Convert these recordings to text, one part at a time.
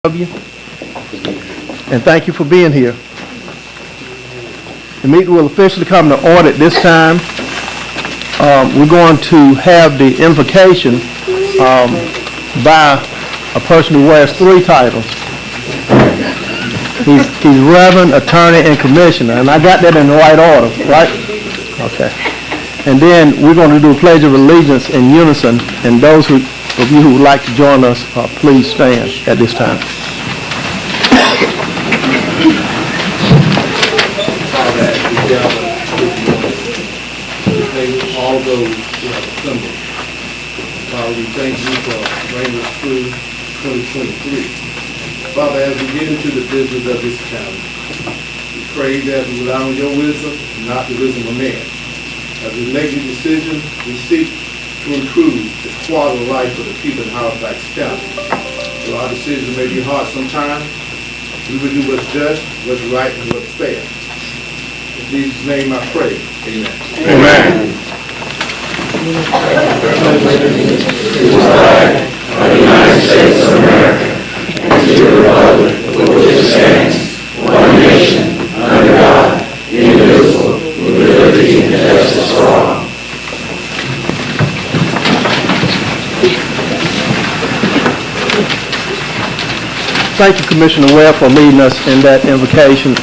of you, and thank you for being here. The meeting will officially come to order at this time. We're going to have the invocation by a person who wears three titles. He's Reverend, Attorney, and Commissioner, and I got that in the right order, right? Okay. And then we're going to do a Pledge of Allegiance in unison, and those of you who would like to join us, please stand at this time. All those who have assembled. Father, we thank you for bringing us through 2023. Father, as we get into the business of this challenge, we pray that we rely on your wisdom, not the wisdom of man. As we make these decisions, we seek to improve the quality of life of the people in Halifax County. Though our decisions may be hard sometimes, we will do what's just, what's right, and what's fair. In Jesus' name I pray. Amen. Amen. To the flag of the United States of America and to the republic for which it stands, one nation, under God, indivisible, with liberty and justice for all. Thank you, Commissioner Webb, for leading us in that invocation.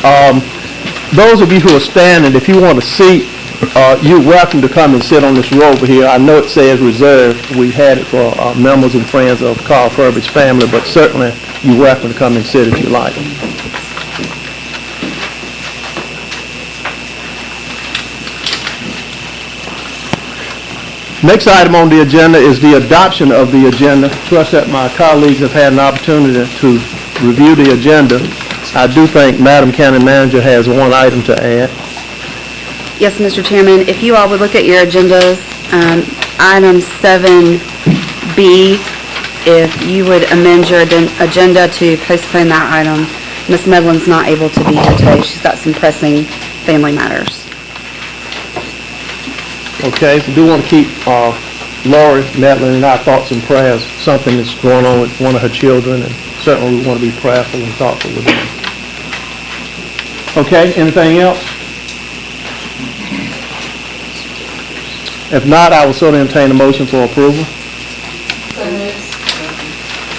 Those of you who are standing, if you want a seat, you're welcome to come and sit on this row over here. I know it says reserved. We've had it for members and friends of Carl Furby's family, but certainly you're welcome to come and sit if you like. Next item on the agenda is the adoption of the agenda. Trust that my colleagues have had an opportunity to review the agenda. I do think Madam County Manager has one item to add. Yes, Mr. Chairman, if you all would look at your agendas, item 7B, if you would amend your agenda to postpone that item. Ms. Medlin's not able to be here today. She's got some pressing family matters. Okay, we do want to keep Lori Medlin in our thoughts and prayers. Something that's going on with one of her children, and certainly we want to be prayerful and thoughtful with them. Okay, anything else? If not, I will certainly entertain a motion for approval.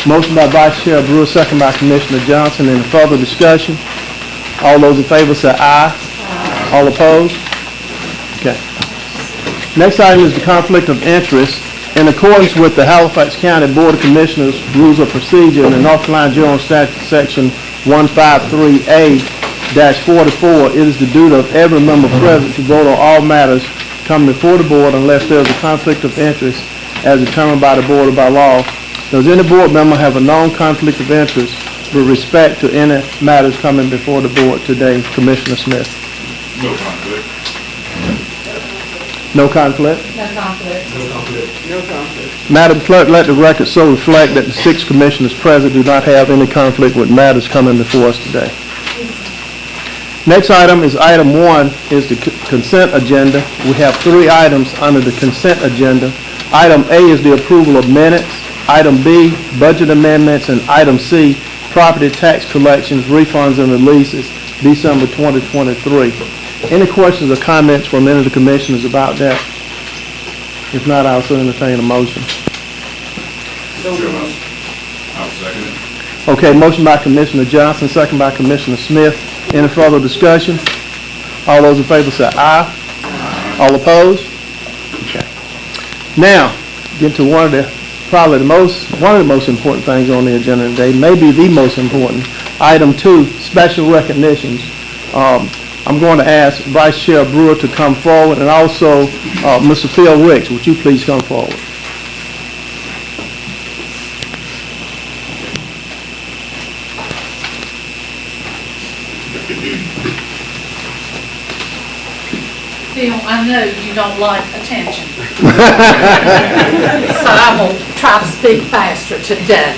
Motion by Vice Chair Brewer, second by Commissioner Johnson. Any further discussion? All those in favor say aye. Aye. All opposed? Okay. Next item is the conflict of interest. In accordance with the Halifax County Board of Commissioners Rules of Procedure in the North Carolina General Statute Section 153A-44, it is the duty of every member present to vote on all matters coming before the board unless there is a conflict of interest as determined by the board or by law. Does any board member have a known conflict of interest with respect to any matters coming before the board today? Commissioner Smith. No conflict. No conflict? No conflict. No conflict. Madam Clerk, let the record so reflect that the 6 commissioners present do not have any conflict with matters coming before us today. Next item is item 1, is the consent agenda. We have 3 items under the consent agenda. Item A is the approval of minutes. Item B, budget amendments, and item C, property tax collections, refunds, and releases, December 2023. Any questions or comments from any of the commissioners about that? If not, I'll still entertain a motion. I'll second it. Okay, motion by Commissioner Johnson, second by Commissioner Smith. Any further discussion? All those in favor say aye. Aye. All opposed? Okay. Now, get to one of the most important things on the agenda today, maybe the most important. Item 2, special recognitions. I'm going to ask Vice Chair Brewer to come forward, and also Mr. Phil Ricks, would you please come forward? Phil, I know you don't like attention. So I'm going to try to speak faster today.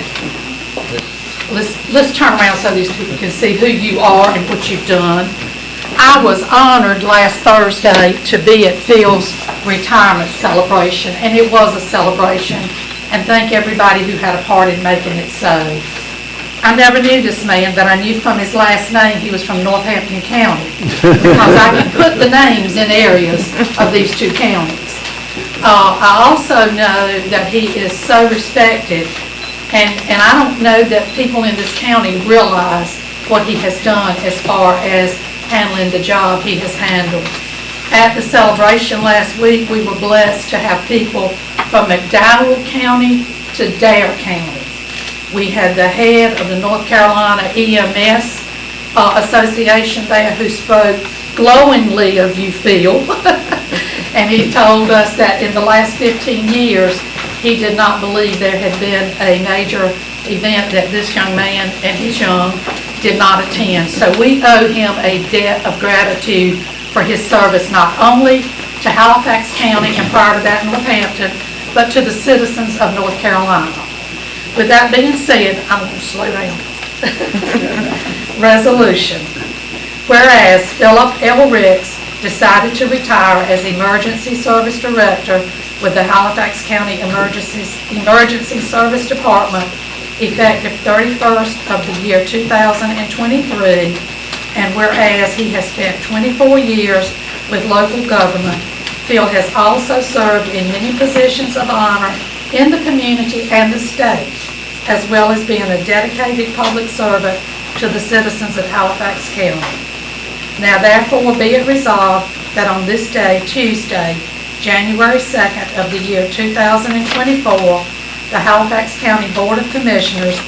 Let's turn around so these people can see who you are and what you've done. I was honored last Thursday to be at Phil's retirement celebration, and it was a celebration, and thank everybody who had a part in making it so. I never knew this man, but I knew from his last name he was from Northampton County, because I can put the names in areas of these two counties. I also know that he is so respected, and I don't know that people in this county realize what he has done as far as handling the job he has handled. At the celebration last week, we were blessed to have people from McDowell County to Dare County. We had the head of the North Carolina EMS Association there who spoke glowingly of you, Phil. And he told us that in the last 15 years, he did not believe there had been a major event that this young man, and he's young, did not attend. So we owe him a debt of gratitude for his service, not only to Halifax County and prior to that Northampton, but to the citizens of North Carolina. With that being said, I'm going to slow down. Resolution. Whereas Philip L. Ricks decided to retire as Emergency Service Director with the Halifax County Emergency Service Department effective 31st of the year 2023, and whereas he has spent 24 years with local government, Phil has also served in many positions of honor in the community and the state, as well as being a dedicated public servant to the citizens of Halifax County. Now therefore be it resolved that on this day, Tuesday, January 2nd of the year 2024, the Halifax County Board of Commissioners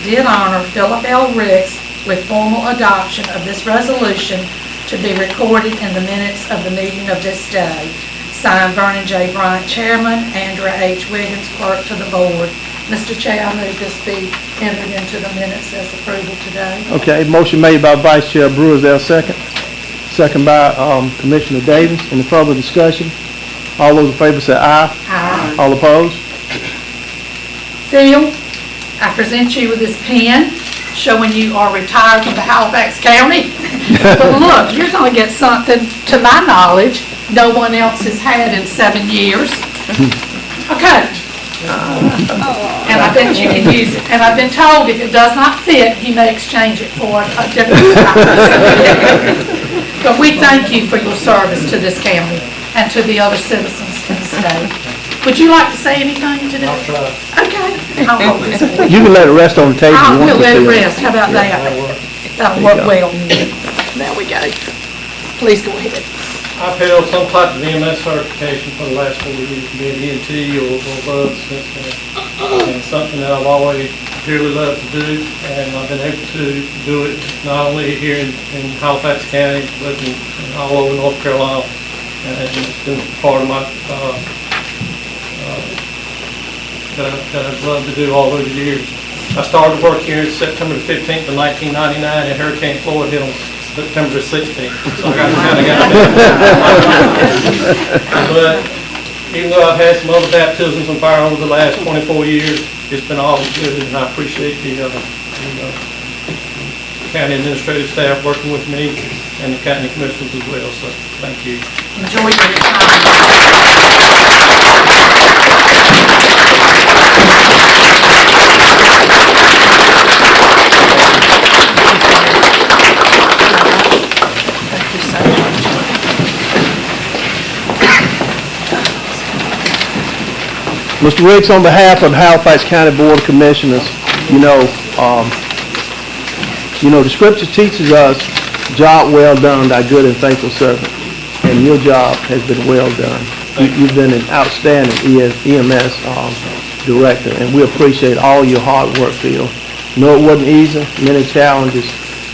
did honor Philip L. Ricks with formal adoption of this resolution to be recorded in the minutes of the meeting of this day. Signed, Vernon J. Bryant, Chairman, Andrea H. Wiggins, Clerk to the Board. Mr. Chair, I move this be entered into the minutes as approval today. Okay, motion made by Vice Chair Brewer, is there a second? Second by Commissioner Davis. Any further discussion? All those in favor say aye. Aye. All opposed? Phil, I present you with this pen showing you are retired from the Halifax County. But look, you're going to get something, to my knowledge, no one else has had in 7 years. Okay. And I bet you can use it. And I've been told if it does not fit, he may exchange it for a different size. But we thank you for your service to this county and to the other citizens in the state. Would you like to say anything today? I'll try. Okay. I'll hold this for you. You can let it rest on the table. I if you want will to, let it Phil. rest. How about that? That'll There work you well. There we go. Please go ahead. I've held some type of EMS certification for the last 4 years, being EMT or above since then. And it's something that I've always dearly loved to do, and I've been able to do it not only here in Halifax County, but in all over North Carolina. And it's been part of my, that I've loved to do all those years. I started work here September the 15th of 1999, and Hurricane Floyd hit on September the 16th, so I kind of got that. But even though I've had some other baptisms in fire over the last 24 years, it's been all good, and I appreciate the county administrative staff working with me and the county commissioners as well, so thank you. Enjoy your retirement. Thank you so much. Mr. Riggs, on behalf of the Halifax County Board of Commissioners, the scripture teaches us, job well done, thy good and faithful servant. And your job has been well done. You've been an outstanding EMS director, and we appreciate all your hard work, Phil. No, it wasn't easy, many challenges,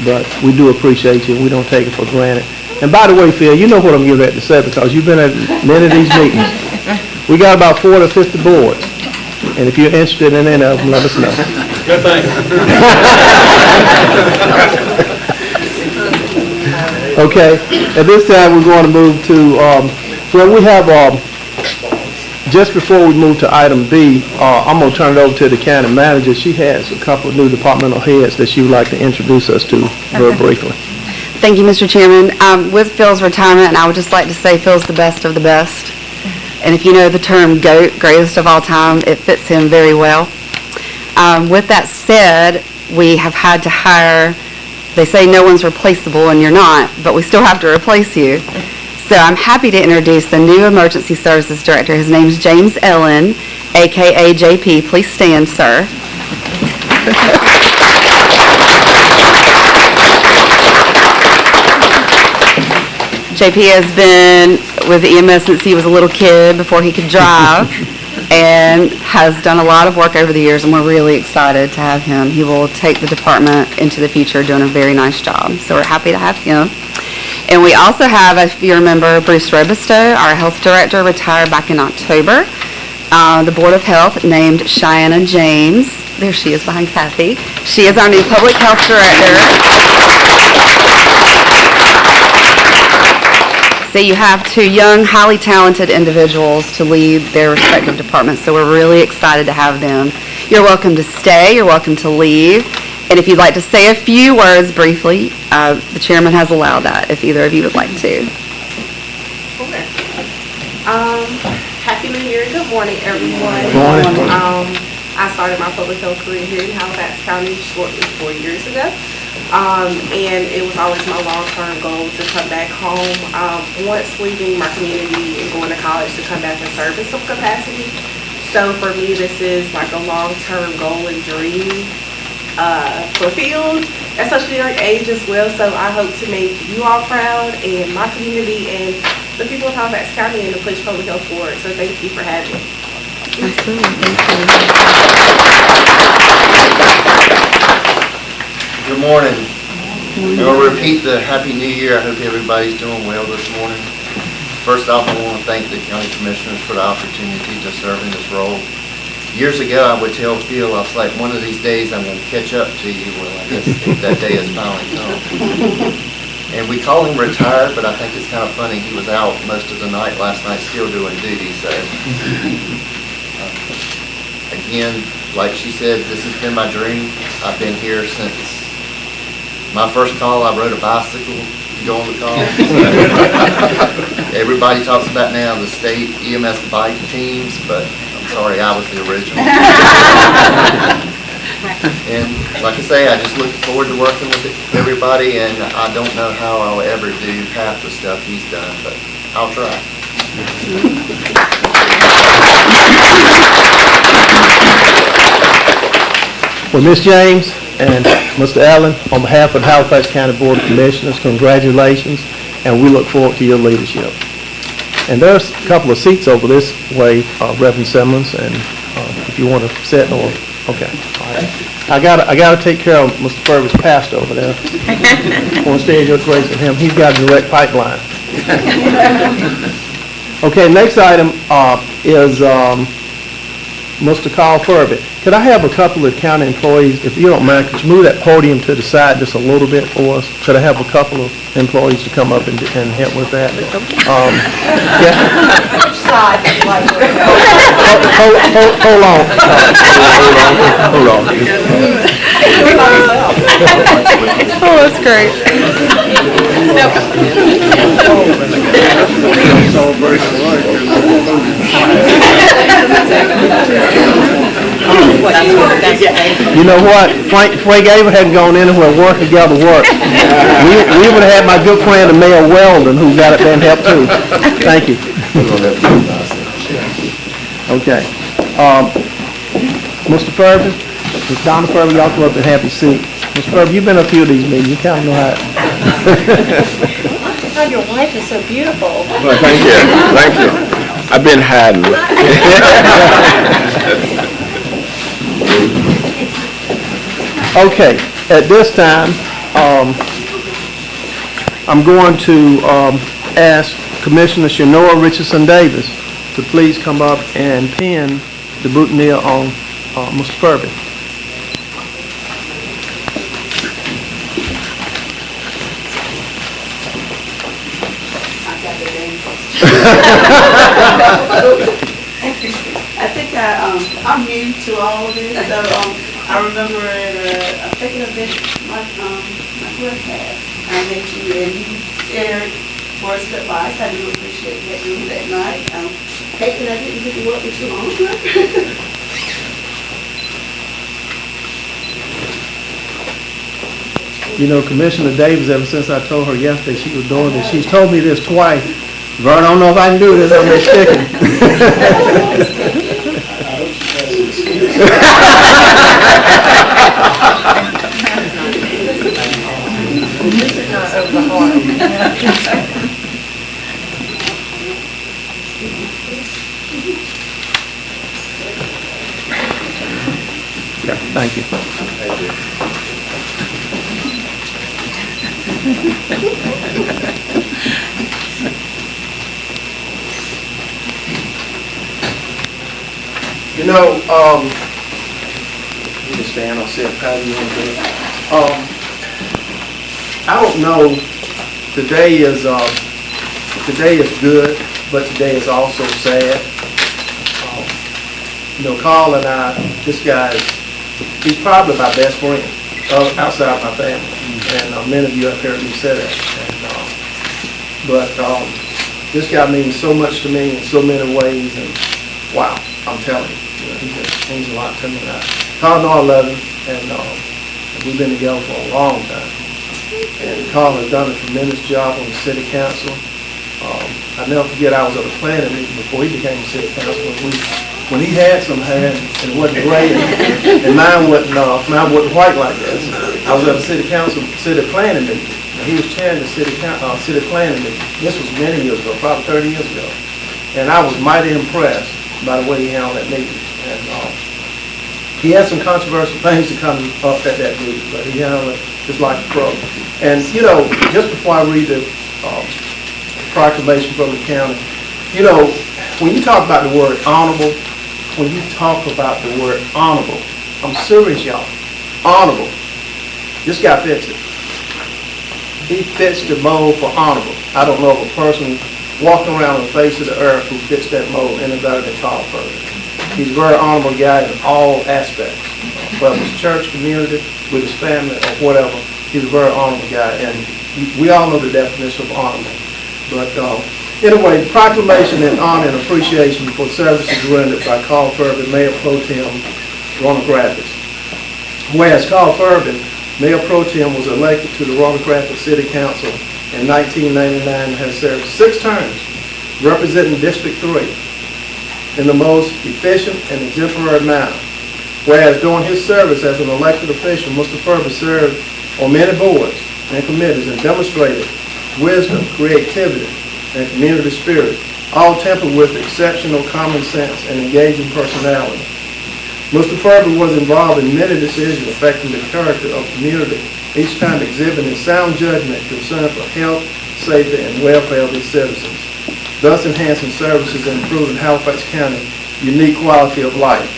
but we do appreciate you, and we don't take it for granted. And by the way, Phil, you know what I'm getting ready to say, because you've been at many of these meetings. We got about 40 or 50 boards, and if you're interested in any of them, let us know. Good thing. Okay, at this time, we're going to move to, we have, just before we move to item B, I'm going to turn it over to the county manager. She has a couple of new departmental heads that she would like to introduce us to very briefly. Thank you, Mr. Chairman. With Phil's retirement, I would just like to say Phil's the best of the best. And if you know the term GOAT, greatest of all time, it fits him very well. With that said, we have had to hire, they say no one's replaceable, and you're not, but we still have to replace you. So I'm happy to introduce the new Emergency Services Director. His name's James Ellen, AKA JP. Please stand, sir. JP has been with EMS since he was a little kid, before he could drive, and has done a lot of work over the years, and we're really excited to have him. He will take the department into the future doing a very nice job, so we're happy to have him. And we also have, if you remember, Bruce Robusto, our health director, retired back in October. The Board of Health named Cheyenne James, there she is behind Kathy. She is our new public health director. So you have two young, highly talented individuals to lead their respective departments, so we're really excited to have them. You're welcome to stay, you're welcome to leave, and if you'd like to say a few words briefly, the chairman has allowed that, if either of you would like to. Happy New Year, good morning, everyone. Good morning. I started my public health career here in Halifax County shortly 4 years ago. And it was always my long-term goal to come back home, once leaving my community and going to college, to come back and serve in some capacity. So for me, this is like a long-term goal and dream fulfilled at such a young age as well. So I hope to make you all proud, and my community, and the people of Halifax County, and the Police Public Health Board. So thank you for having me. Absolutely, thank you. Good morning. And we'll repeat the Happy New Year. I hope everybody's doing well this morning. First off, I want to thank the county commissioners for the opportunity to serve in this role. Years ago, I would tell Phil, I was like, one of these days I'm going to catch up to you. Well, I guess that day has finally come. And we call him retired, but I think it's kind of funny. He was out most of the night last night still doing duty, so. Again, like she said, this has been my dream. I've been here since my first call. I rode a bicycle to go on the call. Everybody talks about now the state EMS bike teams, but I'm sorry, I was the original. And like I say, I just look forward to working with everybody, and I don't know how I'll ever do half the stuff he's done, but I'll try. Well, Ms. James and Mr. Allen, on behalf of the Halifax County Board of Commissioners, congratulations, and we look forward to your leadership. And there's a couple of seats over this way, Reverend Simmons, and if you want to sit or, okay, all right. I gotta take care of Mr. Furby's pastor over there. On stage, you're praising him. He's got a direct pipeline. Okay, next item is Mr. Carl Furby. Could I have a couple of county employees, if you don't mind, could you move that podium to the side just a little bit for us? Could I have a couple of employees to come up and help with that? Yeah. Hold on. Hold on. Oh, that's great. You know what? Frank Ava hadn't gone anywhere, work together, work. We would have had my good friend Mayor Weldon, who got up there and helped too. Thank you. Okay. Mr. Furby, Ms. Donna Furby, y'all come up and have your seat. Mr. Furby, you've been a few of these meetings. You kind of know how. God, your wife is so beautiful. Well, thank you. Thank you. I've been hiding. Okay, at this time, I'm going to ask Commissioner Shanoa Richardson Davis to please come up and pin the boutonniere on Mr. Furby. I think I'm new to all of this, so I remember at a particular event my clerk had, I met you and you shared words of advice. I do appreciate that doing that night. Hate that I didn't pick you up with you longer. You know, Commissioner Davis, ever since I told her yesterday she was doing this, she's told me this twice. Vern, I don't know if I can do this, I'm just sticking. Yeah, thank you. You know, you can stand, I'll sit, how do you want to do it? I don't know, today is good, but today is also sad. You know, Carl and I, this guy he's probably my best friend outside my family. And many of you have heard me say that. But this guy means so much to me in so many ways, and wow, I'm telling you, he just means a lot to me. Carl and I love him, and we've been together for a long time. And Carl has done a tremendous job on the city council. I never forget, I was at a planning meeting before he became a city councilman. When he had some hair and it wasn't gray, and mine wasn't white like this. I was at a city planning meeting, and he was chairing the city planning meeting. This was many years ago, probably 30 years ago. And I was mighty impressed by the way he handled that meeting. And he had some controversial things to come up at that meeting, but he handled it just like a pro. And, you know, just before I read the proclamation from the county, you know, when you talk about the word honorable, I'm serious, y'all, honorable. This guy fits it. He fits the mold for honorable. I don't know of a person walking around the face of the earth who fits that mold any better than Carl Furby. He's a very honorable guy in all aspects, whether it's church, community, with his family, or whatever. He's a very honorable guy, and we all know the definition of honorable. But anyway, proclamation in honor and appreciation for services rendered by Carl Furby, Mayor Pro Tem, Roanoke Rapids. Whereas Carl Furby, Mayor Pro Tem, was elected to the Roanoke Rapids City Council in 1999 and has served 6 terms representing District 3 in the most efficient and exemplary manner. Whereas during his service as an elected official, Mr. Furby served on many boards and committees and demonstrated wisdom, creativity, and community spirit, all tempered with exceptional common sense and engaging personality. Mr. Furby was involved in many decisions affecting the character of the community, each time exhibiting sound judgment and concern for health, safety, and welfare of its citizens, thus enhancing services and improving Halifax County's unique quality of life.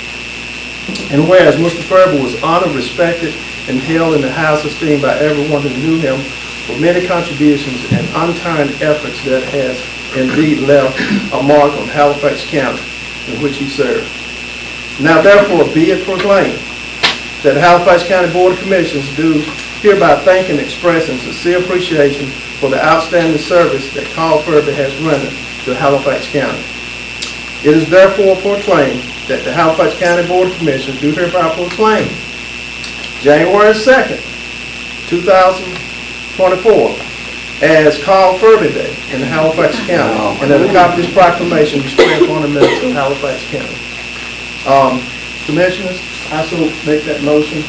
And whereas Mr. Furby was honored, respected, and held in the highest esteem by everyone who knew him for many contributions and untiring efforts that has indeed left a mark on Halifax County in which he served. Now therefore be it proclaimed that the Halifax County Board of Commissioners do hereby thank and express sincere appreciation for the outstanding service that Carl Furby has rendered to Halifax County. It is therefore proclaimed that the Halifax County Board of Commissioners do hereby proclaim January 2nd, 2024 as Carl Furby Day in Halifax County, and that a copy of this proclamation be spread upon the minutes of Halifax County. Commissioners, I so make that motion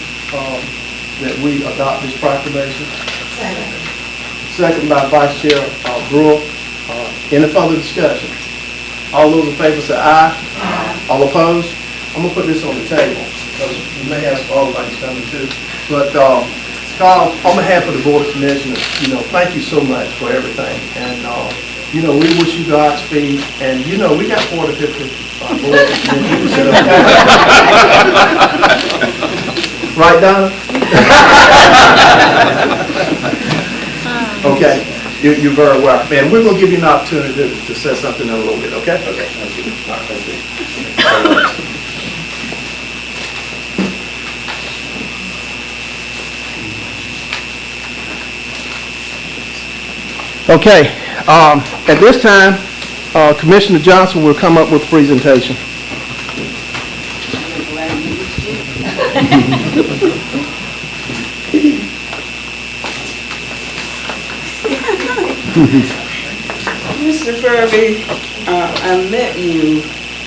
that we adopt this proclamation. Second by Vice Chair Brewer. Any further discussion? All those in favor say aye. All opposed? I'm going to put this on the table because you may have some other things coming too. But Carl, on behalf of the Board of Commissioners, you know, thank you so much for everything. And, you know, we wish you Godspeed. And, you know, we got 40 to 50 Board of Commissioners set up. Right, Donna? Okay, you're very welcome. And we're going to give you an opportunity to say something in a little bit, okay? Okay, thank you. All right, thank you. Okay, at this time, Commissioner Johnson will come up with a presentation. Mr. Furby, I met you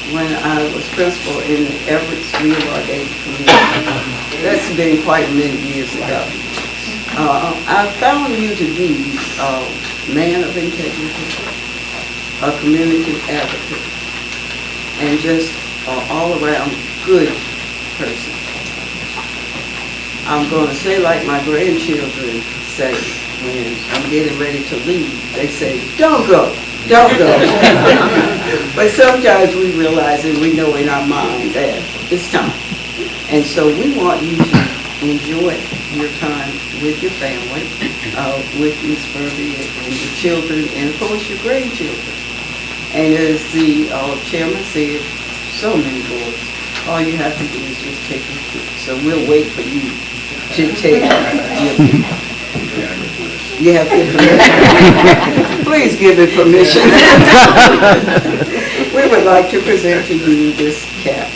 when I was principal in the Everett's Rewarding Community. That's been quite many years ago. I found you to be a man of integrity, a community advocate, and just an all-around good person. I'm going to say like my grandchildren say when I'm getting ready to leave, they say, don't go, don't go. But sometimes we realize and we know in our mind that it's time. And so we want you to enjoy your time with your family, with Ms. Furby and your children, and of course your grandchildren. And as the chairman said, so many boys, all you have to do is just take your pick. So we'll wait for you to take your pick. You have to permission. Please give it permission. We would like to present to you this cap.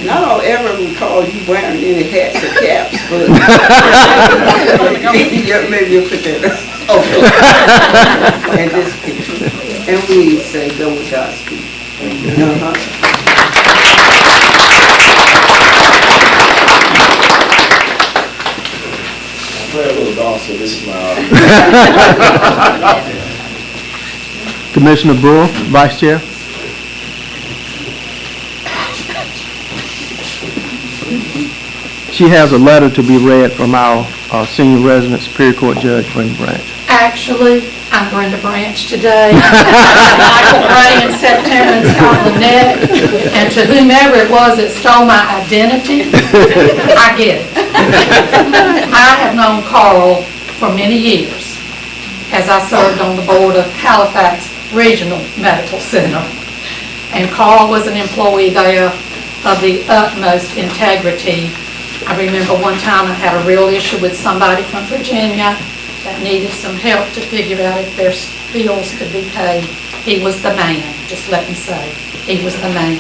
And I don't ever recall you wearing any hats or caps, but maybe you'll put that up. Okay. And this piece. And we say, go with Godspeed. I play a little golf, so this is my Commissioner Brewer, Vice Chair. She has a letter to be read from our senior resident Superior Court Judge, Brenda Branch. Actually, I'm Brenda Branch today. Michael Ray in September and Scott Lynette, and to whomever it was that stole my identity, I get it. I have known Carl for many years, as I served on the board of Halifax Regional Medical Center. And Carl was an employee there of the utmost integrity. I remember one time I had a real issue with somebody from Virginia that needed some help to figure out if their bills could be paid. He was the man, just let me say. He was the man.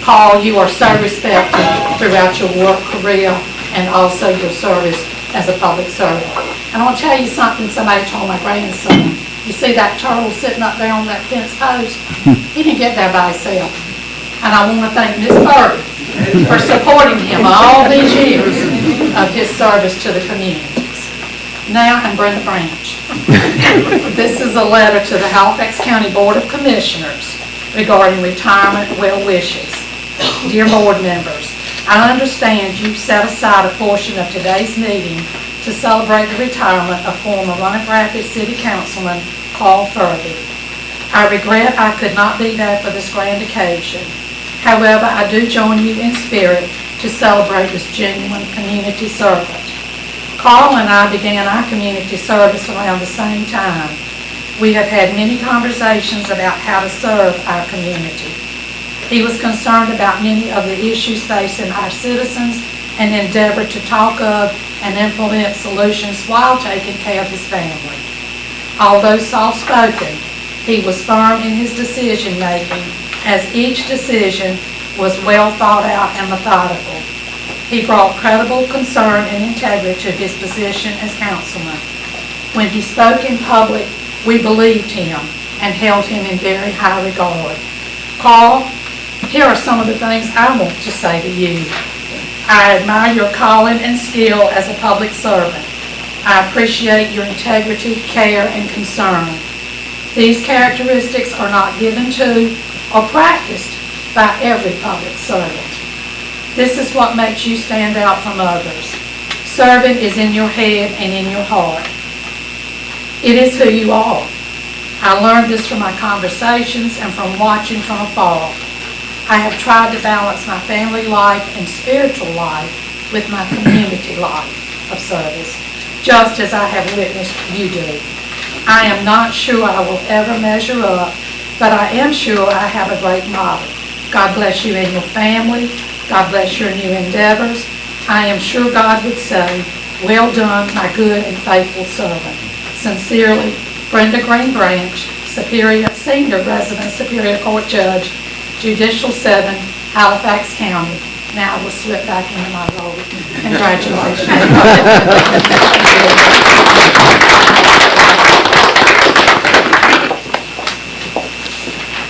Carl, you are so respected throughout your work career and also your service as a public servant. And I want to tell you something somebody told my grandson. You see that turtle sitting up there on that fence post? He didn't get there by himself. And I want to thank Ms. Bird for supporting him all these years of his service to the communities. Now I'm Brenda Branch. This is a letter to the Halifax County Board of Commissioners regarding retirement well wishes. Dear board members, I understand you set aside a portion of today's meeting to celebrate the retirement of former Roanoke Rapids City Councilman Carl Furby. I regret I could not be there for this grand occasion. However, I do join you in spirit to celebrate this genuine community servant. Carl and I began our community service around the same time. We have had many conversations about how to serve our community. He was concerned about many of the issues facing our citizens and endeavored to talk of and implement solutions while taking care of his family. Although soft-spoken, he was firm in his decision-making, as each decision was well thought out and methodical. He brought credible concern and integrity to his position as councilman. When he spoke in public, we believed him and held him in very high regard. Carl, here are some of the things I want to say to you. I admire your calling and skill as a public servant. I appreciate your integrity, care, and concern. These characteristics are not given to or practiced by every public servant. This is what makes you stand out from others. Serving is in your head and in your heart. It is who you are. I learned this from my conversations and from watching from afar. I have tried to balance my family life and spiritual life with my community life of service, just as I have witnessed you do. I am not sure I will ever measure up, but I am sure I have a great model. God bless you and your family. God bless your new endeavors. I am sure God would say, well done, my good and faithful servant. Sincerely, Brenda Green Branch, Senior Resident Superior Court Judge, Judicial 7, Halifax County. Now I will slip back into my role. Congratulations.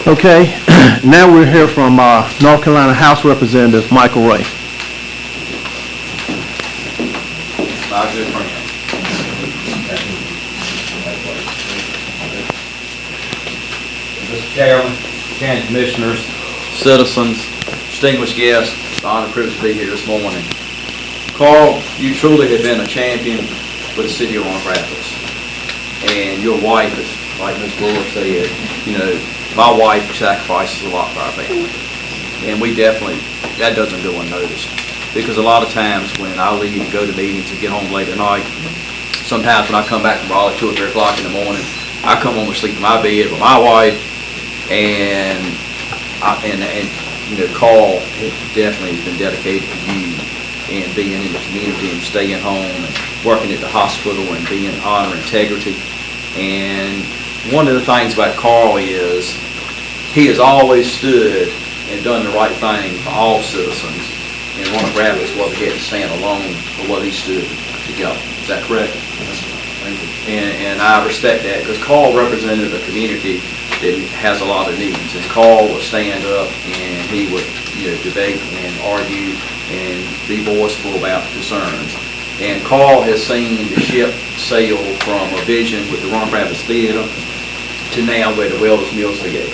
Okay, now we'll hear from North Carolina House Representative Michael Ray. My good friend. Mr. Chairman, County Commissioners, citizens, distinguished guests, it's an honor and privilege to be here this morning. Carl, you truly have been a champion with the city of Roanoke Rapids. And your wife, like Ms. Brewer said, you know, my wife sacrifices a lot for our family. And we definitely, that doesn't go unnoticed. Because a lot of times when I leave and go to meetings and get home late at night, sometimes when I come back from Raleigh 2 or 3 o'clock in the morning, I come home and sleep in my bed with my wife, and you know, Carl definitely has been dedicated to you and being in the community and staying home and working at the hospital and being honor and integrity. And one of the things about Carl is he has always stood and done the right thing for all citizens in Roanoke Rapids, whether he had to stand alone or whether he stood together. Is that correct? And I respect that because Carl represented a community that has a lot of needs, and Carl would stand up and he would, you know, debate and argue and be voiceful about concerns. And Carl has seen the ship sail from a vision with the Roanoke Rapids Theater to now where the Wellness Mills Theater.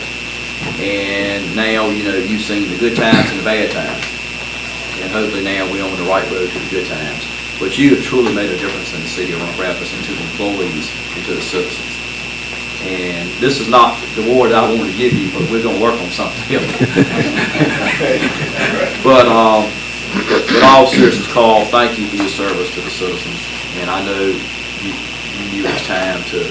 And now, you know, you've seen the good times and the bad times. And hopefully now we're on the right road to the good times. But you have truly made a difference in the city of Roanoke Rapids and to the employees and to the citizens. And this is not the award I want to give you, but we're going to work on something else. But in all seriousness, Carl, thank you for your service to the citizens. And I know you knew it was time to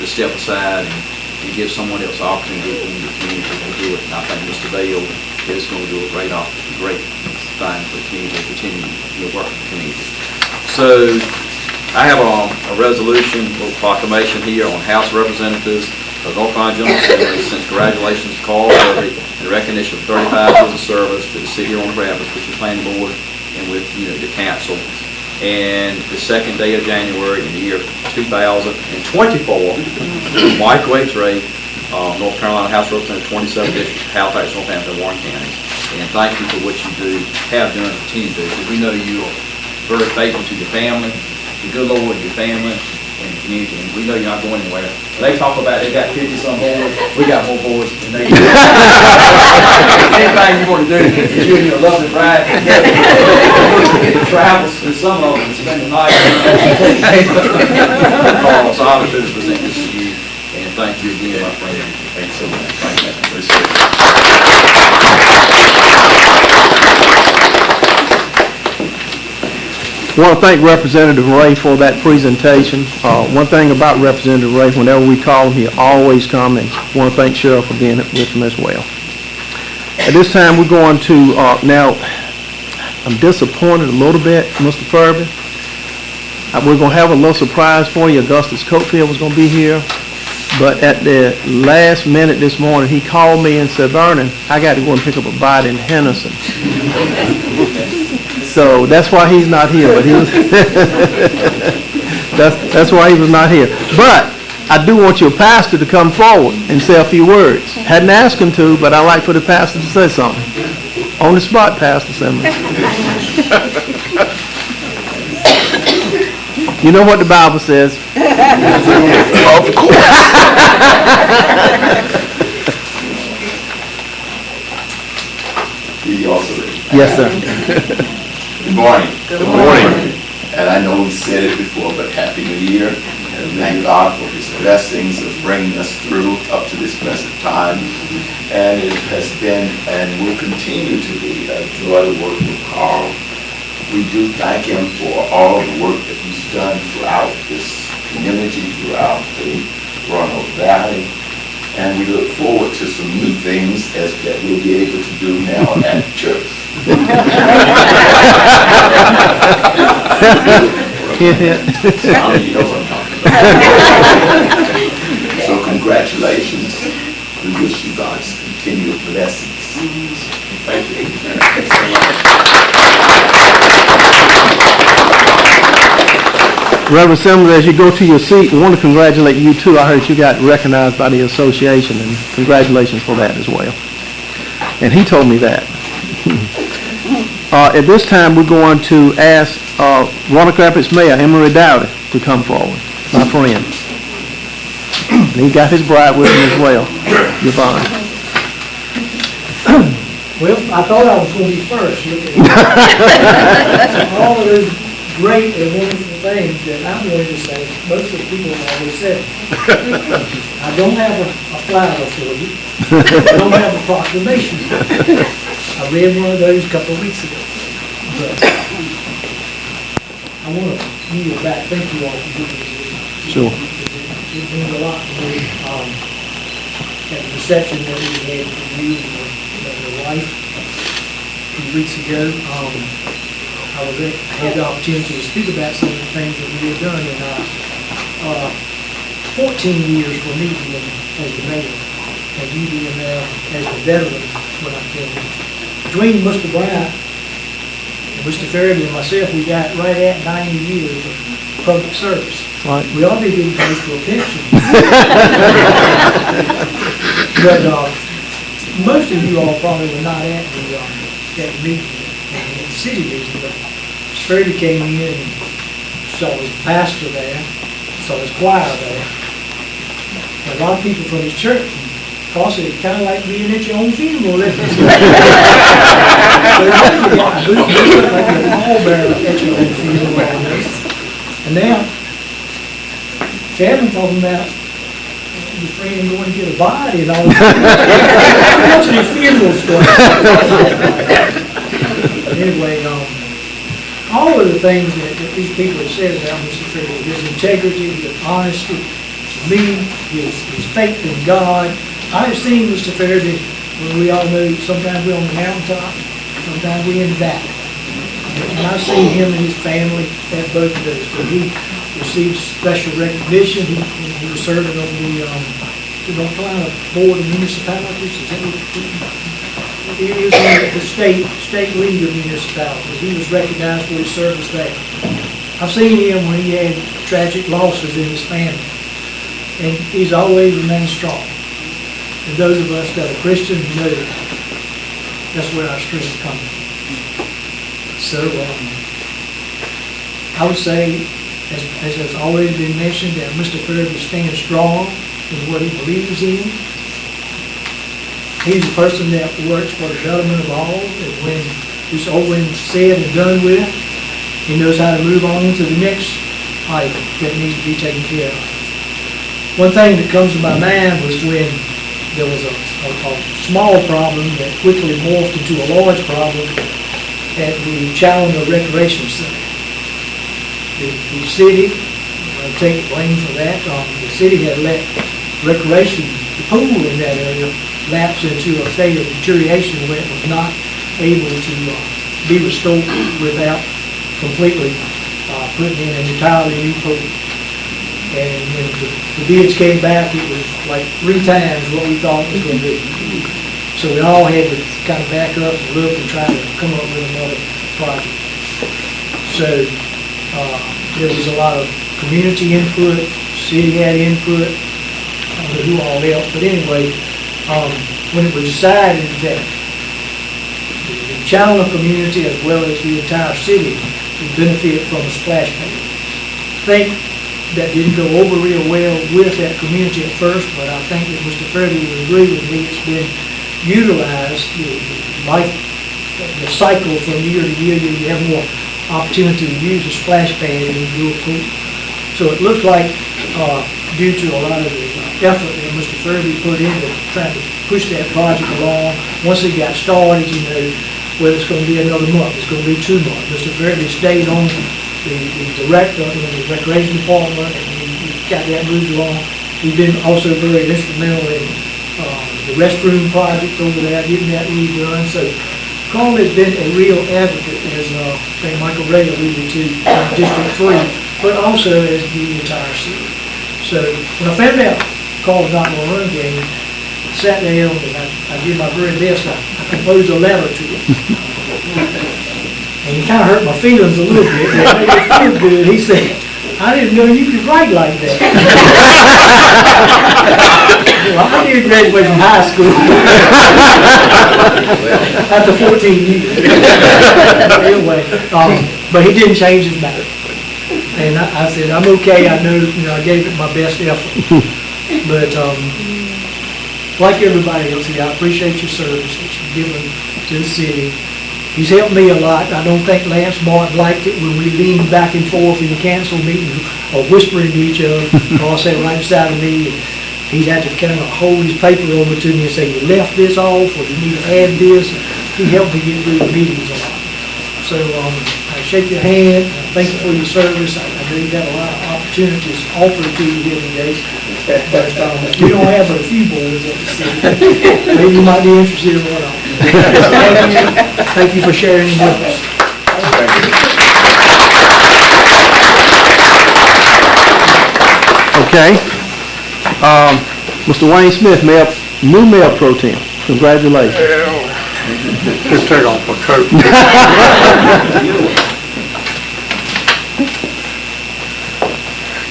step aside and give someone else the opportunity in your community to do it. And I think Mr. Bale is going to do a great thing for the community to continue your work in the community. So I have a resolution or proclamation here on House Representatives of North Carolina General Assembly since congratulations to Carl Irving in recognition of 35 years of service to the city of Roanoke Rapids with the planning board and with, you know, the council. And the second day of January in the year 2024, Mike Waitray, North Carolina House Representative 27th District, Halifax, Northampton, Warren County. And thank you for what you do, have done, and continue to do. Because we know you are very faithful to your family, the good Lord, your family, and the community. And we know you're not going anywhere. They talk about they got 50-some boys. We got more boys than they do. Anything you want to do, you and your lovely bride together. Get to travel to some of them and spend the night. Carl, it's an honor to present this to you. And thank you again, my friend. Thanks so much. Thank you. Appreciate it. I want to thank Representative Ray for that presentation. One thing about Representative Ray, whenever we call him, he always comes, and I want to thank Cheryl for being with him as well. At this time, we're going to, now, I'm disappointed a little bit, Mr. Furby. We're going to have a little surprise for you. Augustus Coatfield was going to be here, but at the last minute this morning, he called me and said, Vernon, I got to go and pick up a bite in Henderson. So that's why he's not here, but he was that's why he was not here. But I do want your pastor to come forward and say a few words. Hadn't asked him to, but I like for the pastor to say something. On the spot, Pastor Simmons. You know what the Bible says? Of course. You also ready? Yes, sir. Good morning. Good morning. And I know we said it before, but Happy New Year. And thank God for His blessings of bringing us through up to this present time. And it has been and will continue to be a joy to work with Carl. We do thank him for all the work that he's done throughout this community, throughout the Roanoke Valley. And we look forward to some new things that we'll be able to do now at church. So congratulations. We wish you God's continued blessings. Thank you. Reverend Simmons, as you go to your seat, I want to congratulate you too. I heard you got recognized by the association, and congratulations for that as well. And he told me that. At this time, we're going to ask Roanoke Rapids Mayor Emery Dowdy to come forward, my friend. And he got his bride with him as well, Yvonne. Well, I thought I was going to be first. Look at all of those great and wonderful things that I'm going to say, most of the people have already said. I don't have a flower for you. I don't have a proclamation. I read one of those a couple of weeks ago. But I want to yield back. Thank you all for giving me this. Sure. It means a lot to me. At the reception that we had for you and your wife a few weeks ago, I had the opportunity to speak about some of the things that we had done in 14 years for me being as the mayor, and you being there as the veteran when I came. Between Mr. Bryant and Mr. Farabee and myself, we got right at 90 years of public service. Right. We ought to be getting close to a pension. But most of you all probably were not at that meeting, at the city meeting, but Freddie came in and saw his pastor there, saw his choir there. And a lot of people from his church, also it's kind of like being at your own funeral. Like a pallbearer at your own funeral. And now, Chairman talking about your friend going to get a body and all that. Watching his funeral story. Anyway, all of the things that these people have said about Mr. Farabee, his integrity, his honesty, me, his faith in God. I've seen Mr. Farabee, when we all know sometimes we're on the mountaintop, sometimes we're in the valley. And I've seen him and his family at both of those. But he received special recognition. He was serving on the North Carolina Board of Municipalities. Is that what he was the state league of municipalities. He was recognized for his service there. I've seen him when he had tragic losses in his family, and he's always remained strong. And those of us that are Christians know that's where our strength comes from. So I would say, as has always been mentioned, that Mr. Farabee stands strong in what he believes in. He's a person that works for the betterment of all, and when it's over and said and done with, he knows how to move on to the next item that needs to be taken care of. One thing that comes to my mind was when there was a small problem that quickly morphed into a large problem at the Challenger Recreation Center. The city, I take blame for that, the city had let recreation, the pool in that area, lapse into a state of deterioration where it was not able to be restored without completely putting in an entirely new pool. And when the bids came back, it was like 3 times what we thought it was going to be. So we all had to kind of back up and look and try to come up with another project. So there was a lot of community input, city had input, I don't know who all else, but anyway, when it was decided that the Challenger community as well as the entire city would benefit from a splash pad. I think that didn't go over real well with that community at first, but I think that Mr. Farabee would agree with me. It's been utilized, the cycle from year to year, you have more opportunity to use a splash pad in your pool. So it looks like, due to a lot of the effort that Mr. Farabee put into trying to push that project along, once it got started, you know, well, it's going to be another month, it's going to be 2 months. Mr. Farabee stayed on the director in the recreation department, and he got that moved along. He's been also very instrumental in the restroom project over there, getting that redone. So Carl has been a real advocate, as I think Michael Ray alluded to, in District 3, but also as the entire city. So when I found out Carl was not going to run game, I sat down and I did my very best. I composed a letter to him. And he kind of hurt my feelings a little bit, but it made me feel good. He said, I didn't know you could write like that. Well, I didn't graduate from high school. After 14 years. Anyway, but he didn't change his mind. And I said, I'm okay, I know, I gave it my best effort. But, like everybody else here, I appreciate your service that you've given to the city. He's helped me a lot. I don't think Lance Martin liked it when we leaned back and forth in the council meeting or whispering to each other, all sat right beside of me. And he'd have to kind of hold his paper over to me and say, you left this off, or you need to add this. He helped me get through the meetings a lot. So I shake your hand, and thank you for your service. I know you got a lot of opportunities offered to you here today. But we don't have but a few boards at the city. Maybe you might be interested in one of them. Thank you for sharing with us. Okay. Mr. Wayne Smith, new mayor pro tem. Congratulations. Just take off my coat.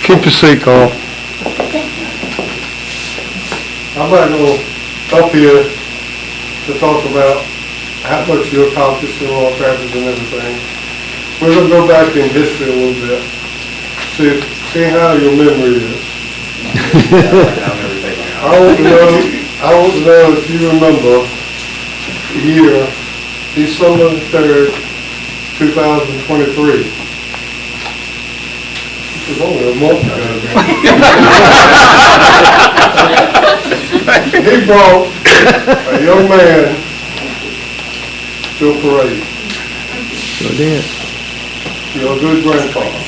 Keep your seat, Carl. I'm not going up here to talk about how much you accomplished in Royal Rapids and everything. We're going to go back in history a little bit, see how your memory is. I want to know if you remember the year, December 3rd, 2023. This was only a month ago. He brought a young man to a parade. Sure did. You're a good grandfather.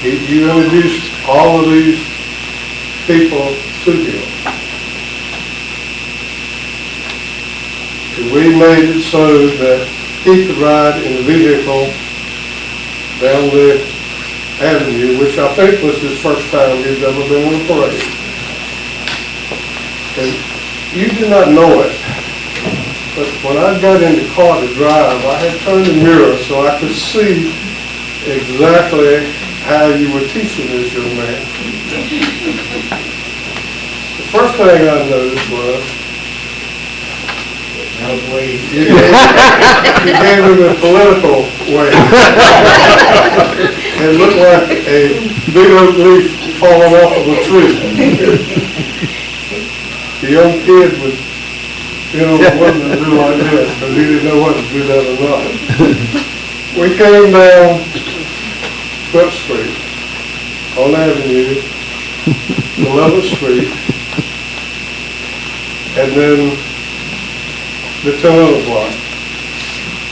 You introduced all of these people to him. And we made it so that he could ride in the vehicle down the avenue, which I think was his first time he's ever been on a parade. And you did not know it, but when I got in the car to drive, I had turned the mirror so I could see exactly how you were teaching this young man. The first thing I noticed was you gave him a political way. It looked like a big oak leaf falling off of a tree. The young kid was, wanting to do like this, but he didn't know what to do that or not. We came down 12th Street on Avenue, 11th Street, and then the 10th block.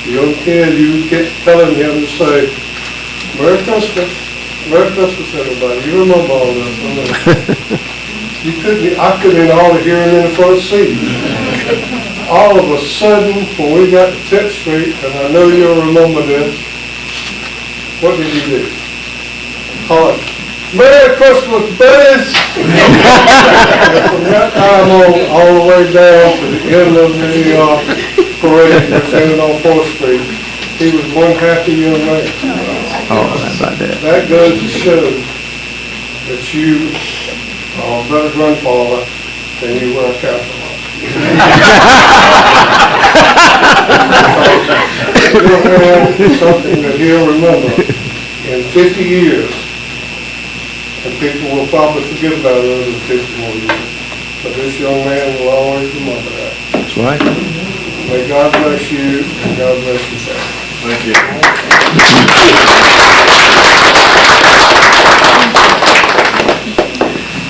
The young kid, you kept telling him to say, Merry Christmas, everybody. You remember all this. I couldn't hardly hear him in the front seat. All of a sudden, when we got to 10th Street, and I know you'll remember this, what did he do? Call it, Merry Christmas, buddies! From that time on, all the way down to the end of the parade, which ended on 4th Street, he was one happy young man. Oh, how about that? That goes to show that you are a better grandfather than you were a Catholic. You'll have something that he'll remember in 50 years. And people will probably forget about it in 50 more years. But this young man will always remember that. That's right. May God bless you, and God bless you, sir. Thank you.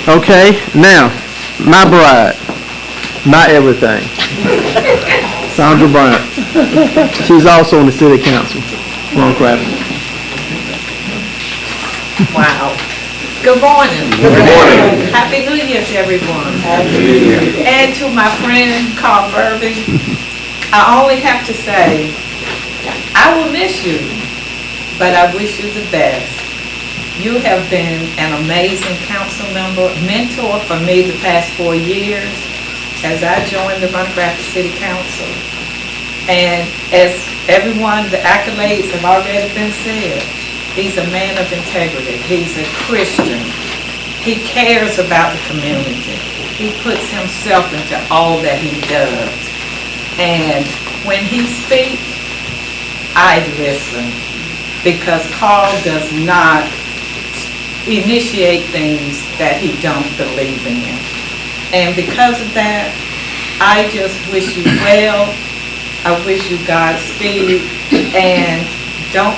Okay, now, my bride, my everything, Sandra Bryant. She's also on the city council. Long Rapids. Wow. Good morning. Good morning. Happy New Year to everyone. Happy New Year. And to my friend Carl Burby, I always have to say, I will miss you, but I wish you the best. You have been an amazing council member, mentor for me the past 4 years as I joined the Rapids City Council. And as everyone, the accolades have already been said, He's a man of integrity. He's a Christian. He cares about the community. He puts himself into all that he does. And when he speaks, I listen, because Carl does not initiate things that he don't believe in. And because of that, I just wish you well. I wish you Godspeed, and don't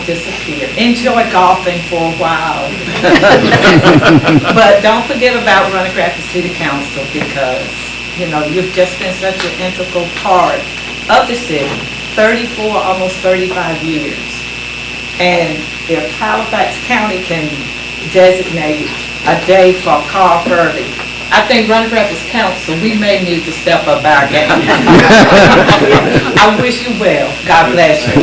disappear. Enjoy golfing for a while. But don't forget about running for the city council, because, you know, you've just been such an integral part of the city, 34, almost 35 years. And if Halifax County can designate a day for Carl Furby, I think running for this council, we may need to step up our game. I wish you well. God bless you.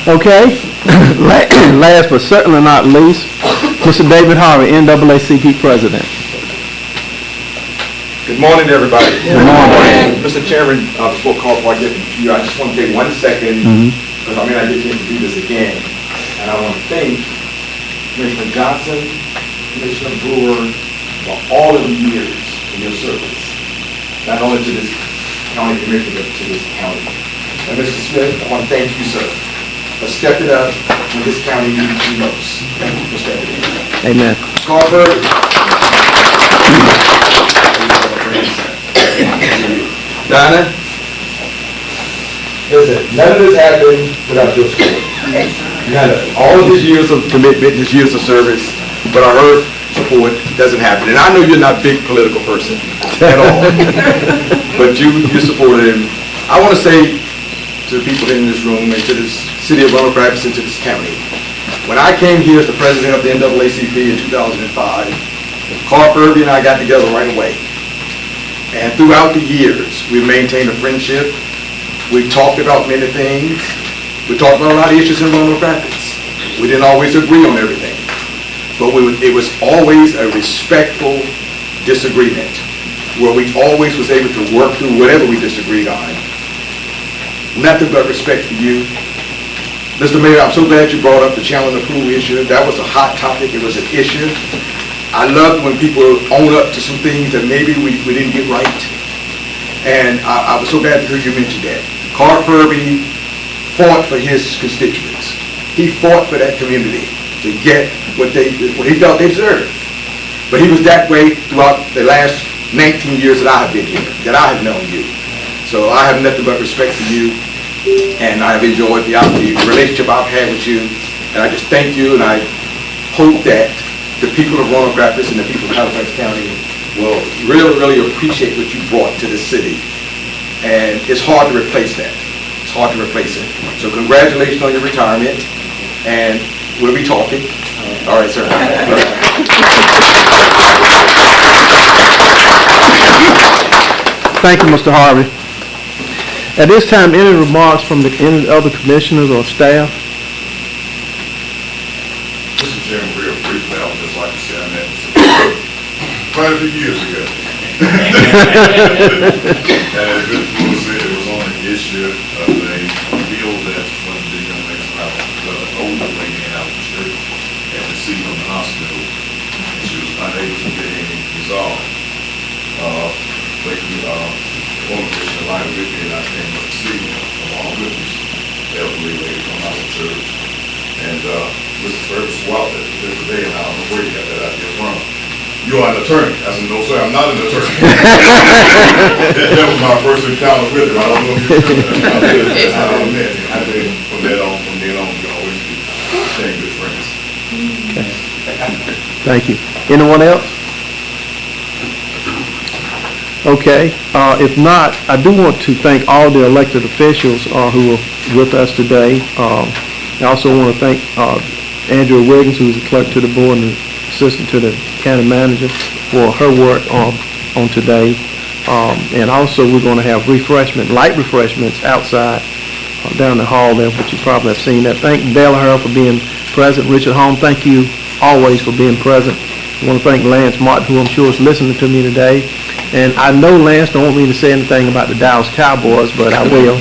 Okay, last but certainly not least, Mr. David Harvey, NAACP President. Good morning, everybody. Good morning. Mr. Chairman, before I get to you, I just want to take 1 second, because I get a chance to do this again. And I want to thank Commissioner Johnson, Commissioner Brewer, for all of the years in your service, not only to this county commission, but to this county. And Mr. Smith, I want to thank you, sir, for stepping up when this county needs you most. Thank you for stepping in. Amen. Carver. Donna, listen, none of this happened without your support. None of it. All of these years of commitment, these years of service, but I heard support doesn't happen. And I know you're not a big political person at all, but you supported him. I want to say to the people in this room and to this city of Roanoke Rapids and to this county, when I came here as the president of the NAACP in 2005, Carl Furby and I got together right away. And throughout the years, we've maintained a friendship. We've talked about many things. We talked about a lot of issues in Roanoke Rapids. We didn't always agree on everything. But it was always a respectful disagreement, where we always was able to work through whatever we disagreed on. Nothing but respect for you. Mr. Mayor, I'm so glad you brought up the Chandler Pool issue. That was a hot topic. It was an issue. I loved when people own up to some things that maybe we didn't get right. And I was so glad to hear you mention that. Carl Furby fought for his constituents. He fought for that community to get what he felt they deserved. But he was that way throughout the last 19 years that I have been here, that I have known you. So I have nothing but respect for you, and I have enjoyed the relationship I've had with you. And I just thank you, and I hope that the people of Roanoke Rapids and the people of Halifax County will really, really appreciate what you brought to this city. And it's hard to replace that. It's hard to replace it. So congratulations on your retirement, and we'll be talking. All right, sir. Thank you, Mr. Harvey. At this time, any remarks from any other commissioners or staff? Mr. Chairman, real briefly, I would just like to say I met quite a few years ago. And as Mr. Brewer said, it was on an issue of a bill that one of the young ladies out, the older lady out the church, had received from the hospital, and she was unable to get any resolved. But one commissioner aligned with me, and I came up to see him along with this elderly lady from our church. And Mr. Fergus Walker the other day, and I don't know where you got that idea from. You are an attorney. I said, no, sir, I'm not an attorney. That was my first encounter with him. I don't know if you remember that. I met him. And then from then on, we always became good friends. Thank you. Anyone else? Okay. If not, I do want to thank all the elected officials who are with us today. I also want to thank Andrea Wiggins, who is the clerk to the board and assistant to the county manager, for her work on today. And also, we're going to have light refreshments outside down the hall there, which you probably have seen that. Thank Dale Harrell for being present. Richard Holm, thank you always for being present. I want to thank Lance Martin, who I'm sure is listening to me today. And I know Lance don't want me to say anything about the Dallas Cowboys, but I will.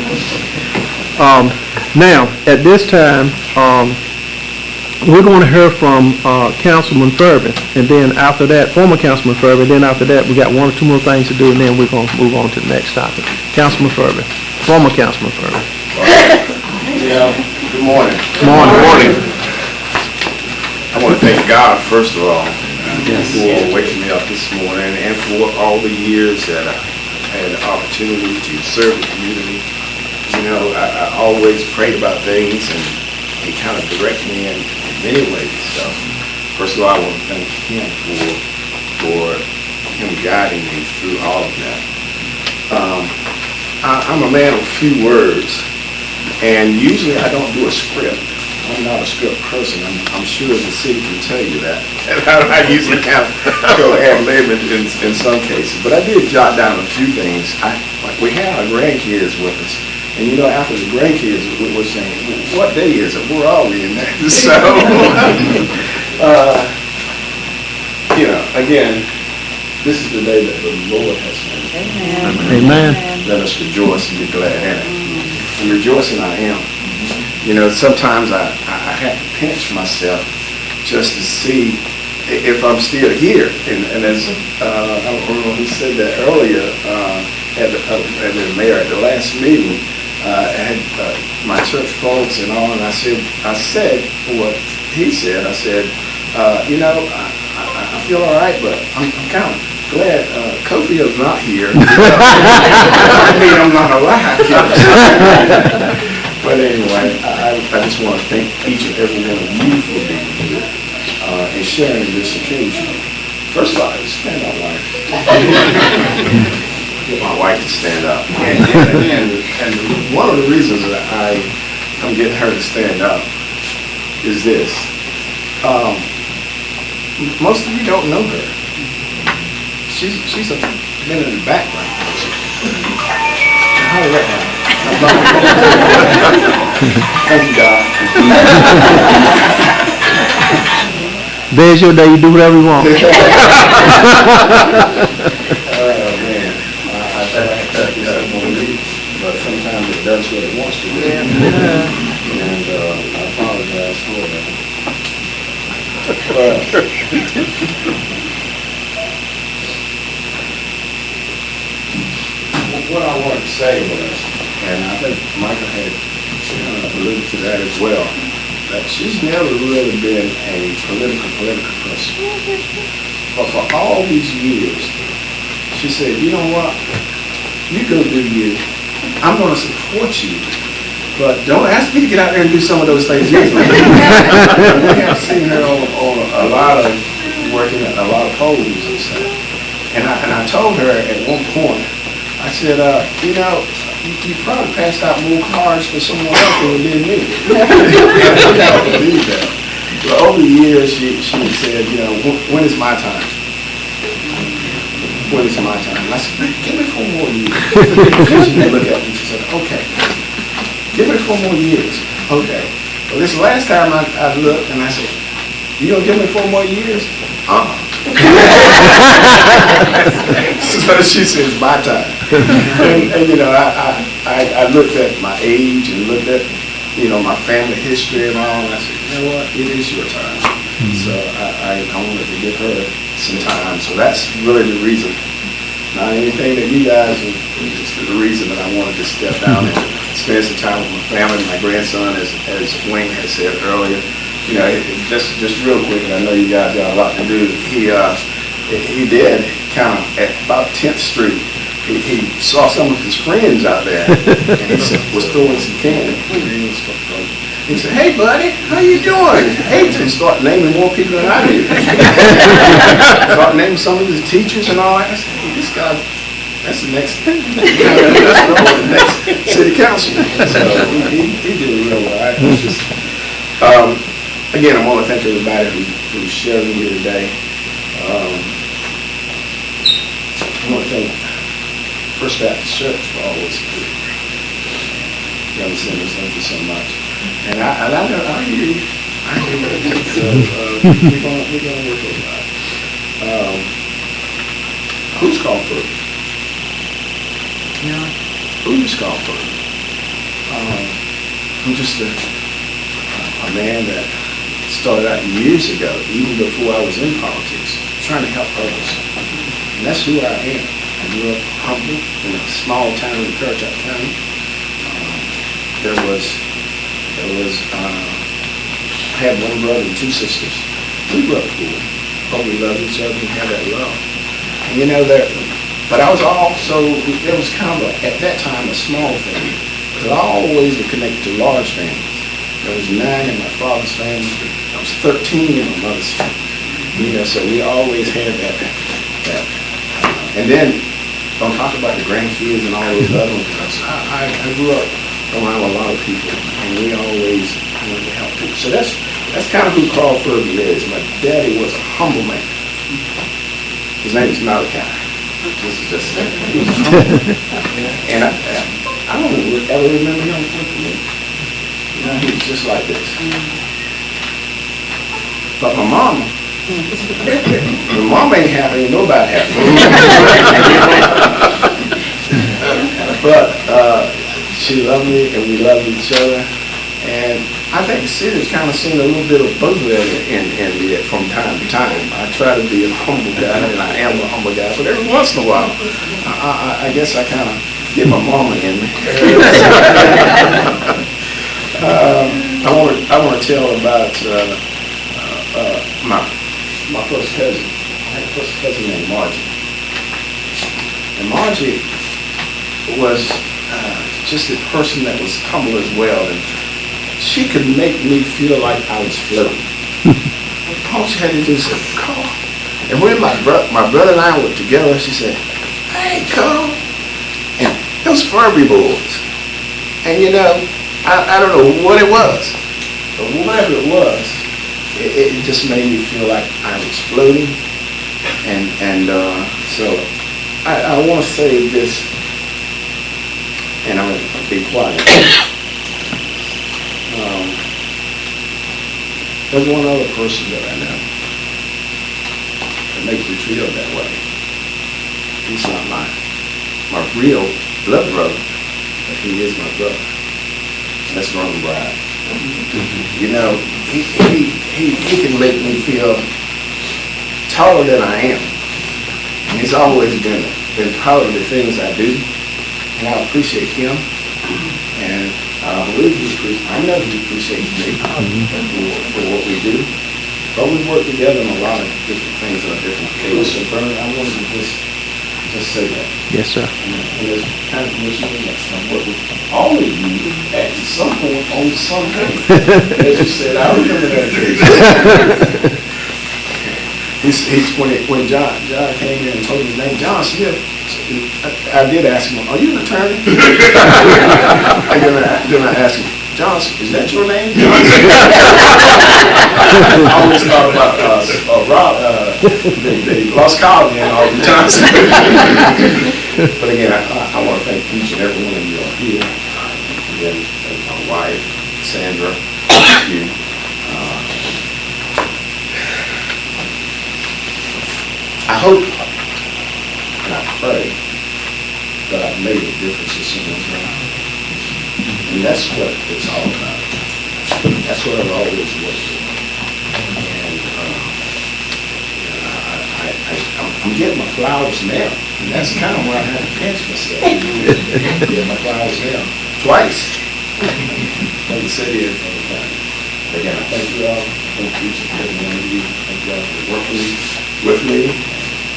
Now, at this time, we're going to hear from Councilman Furby, and then after that, former Councilman Furby, then after that, we got one or two more things to do, and then we're going to move on to the next topic. Councilman Furby, former Councilman Furby. Yeah, good morning. Good morning. I want to thank God, first of all, for waking me up this morning and for all the years that I've had the opportunity to serve the community. You know, I always prayed about things and he kind of directed me in many ways. So, first of all, I want to thank him for him guiding me through all of that. I'm a man of few words, and usually I don't do a script. I'm not a script person. I'm sure the city can tell you that. I usually kind of go ad-lib in some cases, but I did jot down a few things. We have our grandkids with us, and you know, after the grandkids, we were saying, what day is it? Where are we in that? So, you know, again, this is the day that the Lord has made. Amen. Let us rejoice and be glad in it. And rejoicing I am. You know, sometimes I have to pinch myself just to see if I'm still here. And as I don't remember who said that earlier at the mayor at the last meeting, I had my church folks and all, and I said what he said. I said, you know, I feel all right, but I'm kind of glad Kofi is not here. I mean, I'm not alive here. But anyway, I just want to thank each and every one of you for being here and sharing this occasion. First of all, stand up, wife. Get my wife to stand up. And one of the reasons that I'm getting her to stand up is this. Most of you don't know her. She's been in the background. How did that happen? Thank you, God. There's your day, you do whatever you want. Oh, man. I thought I had cut this up on me, but sometimes it does what it wants to do. And I apologize for that. What I wanted to say was, and I think Michael had kind of alluded to that as well, that she's never really been a political person. But for all these years, she said, you know what, you go do you. I'm going to support you, but don't ask me to get out there and do some of those things either. We have seen her on a lot of, working at a lot of polls and stuff. And I told her at one point, I said, you know, you probably passed out more cards for someone else than you did me. I can't believe that. But over the years, she said, you know, when is my time? When is my time? And I said, give me 4 more years. She would look at me and she said, okay, give me 4 more years. Okay. Well, this last time I looked and I said, you gonna give me 4 more years? So she says, my time. And you know, I looked at my age and looked at, you know, my family history and all, and I said, you know what, it is your time. So I wanted to give her some time. So that's really the reason. Not anything that you guys, it's the reason that I wanted to step down and spend some time with my family, my grandson, as Wayne had said earlier. You know, just real quick, and I know you guys got a lot to do. He did kind of at about 10th Street. He saw some of his friends out there, and he was throwing some candy. He said, "Hey, buddy, how you doing?" Hey, and start naming more people than I did. Start naming some of his teachers and all that. I said, "Hey, this guy, that's the next, that's the next city councilman." So he did real well. Again, I want to thank everybody who's sharing here today. I want to thank First Baptist Church for always supporting. You understand this? Thank you so much. And I hear you. I hear you. So we're going to work on that. Who's called for? Yeah. Who's called for? I'm just a man that started out years ago, even before I was in politics, trying to help others. And that's who I am. I grew up humble in a small town in Currituck County. I had one brother and two sisters. We grew up poor, but we loved each other and had that love. And but I was also, it was kind of, at that time, a small family. Because I always was connected to large families. There was 9 in my father's family. I was 13 in my mother's family. So we always had that. And then, don't talk about the grandkids and all those other ones. I grew up around a lot of people, and we always wanted to help people. So that's kind of who Carl Furby is. My daddy was a humble man. His name is Malachi. This is just, he was humble. And I don't ever remember him thinking me. He was just like this. But my mama ain't happy, ain't nobody happy. But she loved me and we loved each other. And I think the city has kind of seen a little bit of both of them in me from time to time. I try to be a humble guy, and I am a humble guy, but every once in a while, I guess I kind of get my mama in me. I want to tell about my first cousin. I had a first cousin named Margie. And Margie was just a person that was humble as well. And she could make me feel like I was floating. All she had to do is say, Carl. And when my brother and I were together, she said, hey, Carl. And those Furby boys. And I don't know what it was, but whatever it was, it just made me feel like I was floating. So I want to say this, and I'm going to be quiet. There's one other person that I know that makes me feel that way. He's not my real blood brother, but he is my brother. That's Ron Bride. He can make me feel taller than I am. And he's always been proud of the things I do, and I appreciate him. And I know he appreciates me for what we do. But we work together on a lot of different things on different occasions. So, Bernard, I wanted to just say that. Yes, sir. And there's kind of commissioner that's work with all of you at some point on something. As you said, I remember that case. When John came in and told me his name, John Smith, I did ask him, are you an attorney? And then I asked him, John, is that your name? John Smith? I always thought about Rob, the lost colony and all the John Smith. But again, I want to thank each and every one of you here. Again, my wife, Sandra, you. I hope and I pray that I've made a difference in someone's life. And that's what it's all about. That's what I've always worked for. And I'm getting my flowers now. And that's kind of where I had to pinch myself. Get my flowers now. Twice. Like the city and from the county. Again, I thank you all. Thank each and every one of you. Thank you all for working with me.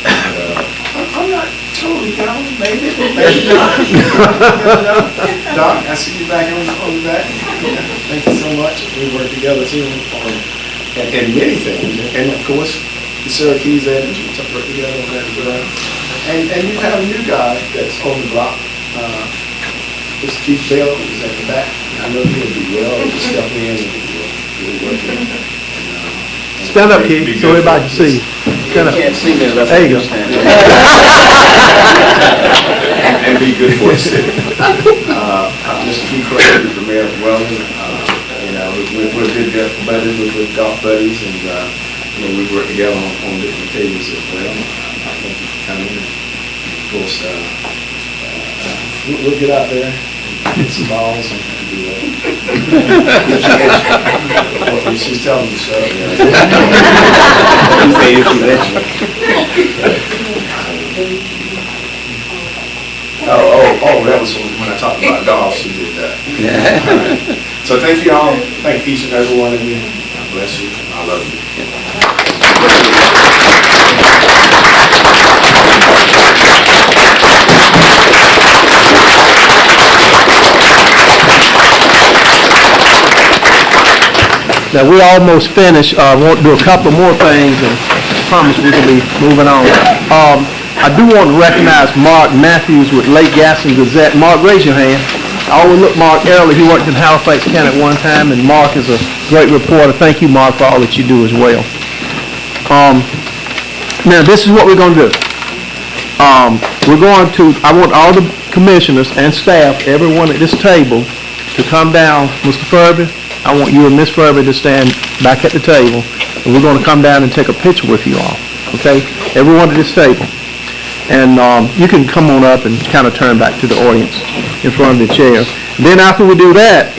I'm not totally down, maybe not. Doc, I see you back on the back. Thank you so much. We work together too on many things. And of course, the Syracuse Energy, we work together on that as well. And you have a new guy that's on the block. This Keith Bell is at the back. I know he'll be well. He'll step in and we'll work together. Stand up, Keith, so everybody can see you. You can't see me unless there you go. Stand and be good for the city. Mr. Keith Craig is the mayor of Weldon. We're good buddies, we're good golf buddies, and we work together on different occasions as well. course, we'll get out there, get some balls and do that. Well, she's telling me so. You say if you let you. Oh, that was when I talked about golf, she did that. So thank you all, thank each and every one of you. God bless you, I love you. Now, we almost finished. I want to do a couple more things, and I promise we can be moving on. I do want to recognize Mark Matthews with Lake Gaston Gazette. Mark, raise your hand. I overlooked Mark earlier. He worked in Halifax County at one time, and Mark is a great reporter. Thank you, Mark, for all that you do as well. Now, this is what we're going to do. I want all the commissioners and staff, everyone at this table, to come down. Mr. Furby, I want you and Miss Furby to stand back at the table, and we're going to come down and take a picture with you all, okay? Everyone at this table. And you can come on up and kind of turn back to the audience in front of the chair. Then after we do that,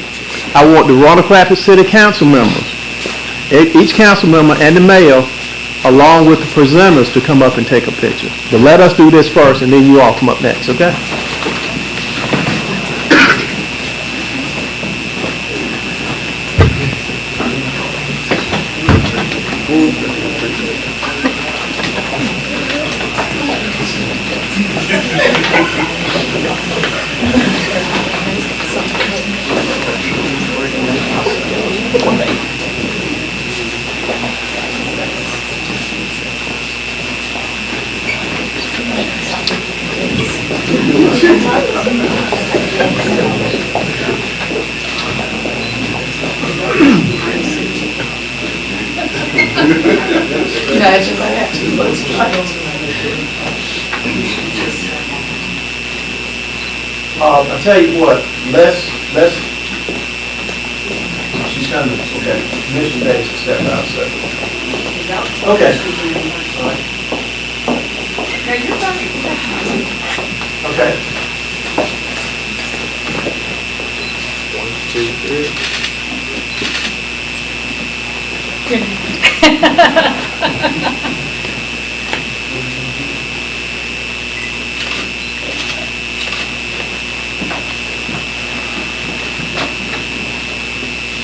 I want the Roanoke Rapids City Council members, each council member and the mayor, along with the presenters, to come up and take a picture. But let us do this first, and then you all come up next, okay? Imagine that. He looks like. I tell you what, let's, she's kind of, okay, Commissioner Davis will step out, so. Okay. All right. Okay. 1, 2, 3.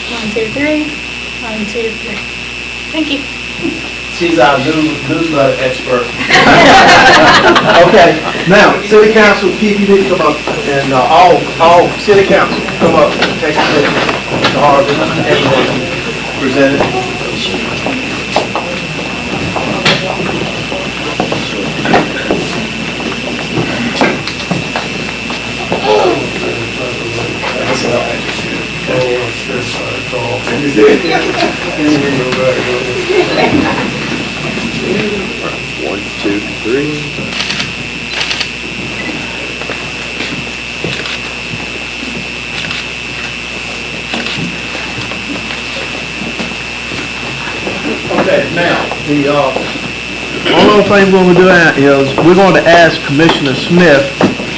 One, two, three. 1, 2, 3. Thank you. She's our newsletter expert. Okay, now, city council, Keith, you need to come up, and all city council, come up and take a picture. Mr. Harvey, anyone presented. One, two, three. Okay, now, the only thing we're going to do is we're going to ask Commissioner Smith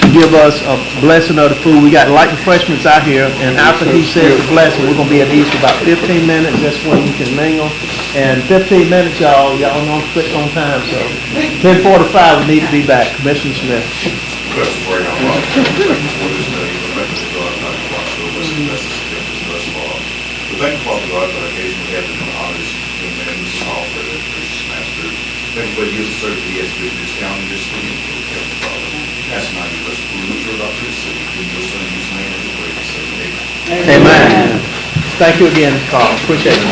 to give us a blessing of the food. We got light refreshments out here, and after he says the blessing, we're going to be at ease for about 15 minutes. That's when we can mingle. And 15 minutes, y'all know I'm quick on time, so 10:45 we need to be back. Commissioner Smith. Let's bring our life for this day. We thank you, God, for our service and blessings to them thus far. We thank you, Father God, for the occasion we have to honor this young man, this call for the gracious master. Thank you for the years of service he has given this county, this city, and for the Heavenly Father. Asking now you bless the food which we're about to receive. In your son, whose name is the great, say amen. Amen. Thank you again, Carl. Appreciate it.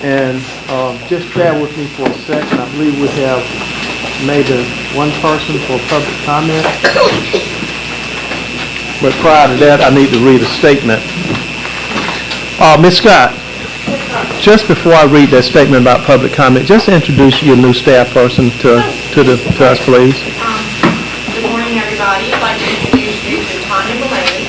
And just bear with me for a second. I believe we have maybe one person for public comment. But prior to that, I need to read a statement. Ms. Scott, just before I read that statement about public comment, just introduce your new staff person to us, please. Good morning, everybody. I'd like to introduce you to Tanya Mulaney.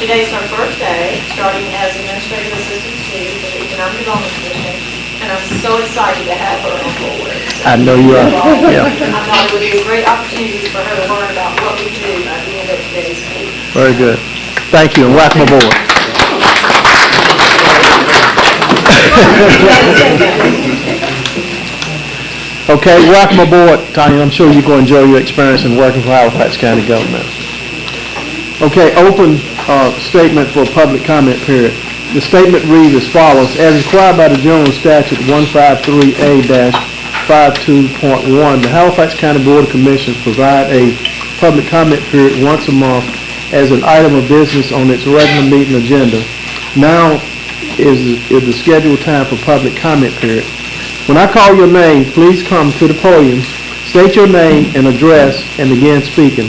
Today's her first day, starting as administrative assistant to the Economic Development Commission, and I'm so excited to have her on board. I know you are. Yeah. I thought it would be a great opportunity for her to learn about what we do at the end of today's meeting. Very good. Thank you, and welcome aboard. Okay, welcome aboard, Tanya. I'm sure you're going to enjoy your experience in working for Halifax County government. Okay, open statement for public comment period. The statement reads as follows. As required by the General Statute 153A-52.1, the Halifax County Board of Commissioners provide a public comment period once a month as an item of business on its regular meeting agenda. Now is the scheduled time for public comment period. When I call your name, please come to the podium, state your name and address, and begin speaking.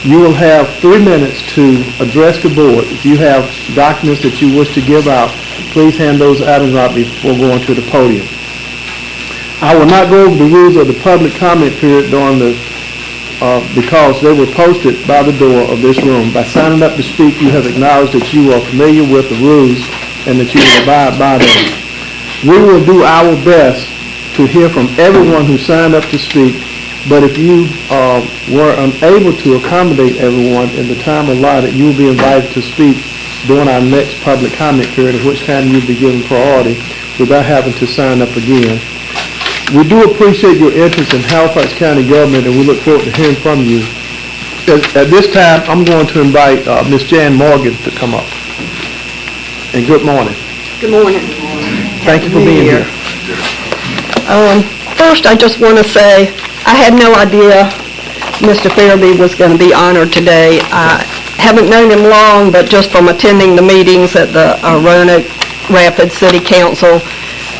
You will have 3 minutes to address the board. If you have documents that you wish to give out, please hand those items out before going to the podium. I will not go over the rules of the public comment period during the because they were posted by the door of this room. By signing up to speak, you have acknowledged that you are familiar with the rules and that you will abide by them. We will do our best to hear from everyone who signed up to speak, but if you were unable to accommodate everyone in the time allotted, you will be invited to speak during our next public comment period, at which time you'll be given priority without having to sign up again. We do appreciate your interest in Halifax County government, and we look forward to hearing from you. At this time, I'm going to invite Ms. Jan Morgan to come up. And good morning. Good morning. Thank you for being here. First, I just want to say, I had no idea Mr. Fairby was going to be honored today. I haven't known him long, but just from attending the meetings at the Roanoke Rapids City Council,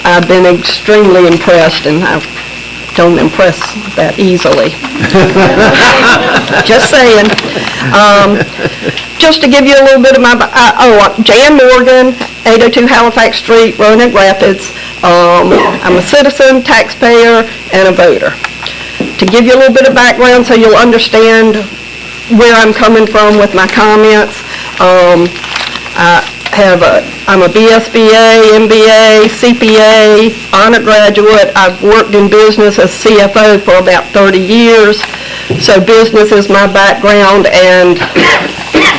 I've been extremely impressed, and I don't impress that easily. Just saying. Just to give you a little bit of my, Jan Morgan, 802 Halifax Street, Roanoke Rapids. I'm a citizen, taxpayer, and a voter. To give you a little bit of background so you'll understand where I'm coming from with my comments, I'm a BSBA, MBA, CPA, honor graduate. I've worked in business as CFO for about 30 years, so business is my background, and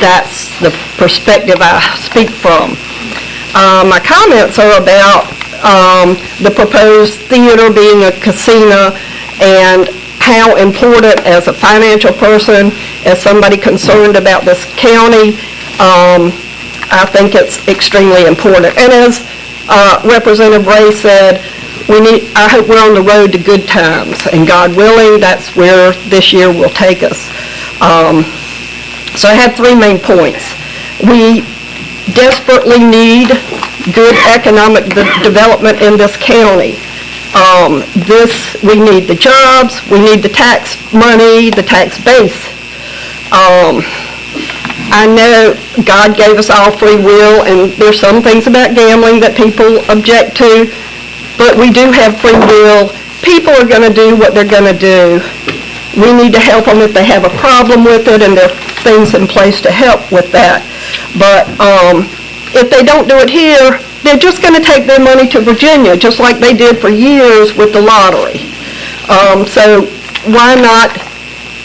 that's the perspective I speak from. My comments are about the proposed theater being a casino and how important, as a financial person, as somebody concerned about this county, I think it's extremely important. And as Representative Ray said, I hope we're on the road to good times, and God willing, that's where this year will take us. So I have 3 main points. We desperately need good economic development in this county. We need the jobs, we need the tax money, the tax base. I know God gave us all free will, and there's some things about gambling that people object to, but we do have free will. People are going to do what they're going to do. We need to help them if they have a problem with it, and there are things in place to help with that. But if they don't do it here, they're just going to take their money to Virginia, just like they did for years with the lottery. So why not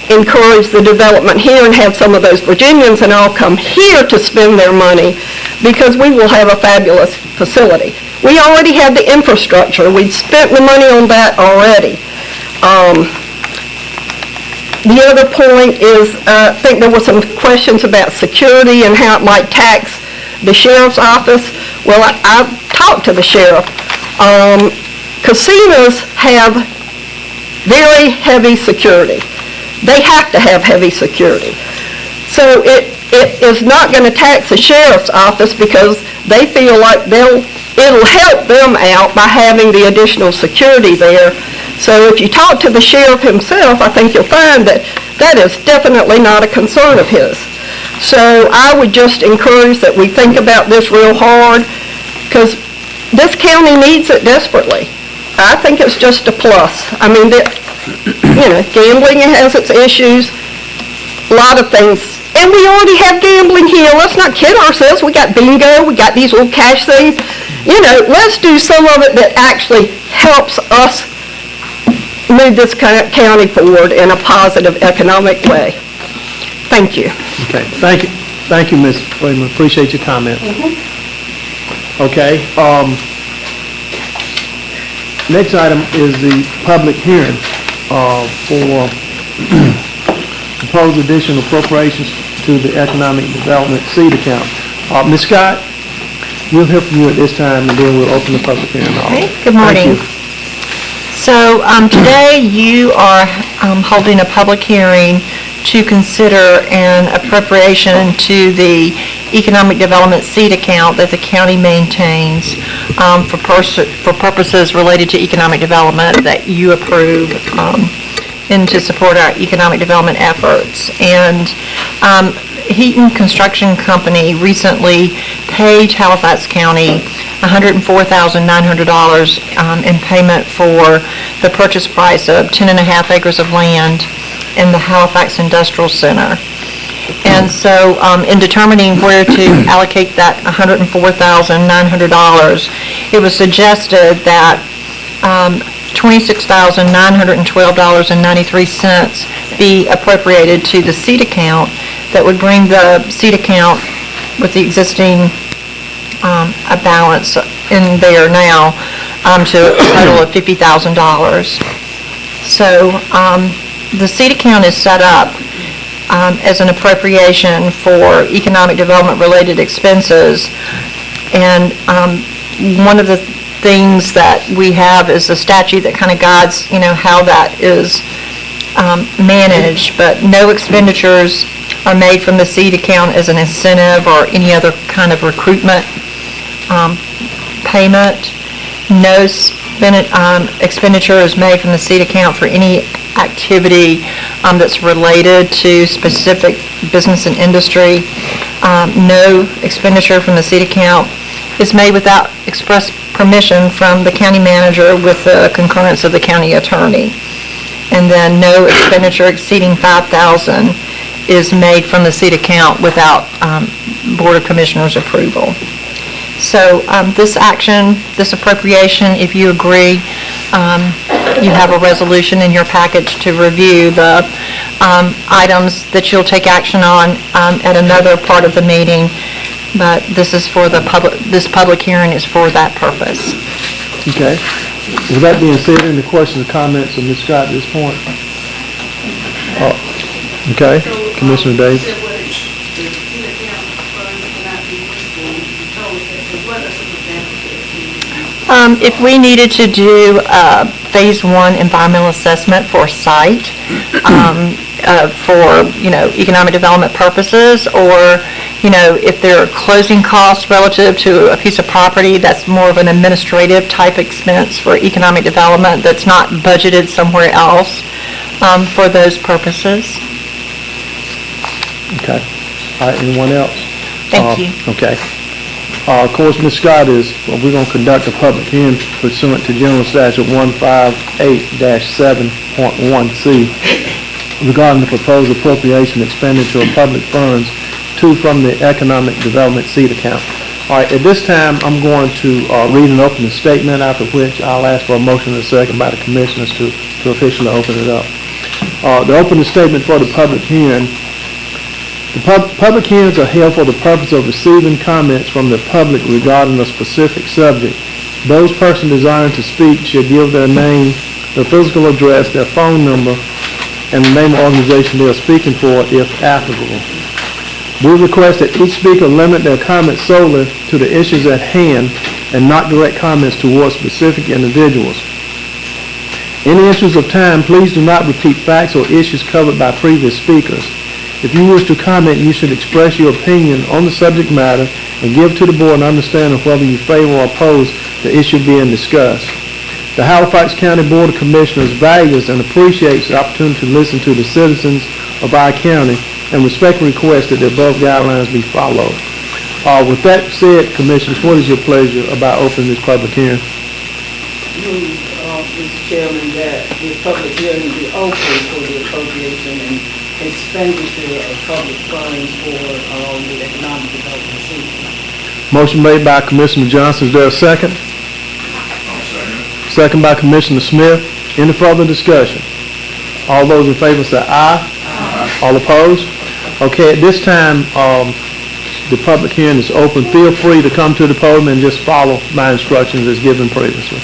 encourage the development here and have some of those Virginians and all come here to spend their money, because we will have a fabulous facility. We already have the infrastructure. We've spent the money on that already. The other point is, I think there were some questions about security and how it might tax the sheriff's office. Well, I've talked to the sheriff. Casinos have very heavy security. They have to have heavy security. So it is not going to tax the sheriff's office, because they feel like they'll it'll help them out by having the additional security there. So if you talk to the sheriff himself, I think you'll find that that is definitely not a concern of his. So I would just encourage that we think about this real hard, because this county needs it desperately. I think it's just a plus. I mean, gambling has its issues, a lot of things. And we already have gambling here. Let's not kid ourselves. We got bingo. We got these little cash things. Let's do some of it that actually helps us move this county forward in a positive economic way. Thank you. Okay, thank you, Ms. Williams. Appreciate your comment. Okay, next item is the public hearing for proposed additional appropriations to the Economic Development seed account. Ms. Scott, we'll hear from you at this time, and then we'll open the public hearing. Okay, good morning. So today you are holding a public hearing to consider an appropriation to the Economic Development seed account that the county maintains for purposes related to economic development that you approve and to support our economic development efforts. And Heaton Construction Company recently paid Halifax County $104,900 in payment for the purchase price of 10.5 acres of land in the Halifax Industrial Center. And so in determining where to allocate that $104,900, it was suggested that $26,912.93 be appropriated to the seed account that would bring the seed account with the existing a balance in there now to a total of $50,000. So the seed account is set up as an appropriation for economic development related expenses, and one of the things that we have is a statute that kind of guides how that is managed, but no expenditures are made from the seed account as an incentive or any other kind of recruitment payment. No expenditure is made from the seed account for any activity that's related to specific business and industry. No expenditure from the seed account is made without express permission from the county manager with the concurrence of the county attorney. And then no expenditure exceeding $5,000 is made from the seed account without Board of Commissioners approval. So this action, this appropriation, if you agree, you have a resolution in your package to review the items that you'll take action on at another part of the meeting, but this is for the this public hearing is for that purpose. Okay. With that being said, any questions or comments of Ms. Scott at this point? Okay. Commissioner Davis. If we needed to do phase 1 environmental assessment for a site for, economic development purposes, or, if there are closing costs relative to a piece of property, that's more of an administrative type expense for economic development that's not budgeted somewhere else for those purposes. Okay. All right, anyone else? Thank you. Okay. Of course, Ms. Scott we're going to conduct a public hearing pursuant to General Statute 158-7.1C regarding the proposed appropriation expenditure of public funds from the Economic Development seed account. All right, at this time, I'm going to read an opening statement, after which I'll ask for a motion and a second by the commissioners to officially open it up. The opening statement for the public hearing. The public hearings are held for the purpose of receiving comments from the public regarding a specific subject. Those persons desiring to speak should give their name, their physical address, their phone number, and the name of the organization they are speaking for, if applicable. We request that each speaker limit their comments solely to the issues at hand and not direct comments towards specific individuals. In the interest of time, please do not repeat facts or issues covered by previous speakers. If you wish to comment, you should express your opinion on the subject matter and give to the board an understanding of whether you favor or oppose the issue being discussed. The Halifax County Board of Commissioners values and appreciates the opportunity to listen to the citizens of our county and respectfully request that the above guidelines be followed. With that said, Commissioners, what is your pleasure about opening this public hearing? Mr. Chairman, that the public hearing be open for the appropriation and expenditure of public funds for the economic development city. Motion made by Commissioner Johnson. Is there a second? Second by Commissioner Smith. Any further discussion? All those in favor say aye. All opposed? Okay, at this time, the public hearing is open. Feel free to come to the podium and just follow my instructions as given previously.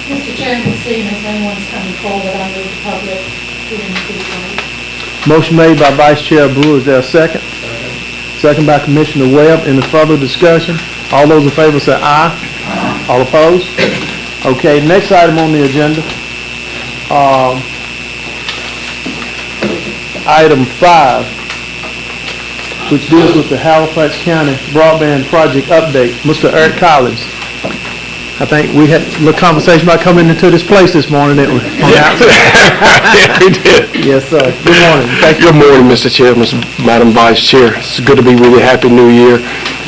Mr. Chairman, seeing as anyone's coming forward, I move the public hearing to be closed. Motion made by Vice Chair Brewer. Is there a second? Second by Commissioner Webb. Any further discussion? All those in favor say aye. All opposed? Okay, next item on the agenda. Item 5, which deals with the Halifax County Broadband Project Update. Mr. Eric Collins. I think we had a little conversation about coming into this place this morning, didn't we? Yeah, we did. Yes, sir. Good morning. Thank you. Good morning, Mr. Chair, Madam Vice Chair. It's good to be with you. Happy New Year.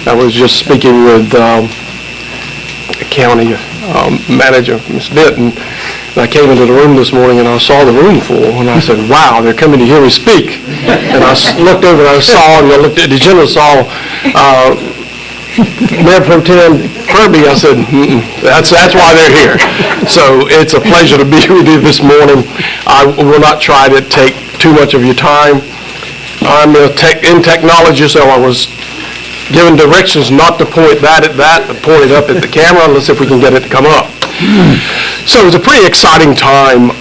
I was just speaking with the county manager, Ms. Denton, and I came into the room this morning and I saw the room full, and I said, wow, they're coming to hear me speak. And I looked over and I saw, and I looked at the agenda, saw Mayor Pro Tem Kirby. I said, that's why they're here. So it's a pleasure to be with you this morning. I will not try to take too much of your time. I'm in technology, so I was given directions not to point that at that, but point it up at the camera. Let's see if we can get it to come up. So it was a pretty exciting time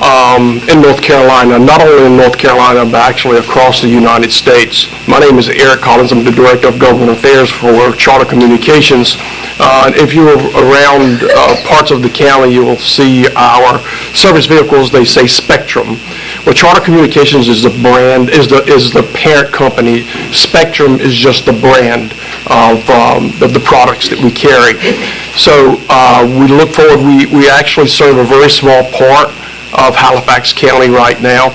in North Carolina, not only in North Carolina, but actually across the United States. My name is Eric Collins. I'm the Director of Government Affairs for Charter Communications. If you're around parts of the county, you will see our service vehicles. They say Spectrum. Well, Charter Communications is the brand, is the parent company. Spectrum is just the brand of the products that we carry. So we look forward. We actually serve a very small part of Halifax County right now.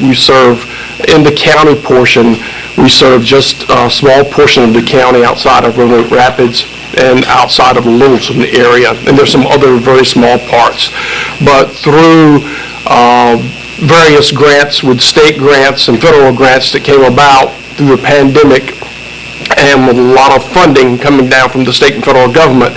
We serve in the county portion. We serve just a small portion of the county outside of Roanoke Rapids and outside of the Littleton area. And there's some other very small parts. But through various grants, with state grants and federal grants that came about through the pandemic, and with a lot of funding coming down from the state and federal government,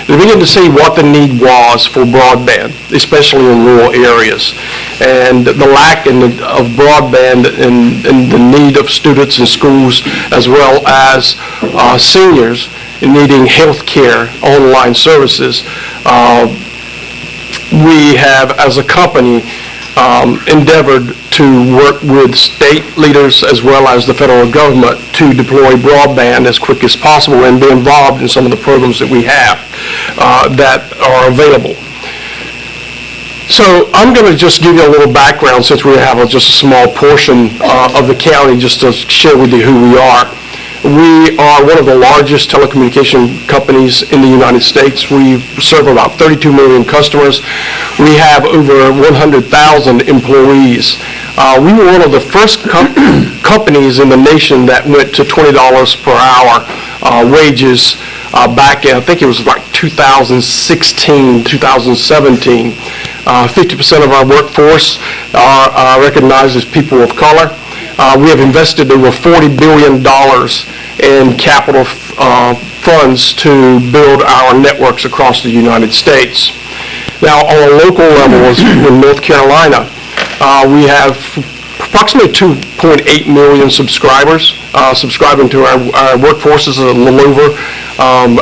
we began to see what the need was for broadband, especially in rural areas. And the lack of broadband and the need of students in schools, as well as seniors needing health care online services. We have, as a company, endeavored to work with state leaders as well as the federal government to deploy broadband as quick as possible and be involved in some of the programs that we have that are available. So I'm going to just give you a little background, since we have just a small portion of the county, just to share with you who we are. We are one of the largest telecommunication companies in the United States. We serve about 32 million customers. We have over 100,000 employees. We were one of the first companies in the nation that went to $20 per hour wages back in, I think it was like 2016, 2017. 50% of our workforce are recognized as people of color. We have invested over $40 billion in capital funds to build our networks across the United States. Now, on a local level in North Carolina, we have approximately 2.8 million subscribers. Subscribing to our workforce is a little over,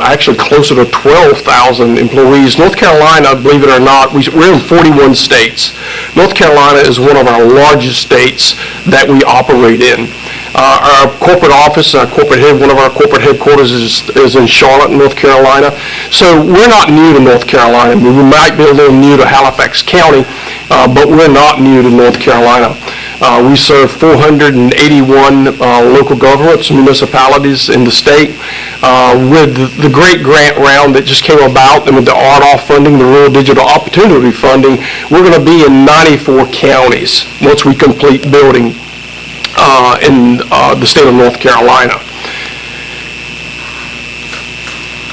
actually closer to 12,000 employees. North Carolina, believe it or not, we're in 41 states. North Carolina is one of our largest states that we operate in. Our corporate office, one of our corporate headquarters is in Charlotte, North Carolina. So we're not new to North Carolina. We might be a little new to Halifax County, but we're not new to North Carolina. We serve 481 local governments, municipalities in the state. With the great grant round that just came about, and with the RDOF funding, the Rural Digital Opportunity Funding, we're going to be in 94 counties once we complete building in the state of North Carolina.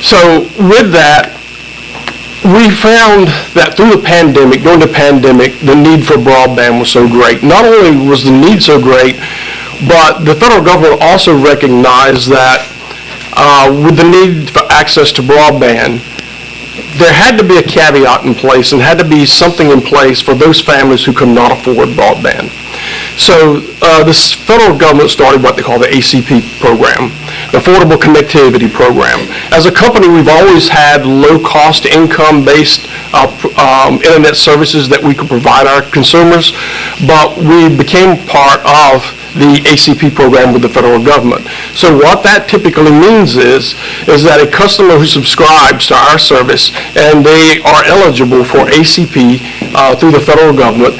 So with that, we found that during the pandemic, the need for broadband was so great. Not only was the need so great, but the federal government also recognized that with the need for access to broadband, there had to be a caveat in place and had to be something in place for those families who could not afford broadband. So this federal government started what they call the ACP program, the Affordable Connectivity Program. As a company, we've always had low-cost, income-based internet services that we could provide our consumers, but we became part of the ACP program with the federal government. So what that typically means is that a customer who subscribes to our service and they are eligible for ACP through the federal government,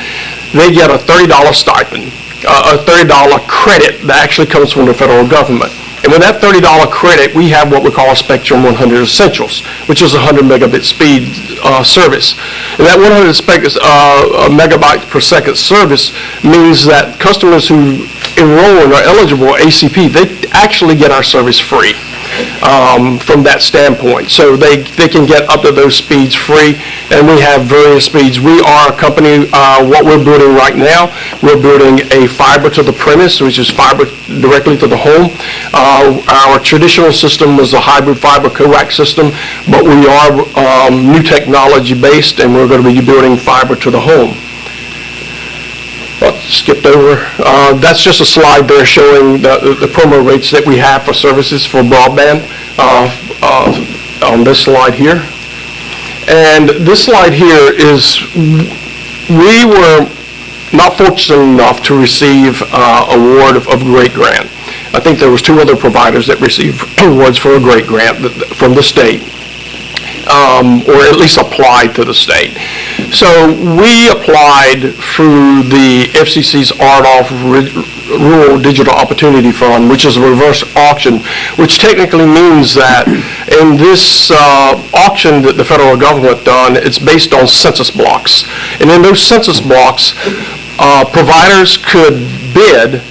they get a $30 stipend, a $30 credit that actually comes from the federal government. And with that $30 credit, we have what we call a Spectrum 100 Essentials, which is a 100 megabit speed service. And that 100 megabytes per second service means that customers who enroll and are eligible for ACP, they actually get our service free from that standpoint. So they can get up to those speeds free, and we have various speeds. We are a company, what we're building right now, we're building a fiber to the premise, which is fiber directly to the home. Our traditional system was a hybrid fiber coax system, but we are new technology based, and we're going to be building fiber to the home. Skipped over. That's just a slide there showing the promo rates that we have for services for broadband on this slide here. And this slide here is, we were not fortunate enough to receive award of Great Grant. I think there was 2 other providers that received awards for a Great Grant from the state. Or at least applied to the state. So we applied through the FCC's RDOF Rural Digital Opportunity Fund, which is a reverse auction, which technically means that in this auction that the federal government done, it's based on census blocks. And in those census blocks, providers could bid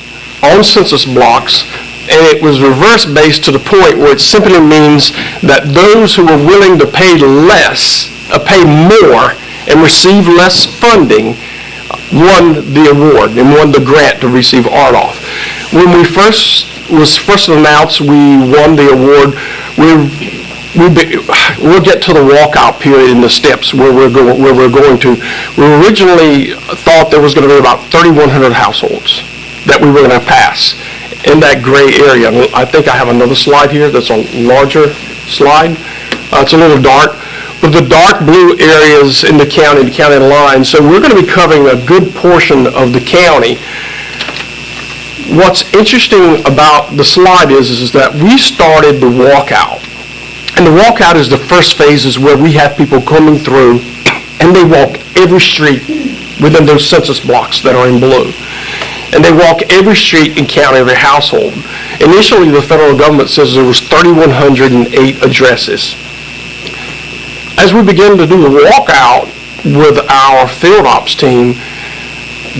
on census blocks, and it was reverse based to the point where it simply means that those who were willing to pay less, pay more, and receive less funding won the award and won the grant to receive RDOF. When we first announced we won the award, we'll get to the walkout period in the steps where we're going to. We originally thought there was going to be about 3,100 households that we were going to pass in that gray area. I think I have another slide here that's a larger slide. It's a little dark. But the dark blue areas in the county line, so we're going to be covering a good portion of the county. What's interesting about the slide is that we started the walkout. And the walkout is the first phases where we have people coming through and they walk every street within those census blocks that are in blue. And they walk every street and count every household. Initially, the federal government says there was 3,108 addresses. As we begin to do the walkout with our field ops team,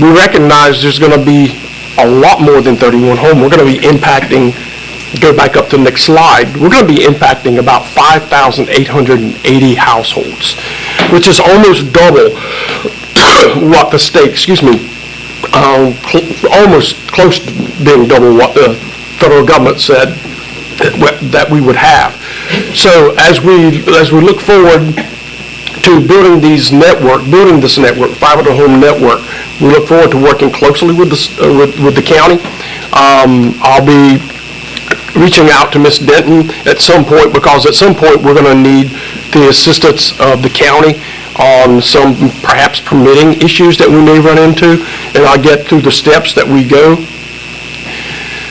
we recognize there's going to be a lot more than 31 homes. We're going to be impacting, go back up to the next slide, we're going to be impacting about 5,880 households, which is almost double what the state, almost close to being double what the federal government said that we would have. So as we look forward to building this network, fiber to home network, we look forward to working closely with the county. I'll be reaching out to Ms. Denton at some point, because at some point we're going to need the assistance of the county on some perhaps permitting issues that we may run into, and I'll get through the steps that we go.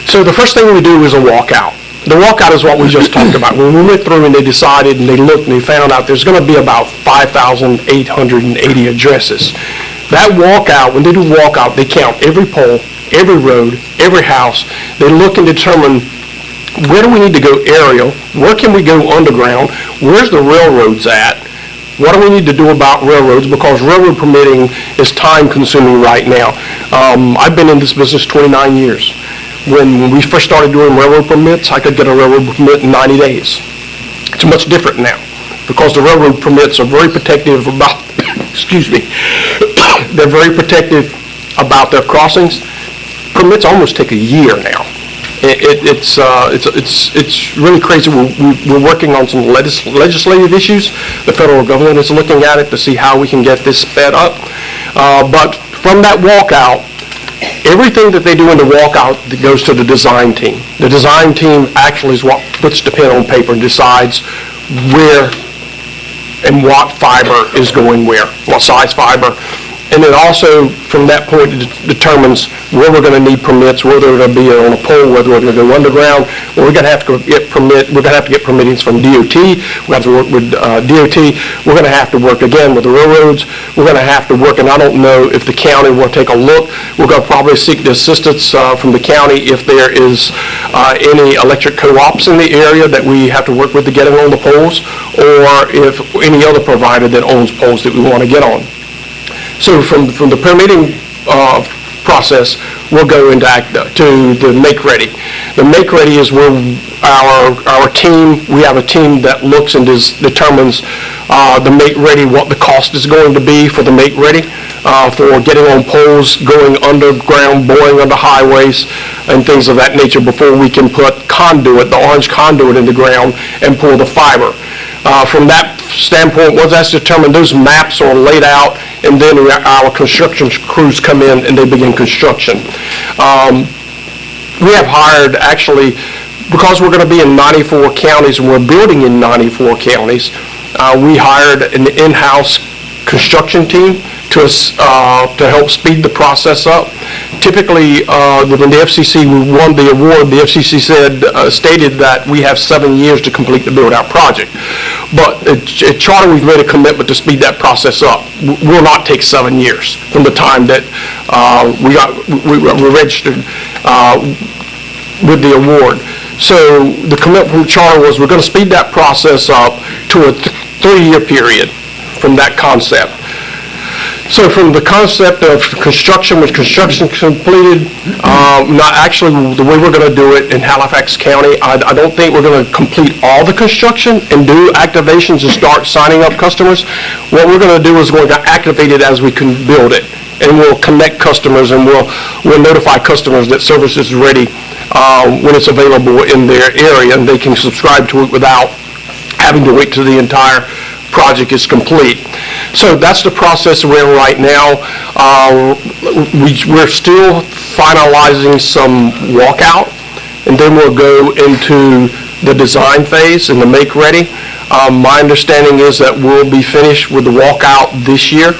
So the first thing we do is a walkout. The walkout is what we just talked about. When we went through and they decided and they looked and they found out there's going to be about 5,880 addresses. That walkout, when they do walkout, they count every pole, every road, every house. They look and determine where do we need to go aerial, where can we go underground, where's the railroads at, what do we need to do about railroads, because railroad permitting is time consuming right now. I've been in this business 29 years. When we first started doing railroad permits, I could get a railroad permit in 90 days. It's much different now because the railroad permits are very protective about, excuse me, they're very protective about their crossings. Permits almost take a year now. It's really crazy. We're working on some legislative issues. The federal government is looking at it to see how we can get this sped up. But from that walkout, everything that they do in the walkout that goes to the design team. The design team actually is what puts the pen on paper and decides where and what fiber is going where, what size fiber. And then also, from that point, it determines where we're going to need permits, whether we're going to be on a pole, whether we're going to go underground. Well, we're going to have to get permittings from DOT. We have to work with DOT. We're going to have to work again with the railroads. We're going to have to work, and I don't know if the county will take a look. We're going to probably seek the assistance from the county if there is any electric co-ops in the area that we have to work with to get them on the poles, or if any other provider that owns poles that we want to get on. So from the permitting process, we'll go into to the make-ready. The make-ready is where our team, we have a team that looks and determines the make-ready, what the cost is going to be for the make-ready, for getting on poles, going underground, boring under highways, and things of that nature before we can put conduit, the orange conduit in the ground, and pull the fiber. From that standpoint, once that's determined, those maps are laid out, and then our construction crews come in and they begin construction. We have hired, actually, because we're going to be in 94 counties and we're building in 94 counties, we hired an in-house construction team to help speed the process up. Typically, when the FCC won the award, the FCC stated that we have 7 years to complete the build-out project. But at Charter, we've made a commitment to speed that process up. Will not take 7 years from the time that we were registered with the award. So the commitment from Charter was we're going to speed that process up to a 3-year period from that concept. So from the concept of construction, with construction completed, not actually the way we're going to do it in Halifax County, I don't think we're going to complete all the construction and do activations and start signing up customers. What we're going to do is we're going to activate it as we can build it. And we'll connect customers and we'll notify customers that service is ready when it's available in their area and they can subscribe to it without having to wait till the entire project is complete. So that's the process we're in right now. We're still finalizing some walkout, and then we'll go into the design phase and the make-ready. My understanding is that we'll be finished with the walkout this year.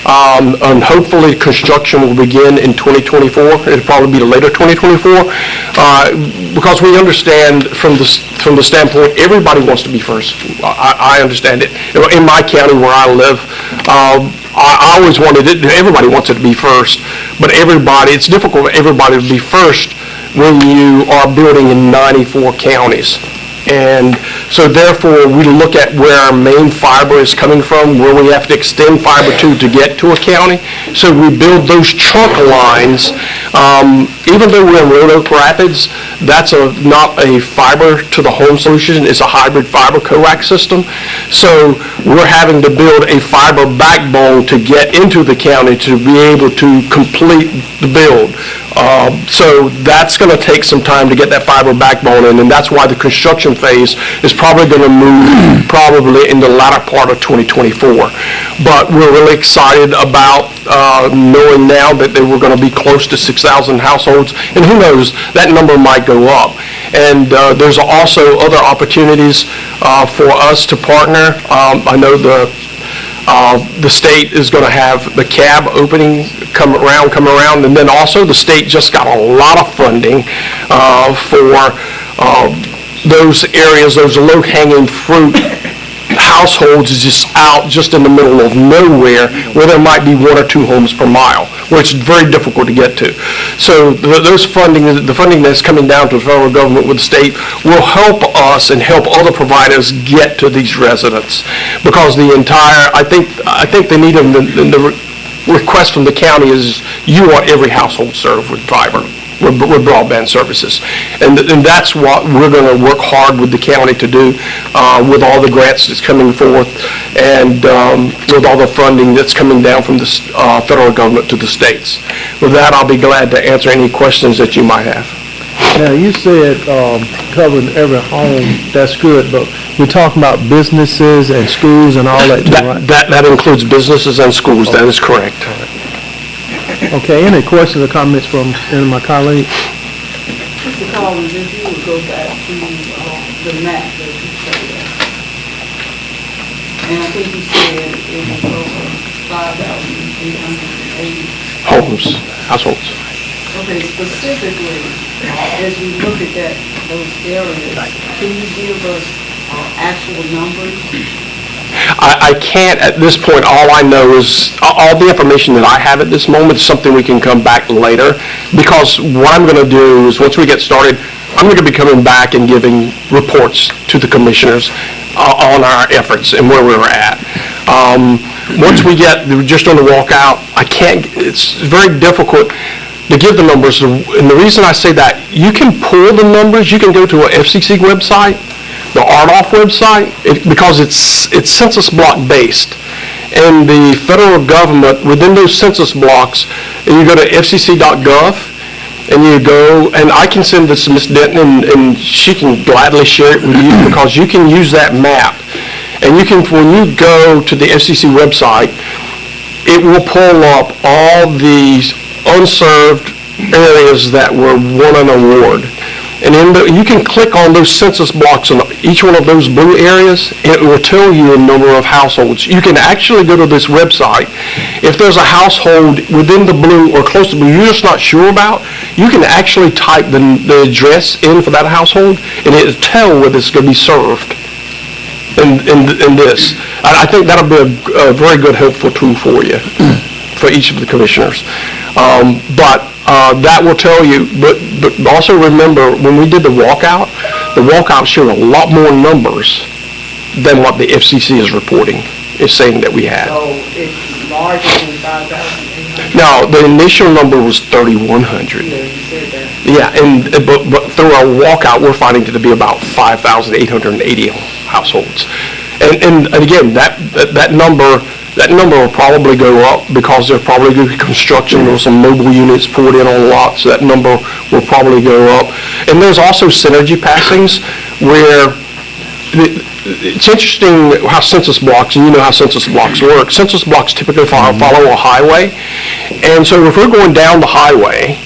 And hopefully construction will begin in 2024. It'll probably be later 2024 because we understand from the standpoint everybody wants to be first. I understand it. In my county where I live, I always wanted it. Everybody wants it to be first, but it's difficult for everybody to be first when you are building in 94 counties. And so therefore, we look at where our main fiber is coming from, where we have to extend fiber to get to a county. So we build those trunk lines. Even though we're in Roanoke Rapids, that's not a fiber to the home solution. It's a hybrid fiber coax system. So we're having to build a fiber backbone to get into the county to be able to complete the build. So that's going to take some time to get that fiber backbone in, and that's why the construction phase is probably going to move in the latter part of 2024. But we're really excited about knowing now that we're going to be close to 6,000 households, and who knows, that number might go up. And there's also other opportunities for us to partner. I know The state is going to have the cab opening come around, and then also the state just got a lot of funding for those areas, those low-hanging fruit households just in the middle of nowhere where there might be 1 or 2 homes per mile, where it's very difficult to get to. So the funding that's coming down to the federal government with the state will help us and help other providers get to these residents, because I think they need them, the request from the county is you want every household served with fiber, with broadband services. And that's what we're going to work hard with the county to do with all the grants that's coming forth and with all the funding that's coming down from the federal government to the states. With that, I'll be glad to answer any questions that you might have. Now, you said covering every home, that's good, but we're talking about businesses and schools and all that, too, right? That includes businesses and schools, that is correct. Okay, any questions or comments from any of my colleagues? Mr. Collins, if you would go back to the map that you showed us, and I think you said it was over 5,880. Homes, households. Okay, specifically, as we look at those areas, can you give us actual numbers? I can't at this point. All I know is, all the information that I have at this moment is something we can come back later, because what I'm going to do is, once we get started, I'm going to be coming back and giving reports to the commissioners on our efforts and where we're at. Once we get, just on the walkout, it's very difficult to give the numbers, and the reason I say that, you can pull the numbers, you can go to a FCC website, the RDOF website, because it's census block based. And the federal government, within those census blocks, and you go to fcc.gov, and you go, and I can send this to Ms. Denton, and she can gladly share it with you, because you can use that map. And you can, when you go to the FCC website, it will pull up all these unserved areas that were won an award. And you can click on those census blocks in each one of those blue areas, and it will tell you the number of households. You can actually go to this website. If there's a household within the blue or close to blue you're just not sure about, you can actually type the address in for that household, and it'll tell whether it's going to be served in this. I think that'll be a very good, helpful tool for you, for each of the commissioners. That will tell you, but also remember, when we did the walkout showed a lot more numbers than what the FCC is reporting, is saying that we had. So it's larger than 5,800? No, the initial number was 3,100. Yeah, you said that. Yeah, but through our walkout, we're finding it to be about 5,880 households. And again, that number will probably go up, because there's probably going to be construction or some mobile units poured in on lots, so that number will probably go up. And there's also synergy passings where it's interesting how census blocks, and you know how census blocks work. Census blocks typically follow a highway. And so if we're going down the highway,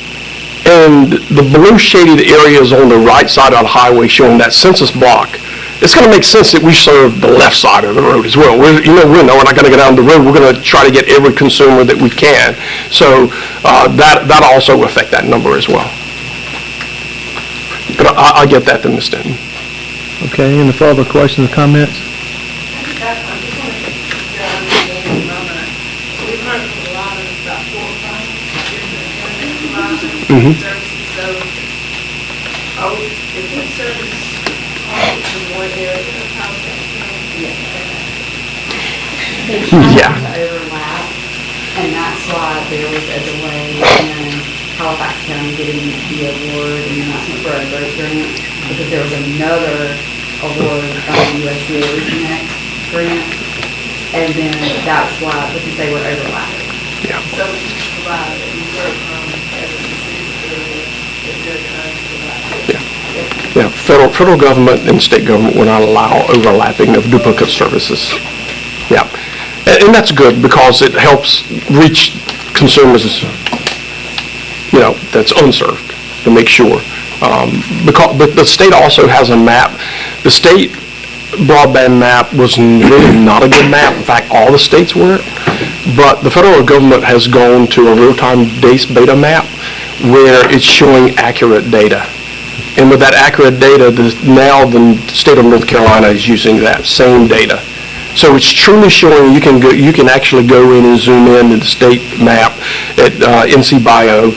and the blue shaded area is on the right side of the highway showing that census block, it's going to make sense that we serve the left side of the road as well. We're not going to go down the road. We're going to try to get every consumer that we can. So that'll also affect that number as well. But I'll get that to Ms. Denton. Okay, any further questions or comments? Mm-hmm. If we service in one area of Halifax County? They try Yeah. to overlap, and that's why there was a delay in Halifax County getting the award and the announcement for a road grant, because there was another award from the USDA Reconnect grant, and then that's why, because they were overlapping. Yeah. So each provider, you work as a specific area, if they're trying to provide. Yeah. Yeah, federal government and state government will not allow overlapping of duplicate services. Yeah, and that's good, because it helps reach consumers, that's unserved, to make sure. But the state also has a map. The state broadband map was really not a good map. In fact, all the states weren't. But the federal government has gone to a real-time base beta map where it's showing accurate data. And with that accurate data, now the state of North Carolina is using that same data. So it's truly showing you can actually go in and zoom in to the state map at NC Bio,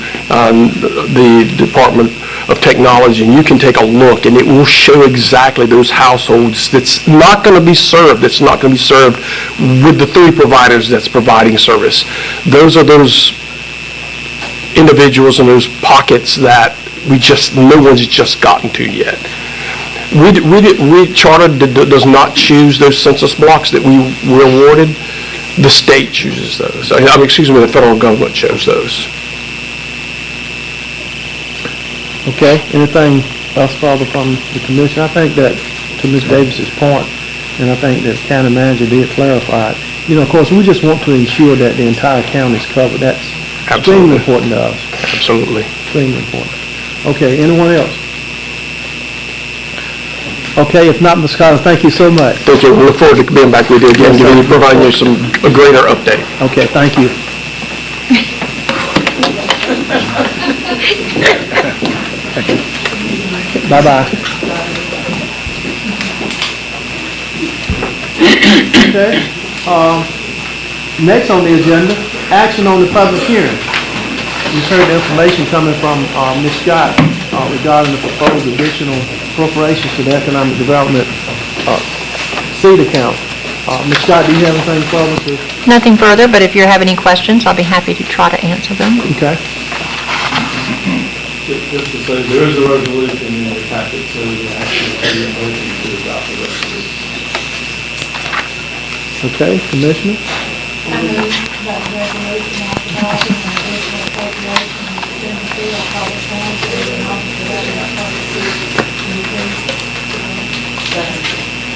the Department of Technology, and you can take a look, and it will show exactly those households that's not going to be served. That's not going to be served with the 3 providers that's providing service. Those are those individuals and those pockets that no one's just gotten to yet. Charter does not choose those census blocks that we were awarded. The state chooses those. The federal government chose those. Okay, anything else further from the commission? I think that, to Ms. Davis's point, and I think that the county manager did clarify it, of course, we just want to ensure that the entire county is covered. That's extremely important to us. Absolutely. Extremely important. Okay, anyone else? Okay, if not, Ms. Collins, thank you so much. Thank you. We look forward to being back with you again, providing you a greater update. Okay, thank you. Bye-bye. Okay, next on the agenda, action on the public hearing. You've heard the information coming from Ms. Scott regarding the proposed additional appropriations to the Economic Development seed account. Ms. Scott, do you have anything further to? Nothing further, but if you have any questions, I'll be happy to try to answer them. Okay. Just to say, there is a resolution in the packet, so we actually have a motion to adopt the resolution. Okay, Commissioner? I move that the resolution authorizing an additional appropriation in the field of public funds for the economic development purposes increased.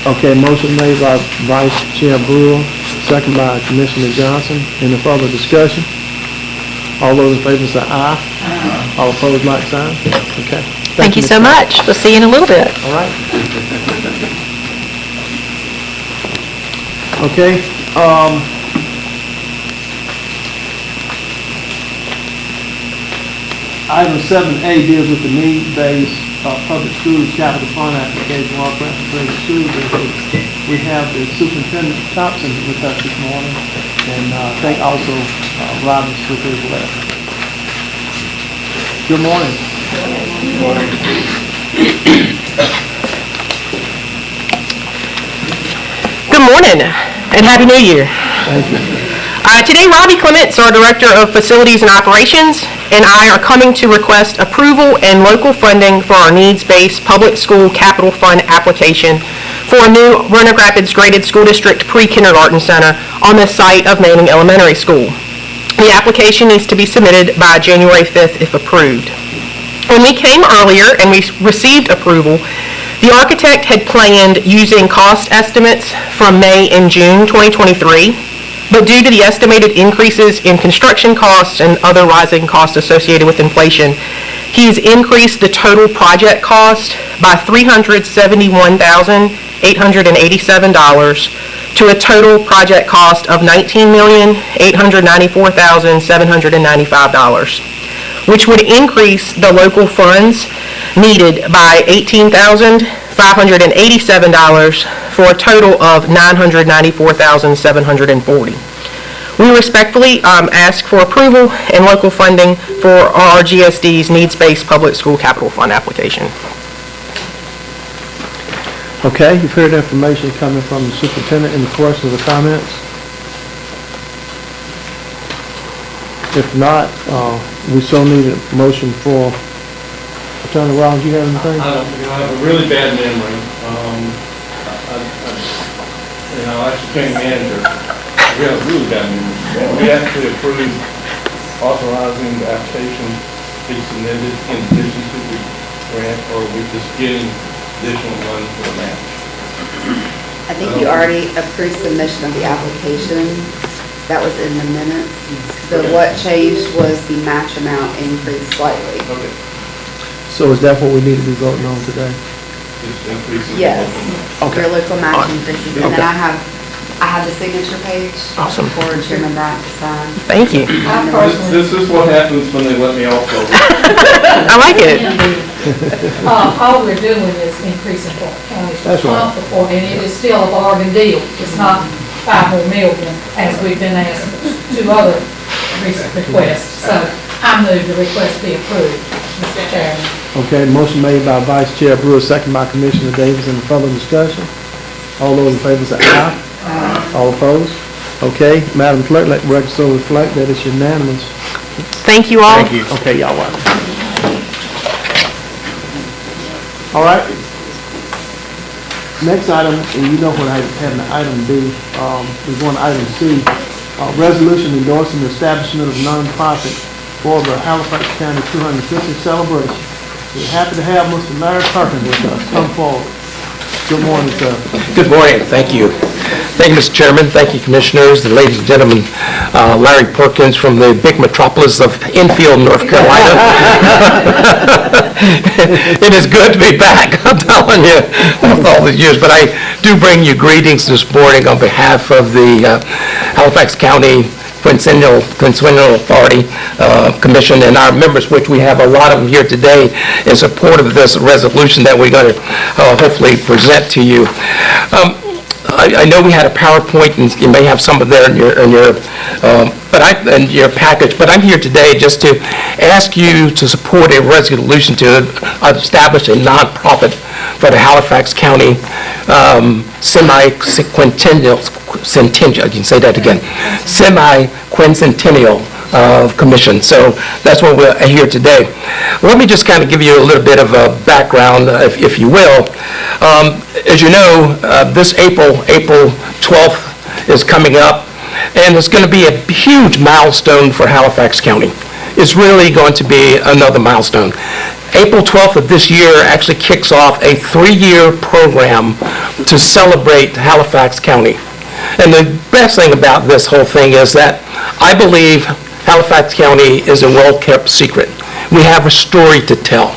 Okay, motion made by Vice Chair Brewer, second by Commissioner Johnson. Any further discussion? All those in favor say aye. All opposed, like sign. Okay. Thank you so much. We'll see you in a little bit. All right. Okay. Item 7A deals with the need-based public schools capital fund application, Walker Crescent School District. We have the Superintendent Thompson with us this morning, and I think also Robbins with his letter. Good morning. Good morning. Good morning, and Happy New Year. Thank you. Today, Robbie Clements, our Director of Facilities and Operations, and I are coming to request approval and local funding for our needs-based public school capital fund application for a new Roanoke Rapids Graded School District pre-kindergarten center on the site of Manning Elementary School. The application needs to be submitted by January 5th if approved. When we came earlier and we received approval, the architect had planned using cost estimates from May and June 2023, but due to the estimated increases in construction costs and other rising costs associated with inflation, he has increased the total project cost by $371,887 to a total project cost of $19,894,795, which would increase the local funds needed by $18,587 for a total of $994,740. We respectfully ask for approval and local funding for our GSD's needs-based public school capital fund application. Okay, you've heard information coming from the superintendent. Any questions or comments? If not, we still need a motion for Attorney Rollins. You have anything? I have a really bad memory. As the county manager, we have a really bad memory. We actually approved authorizing the application be submitted in addition to the grant, or are we just getting additional money for the match? I think you already approved submission of the application. That was in the minutes. So what changed was the match amount increased slightly. Okay. So is that what we need to be voting on today? increases? Yes. Okay. Your local match increases. And then Okay. I have the signature page. Awesome. For Chairman Bryant to sign. Thank you. I personally, This is what happens when they let me off. I like it. all we're doing is increasing what the county's That's right. responsible for, and it is still a bargain deal. It's not 5 more million, as we've been asked for 2 other recent requests. So I move the request be approved, Mr. Chairman. Okay, motion made by Vice Chair Brewer, second by Commissioner Davis. Any further discussion? All those in favor say aye. All opposed? Okay, Madam Clerk, let the record so reflect that it's unanimous. Thank you all. Okay, y'all welcome. All right. Next item, and you know what I have in item B, we're going to item C, resolution endorsing the establishment of nonprofit for the Halifax County 250th celebration. We're happy to have Mr. Larry Perkins with us. Come forward. Good morning, sir. Good morning, thank you. Thank you, Mr. Chairman, thank you, Commissioners, and ladies and gentlemen. Larry Perkins from the big metropolis of Enfield, North Carolina. It is good to be back, I'm telling you, after all these years. But I do bring you greetings this morning on behalf of the Halifax County Quincentennial Authority Commission and our members, which we have a lot of them here today, in support of this resolution that we're going to hopefully present to you. I know we had a PowerPoint, and you may have some of that in your package, but I'm here today just to ask you to support a resolution to establish a nonprofit for the Halifax County semi-quincentennial, I can say that again, semi-quincentennial commission. So that's what we're here today. Let me just kind of give you a little bit of a background, if you will. As you know, this April 12th is coming up, and it's going to be a huge milestone for Halifax County. It's really going to be another milestone. April 12th of this year actually kicks off a 3-year program to celebrate Halifax County. And the best thing about this whole thing is that I believe Halifax County is a well-kept secret. We have a story to tell.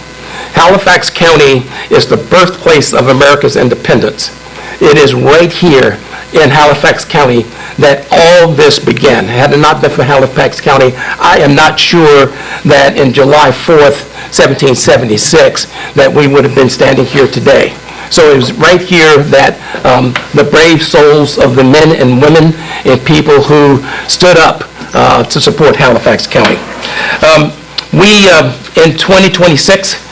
Halifax County is the birthplace of America's independence. It is right here in Halifax County that all this began. Had it not been for Halifax County, I am not sure that in July 4th, 1776, that we would have been standing here today. So it was right here that the brave souls of the men and women and people who stood up to support Halifax County. In 2026,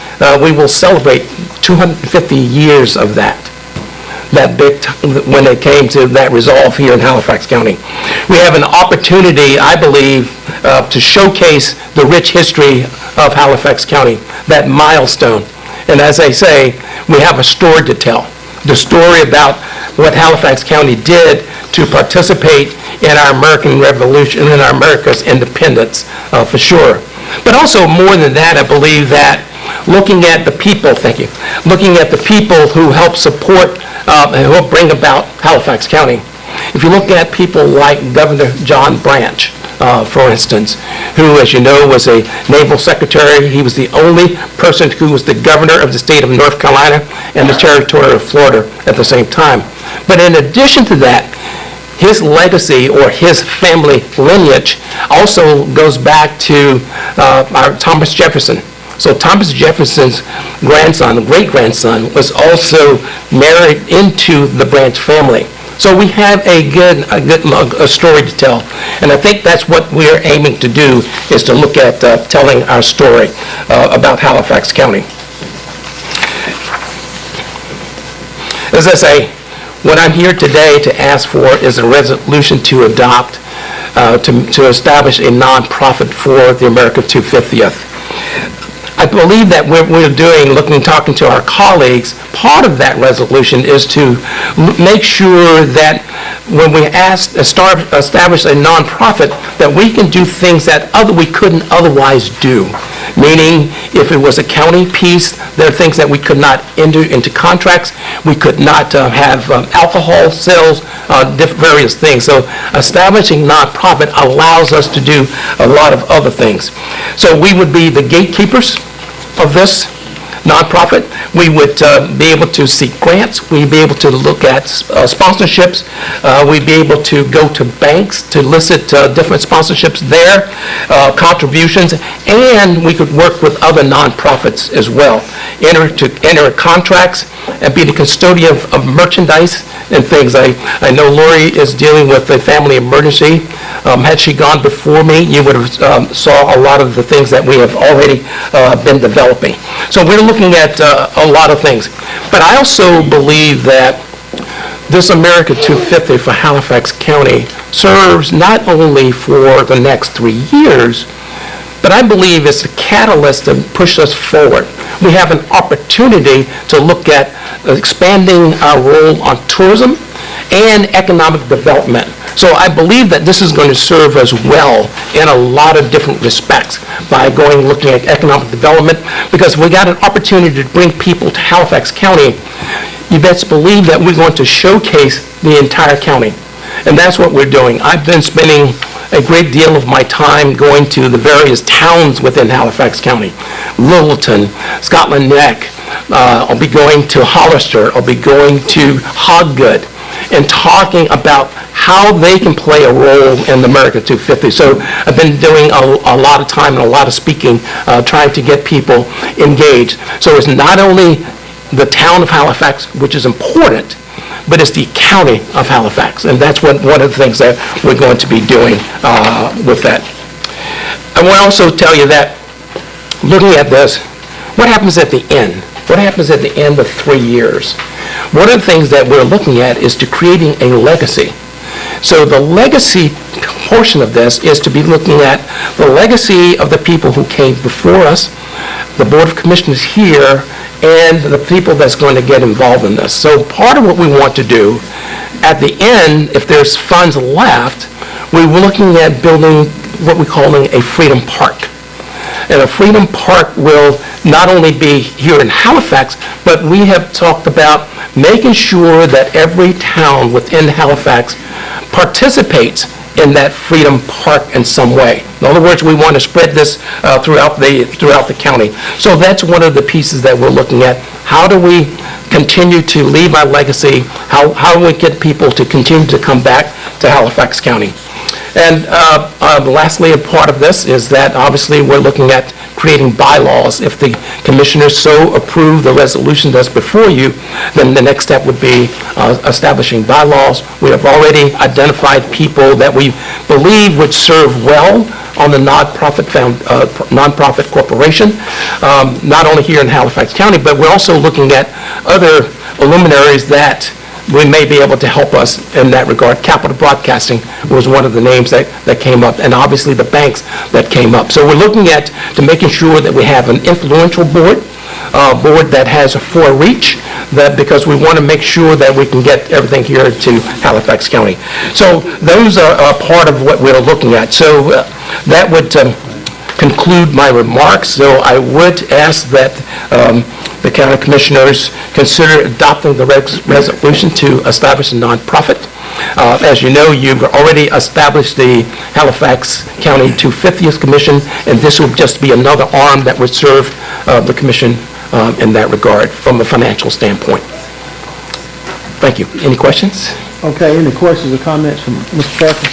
we will celebrate 250 years of that when it came to that resolve here in Halifax County. We have an opportunity, I believe, to showcase the rich history of Halifax County, that milestone. And as I say, we have a story to tell. The story about what Halifax County did to participate in our American Revolution and our America's independence, for sure. But also more than that, I believe that looking at the people, looking at the people who help support and help bring about Halifax County. If you look at people like Governor John Branch, for instance, who, as you know, was a naval secretary. He was the only person who was the governor of the state of North Carolina and the territory of Florida at the same time. But in addition to that, his legacy or his family lineage also goes back to our Thomas Jefferson. So Thomas Jefferson's grandson, great-grandson, was also married into the Branch family. So we have a story to tell. And I think that's what we're aiming to do, is to look at telling our story about Halifax County. As I say, what I'm here today to ask for is a resolution to adopt, to establish a nonprofit for the America 250th. I believe that what we're doing, talking to our colleagues, part of that resolution is to make sure that when we establish a nonprofit, that we can do things that we couldn't otherwise do. Meaning, if it was a county piece, there are things that we could not enter into contracts. We could not have alcohol sales, various things. So establishing nonprofit allows us to do a lot of other things. So we would be the gatekeepers of this. nonprofit. We would be able to seek grants. We'd be able to look at sponsorships. We'd be able to go to banks to elicit different sponsorships there, contributions, and we could work with other nonprofits as well. Enter contracts and be the custodian of merchandise and things. I know Lori is dealing with a family emergency. Had she gone before me, you would have saw a lot of the things that we have already been developing. So we're looking at a lot of things. But I also believe that this America 250 for Halifax County serves not only for the next 3 years, but I believe it's a catalyst to push us forward. We have an opportunity to look at expanding our role on tourism and economic development. So I believe that this is going to serve us well in a lot of different respects by looking at economic development, because we got an opportunity to bring people to Halifax County. You best believe that we're going to showcase the entire county. And that's what we're doing. I've been spending a great deal of my time going to the various towns within Halifax County. Littleton, Scotland Neck, I'll be going to Hollister, I'll be going to Hoggood, and talking about how they can play a role in the America 250. So I've been doing a lot of time and a lot of speaking, trying to get people engaged. So it's not only the town of Halifax, which is important, but it's the county of Halifax, and that's one of the things that we're going to be doing with that. I want to also tell you that, looking at this, what happens at the end? What happens at the end of 3 years? One of the things that we're looking at is to creating a legacy. So the legacy portion of this is to be looking at the legacy of the people who came before us, the Board of Commissioners here, and the people that's going to get involved in this. So part of what we want to do, at the end, if there's funds left, we're looking at building what we're calling a Freedom Park. And a Freedom Park will not only be here in Halifax, but we have talked about making sure that every town within Halifax participates in that Freedom Park in some way. In other words, we want to spread this throughout the county. So that's one of the pieces that we're looking at. How do we continue to leave our legacy? How do we get people to continue to come back to Halifax County? And lastly, a part of this is that obviously we're looking at creating bylaws. If the commissioners so approve the resolution that's before you, then the next step would be establishing bylaws. We have already identified people that we believe would serve well on the nonprofit corporation, not only here in Halifax County, but we're also looking at other luminaries that we may be able to help us in that regard. Capital Broadcasting was one of the names that came up, and obviously the banks that came up. So we're looking at to making sure that we have an influential board that has a full reach, because we want to make sure that we can get everything here to Halifax County. So those are part of what we're looking at. So that would conclude my remarks. So I would ask that the county commissioners consider adopting the resolution to establish a nonprofit. As you know, you've already established the Halifax County 250th Commission, and this will just be another arm that would serve the commission in that regard from a financial standpoint. Thank you. Any questions? Okay, any questions or comments from Mr. Parker?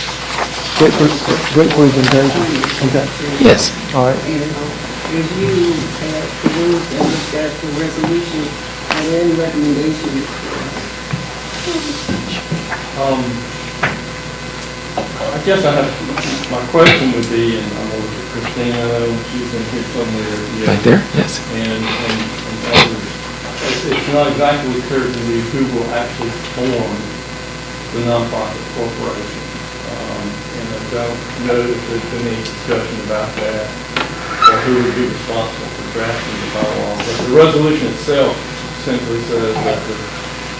Great presentation. Okay. Yes. All right. If you have perused and looked at the resolution, are there any recommendations? I guess my question would be, and I'm over to Christina, I know she's in here somewhere. Right there, yes. And others. It's not exactly clear to me who will actually form the nonprofit corporation. And I don't know if there's been any discussion about that, or who would be responsible for drafting the bylaw. But the resolution itself simply says that the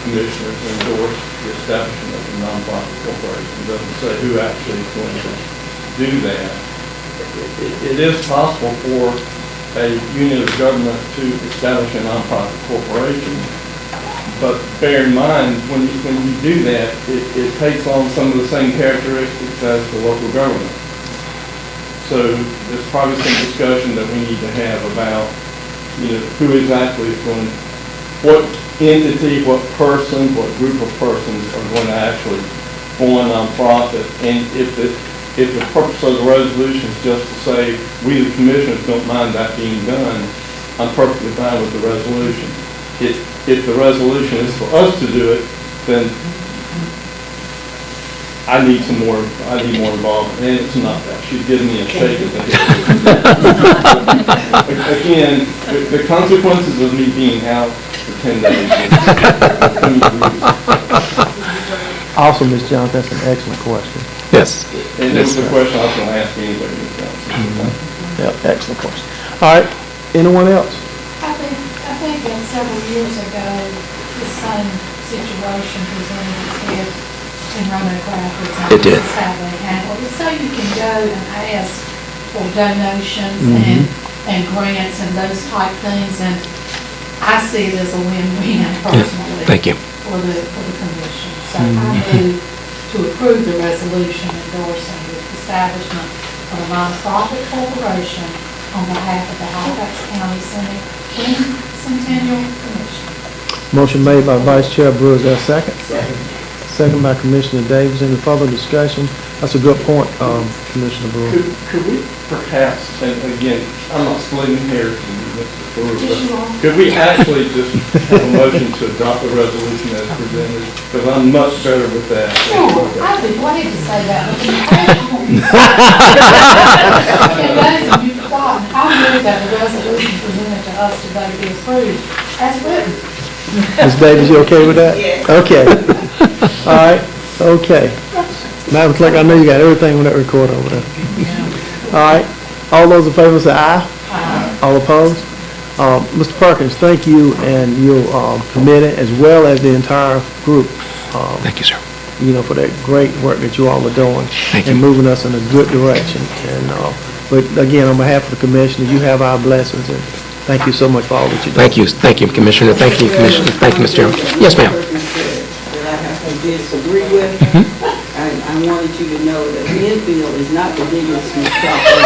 commissioners endorse the establishment of the nonprofit corporation. It doesn't say who actually is going to do that. It is possible for a unit of government to establish a nonprofit corporation, but bear in mind, when you do that, it takes on some of the same characteristics as the local government. So there's probably some discussion that we need to have about who exactly is going, what entity, what person, what group of persons are going to actually form a nonprofit. And if the purpose of the resolution is just to say, we the commissioners don't mind that being done, I'm perfectly fine with the resolution. If the resolution is for us to do it, then I need more involvement, and it's not that. She's giving me a shake at the hip. Again, the consequences of me being out for 10 days. Also, Ms. Jones, that's an excellent question. Yes. And this is a question I was going to ask anyway, Ms. Jones. Yeah, Excellent question. All right, anyone else? I think that several years ago, the same situation presented its head in Roanoke Rapids. And It did. This is how they handled it. So you can go and ask for donations and grants and those type things, and I see it as a win-win personally. Thank you. For the commission. So I move to approve the resolution endorsing the establishment of a nonprofit corporation on behalf of the Halifax County Centennial Commission. Motion made by Vice Chair Brewer, is there a second? Second by Commissioner Davis. Any further discussion? That's a good point, Commissioner Brewer. Could we perhaps, and again, I'm not splitting hairs with Mr. Brewer, but could we actually just have a motion to adopt the resolution as presented? Because I'm much better with that. Sure, I'd be glad to say that, but in those of you forgotten, I move that the resolution presented to us today be approved as written. Ms. Davis, you okay with that? Yes. Okay. All right, okay. Madam Clerk, I know you got everything on that record over there. All right, all those in favor say aye. Aye. All opposed? Mr. Perkins, thank you and your committee, as well as the entire group. Thank you, sir. For that great work that you all are doing. Thank and you. moving us in a good direction. And but again, on behalf of the commissioner, you have our blessings, and thank you so much for all that you do. Thank you, Commissioner. Thank you, Commissioner. Thank you, Ms. Jones. Yes, ma'am. That I have to disagree with. I wanted you to know that Enfield is not the biggest metropolis.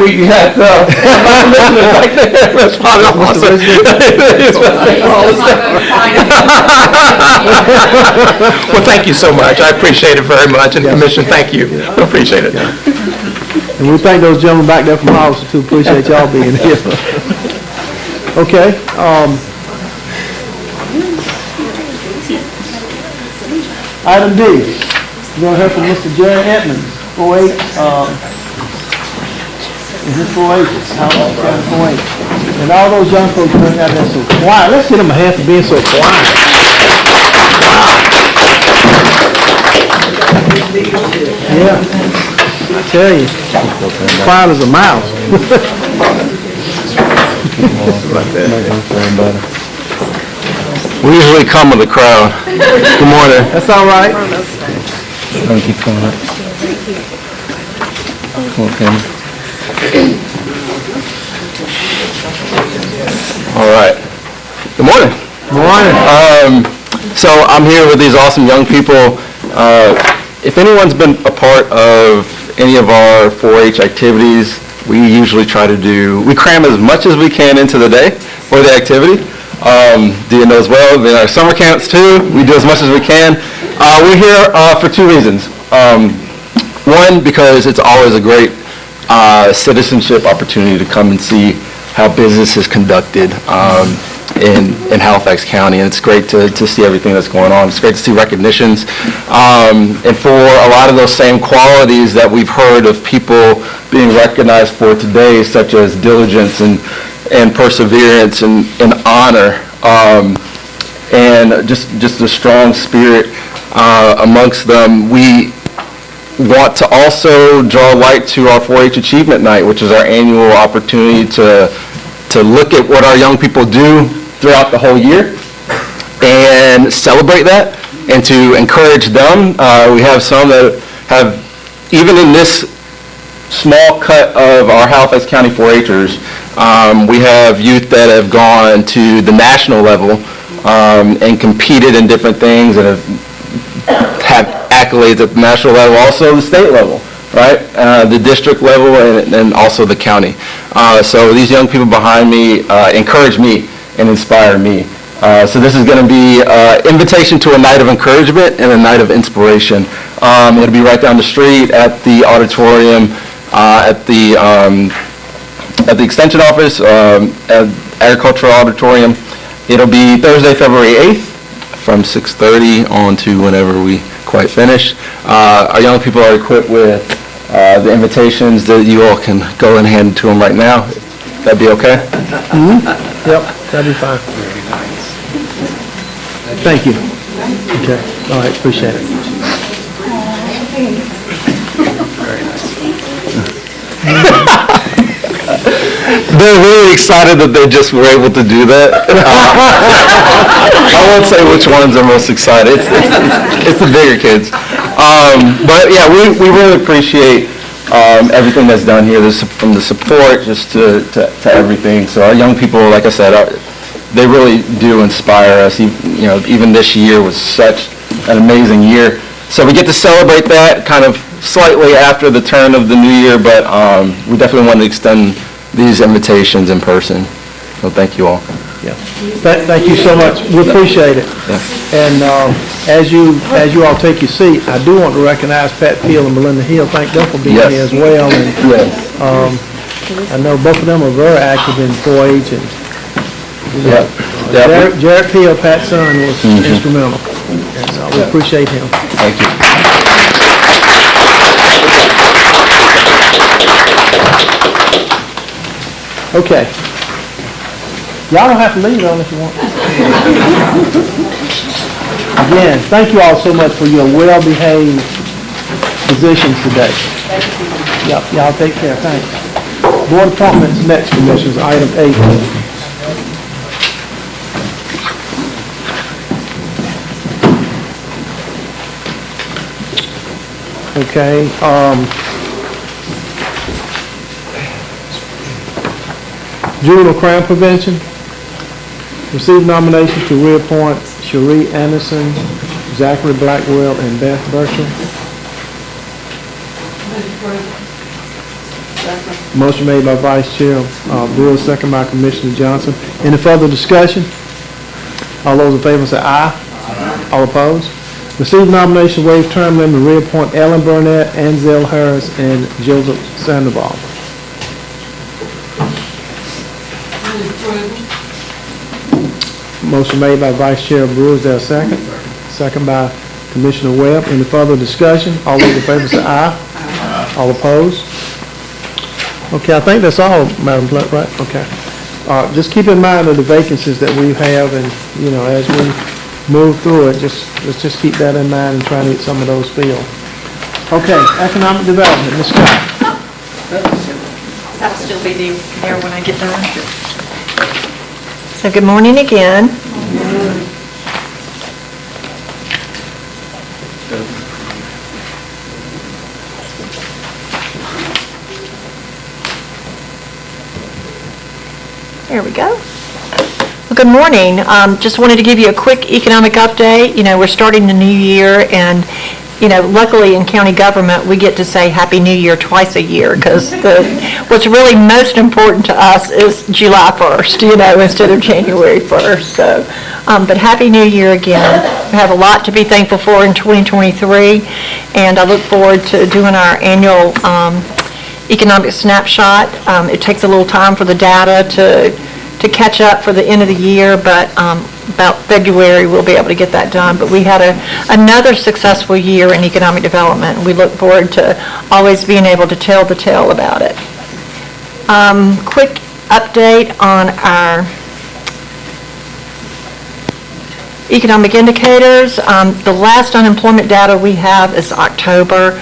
We had, that's probably awesome. Well, thank you so much. I appreciate it very much. And Commissioner, thank you. I appreciate it. And we thank those gentlemen back there from Hollister too. Appreciate y'all being here. Okay. Item D, we're going to hear from Mr. Jerry Edmonds, 4-H, is this 4-H? Halifax County 4-H. And all those young folks who got there so quiet, let's give them a hand for being so quiet. Yeah, I tell you, quiet as a mouse. Like that. We usually come with the crowd. Good morning. That's all right. Keep going up. Okay. All right. Good morning. Good morning. So I'm here with these awesome young people. If anyone's been a part of any of our 4-H activities, we usually try to we cram as much as we can into the day for the activity. Dia knows well, in our summer camps too, we do as much as we can. We're here for two reasons. One, because it's always a great citizenship opportunity to come and see how business is conducted in Halifax County, and it's great to see everything that's going on. It's great to see recognitions, and for a lot of those same qualities that we've heard of people being recognized for today, such as diligence and perseverance and honor, and just a strong spirit amongst them. We want to also draw light to our 4-H Achievement Night, which is our annual opportunity to look at what our young people do throughout the whole year and celebrate that and to encourage them. We have some that have, even in this small cut of our Halifax County 4-Hers, we have youth that have gone to the national level and competed in different things and have accolades at the national level, also the state level. right? The district level and also the county. So these young people behind me encourage me and inspire me. So this is going to be invitation to a night of encouragement and a night of inspiration. It'll be right down the street at the auditorium, at the extension office, at agricultural auditorium. It'll be Thursday, February 8th from 6:30 on to whenever we quite finish. Our young people are equipped with the invitations that you all can go and hand to them right now. That'd be okay? Yep, that'd be fine. Thank you. Okay, all right, appreciate it. They're really excited that they just were able to do that. I won't say which ones are most excited. It's the bigger kids. But yeah, we really appreciate everything that's done here, from the support just to everything. So our young people, like I said, they really do inspire us. Even this year was such an amazing year. So we get to celebrate that kind of slightly after the turn of the new year, but we definitely want to extend these invitations in person. So thank you all. Yeah. Thank you so much. We appreciate it. Yeah. And as you all take your seat, I do want to recognize Pat Peel and Melinda Hill. Thank them for being Yes. here as well. And Yes. I know both of them are very active in 4-H. And Yeah. Jared Peel, Pat's son, was instrumental. And we appreciate him. Thank you. Okay. Y'all don't have to leave on if you want. Again, thank you all so much for your well-behaved positions today. Yep, y'all take care. Thanks. Board appointments, next, Commissioners, item 8. Okay, Juvenile crime prevention. Receive nominations to reappoint Cherie Anderson, Zachary Blackwell, and Beth Bertram. Motion made by Vice Chair Brewer, second by Commissioner Johnson. Any further discussion? All those in favor say aye. Aye. All opposed? Receive nomination, waive term limit, reappoint Ellen Burnett, Anzel Harris, and Joseph Sandoval. Motion made by Vice Chair Brewer, is there a second? Second by Commissioner Webb. Any further discussion? All those in favor say aye. Aye. All opposed? Okay, I think that's all, Madam Clerk, right? Okay. Just keep in mind of the vacancies that we have, and, as we move through it, let's just keep that in mind and try to get some of those filled. Okay, economic development, Ms. Scott. That'll still be there when I get done. So good morning again. There we go. Well, good morning. Just wanted to give you a quick economic update. We're starting the new year, and luckily in county government, we get to say Happy New Year twice a year, because what's really most important to us is July 1st, instead of January 1st. So, but Happy New Year again. We have a lot to be thankful for in 2023, and I look forward to doing our annual economic snapshot. It takes a little time for the data to catch up for the end of the year, but about February we'll be able to get that done. But we had another successful year in economic development, and we look forward to always being able to tell the tale about it. Quick update on our economic indicators. The last unemployment data we have is October.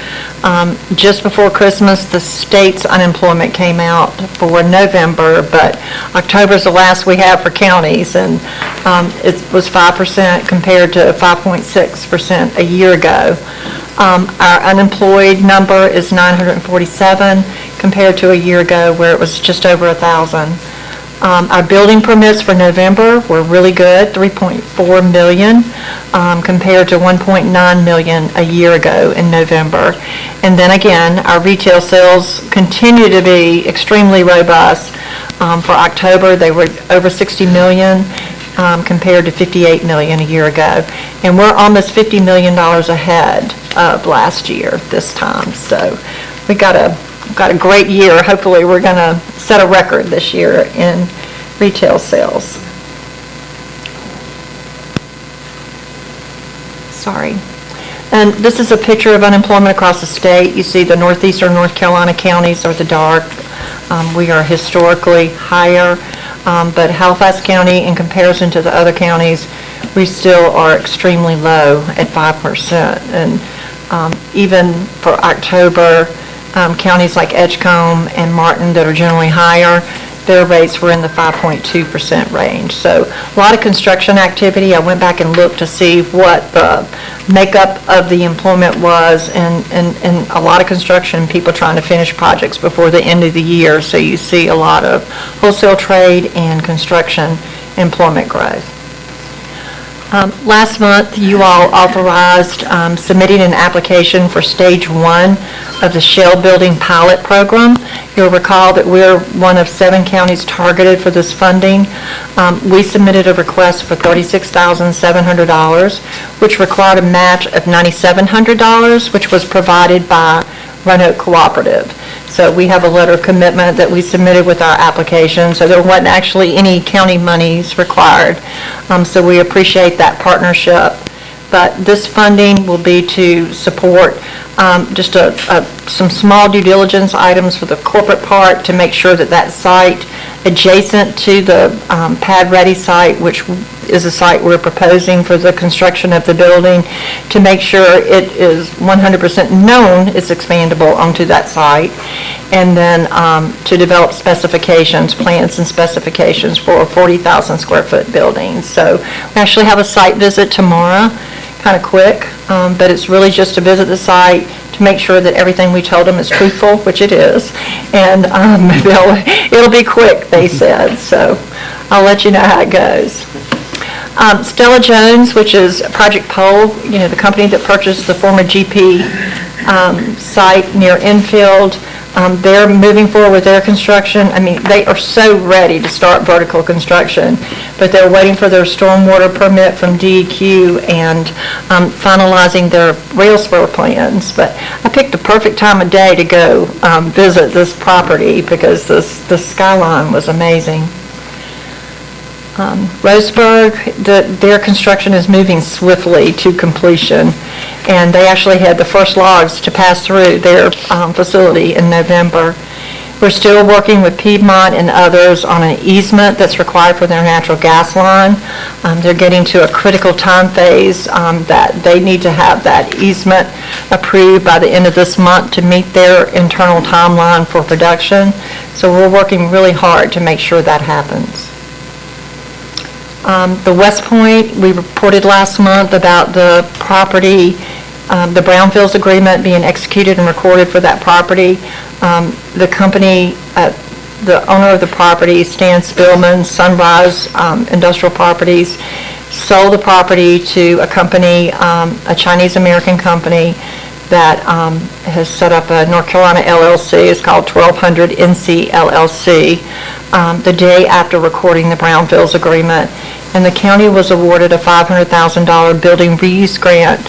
Just before Christmas, the state's unemployment came out for November, but October is the last we have for counties, and it was 5% compared to 5.6% a year ago. Our unemployed number is 947 compared to a year ago where it was just over 1,000. Our building permits for November were really good, 3.4 million, compared to 1.9 million a year ago in November. And then again, our retail sales continue to be extremely robust. For October, they were over 60 million, compared to 58 million a year ago. And we're almost $50 million ahead of last year this time. So we got a great year. Hopefully, we're going to set a record this year in retail sales. Sorry. And this is a picture of unemployment across the state. You see the northeastern North Carolina counties are the dark. We are historically higher, but Halifax County, in comparison to the other counties, we still are extremely low at 5%. And even for October, counties like Edgecombe and Martin that are generally higher, their rates were in the 5.2% range. So a lot of construction activity. I went back and looked to see what the makeup of the employment was, and a lot of construction, people trying to finish projects before the end of the year. So you see a lot of wholesale trade and construction employment growth. Last month, you all authorized submitting an application for Stage 1 of the Shell Building Pilot Program. You'll recall that we're one of 7 counties targeted for this funding. We submitted a request for $36,700, which required a match of $9,700, which was provided by Roanoke Cooperative. So we have a letter of commitment that we submitted with our application, so there wasn't actually any county monies required. So we appreciate that partnership. But this funding will be to support just some small due diligence items for the corporate part to make sure that that site adjacent to the Pad Ready site, which is a site we're proposing for the construction of the building, to make sure it is 100% known it's expandable onto that site, and then to develop specifications, plans and specifications for a 40,000 square foot building. So we actually have a site visit tomorrow, kind of quick, but it's really just to visit the site to make sure that everything we told them is truthful, which it is, and it'll be quick, they said, so I'll let you know how it goes. Stella Jones, which is Project Pole, the company that purchased the former GP site near Enfield, they're moving forward with their construction. I mean, they are so ready to start vertical construction, but they're waiting for their stormwater permit from DEQ and finalizing their rail spur plans. But I picked the perfect time of day to go visit this property because the skyline was amazing. Roseburg, their construction is moving swiftly to completion, and they actually had the first logs to pass through their facility in November. We're still working with Piedmont and others on an easement that's required for their natural gas line. They're getting to a critical time phase that they need to have that easement approved by the end of this month to meet their internal timeline for production. So we're working really hard to make sure that happens. The West Point, we reported last month about the property, the Brownfields agreement being executed and recorded for that property. The company, the owner of the property, Stan Spillman, Sunrise Industrial Properties, sold the property to a company, a Chinese-American company that has set up a North Carolina LLC. It's called 1200 NC LLC, the day after recording the Brownfields agreement. And the county was awarded a $500,000 building reuse grant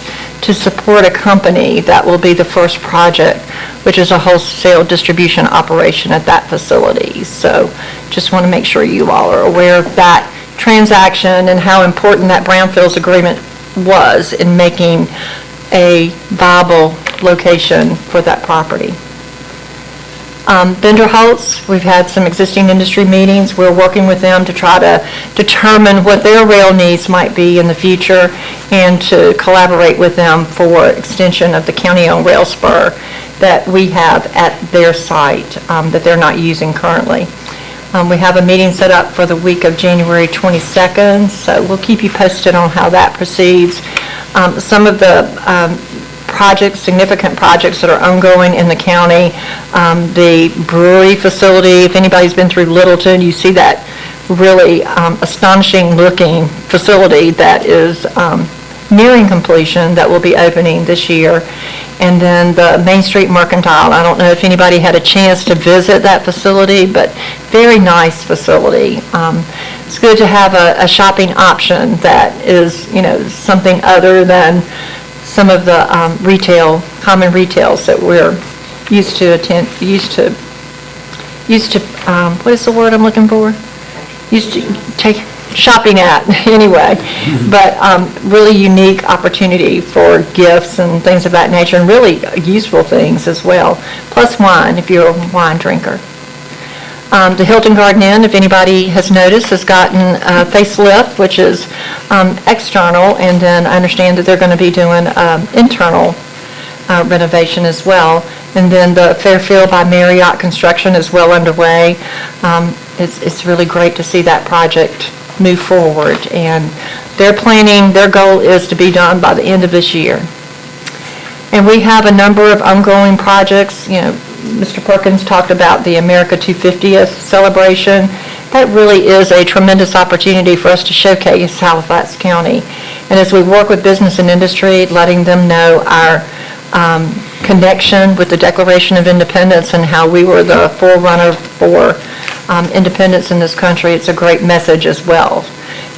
to support a company that will be the first project, which is a wholesale distribution operation at that facility. So just want to make sure you all are aware of that transaction and how important that Brownfields agreement was in making a viable location for that property. Bender Holtz, we've had some existing industry meetings. We're working with them to try to determine what their rail needs might be in the future and to collaborate with them for extension of the county-owned rail spur that we have at their site that they're not using currently. We have a meeting set up for the week of January 22nd, so we'll keep you posted on how that proceeds. Some of the significant projects that are ongoing in the county, the brewery facility, if anybody's been through Littleton, you see that really astonishing-looking facility that is nearing completion that will be opening this year. And then the Main Street Mercantile, I don't know if anybody had a chance to visit that facility, but very nice facility. It's good to have a shopping option that is, something other than some of the common retails that we're used to, what is the word I'm looking for? Used to take shopping at, anyway. But really unique opportunity for gifts and things of that nature, and really useful things as well. Plus wine, if you're a wine drinker. The Hilton Garden Inn, if anybody has noticed, has gotten a facelift, which is external, and then I understand that they're going to be doing internal renovation as well. And then the Fairfield by Marriott construction is well underway. It's really great to see that project move forward, and their goal is to be done by the end of this year. And we have a number of ongoing projects. Mr. Perkins talked about the America 250th celebration. That really is a tremendous opportunity for us to showcase Halifax County. And as we work with business and industry, letting them know our connection with the Declaration of Independence and how we were the forerunner for independence in this country, it's a great message as well.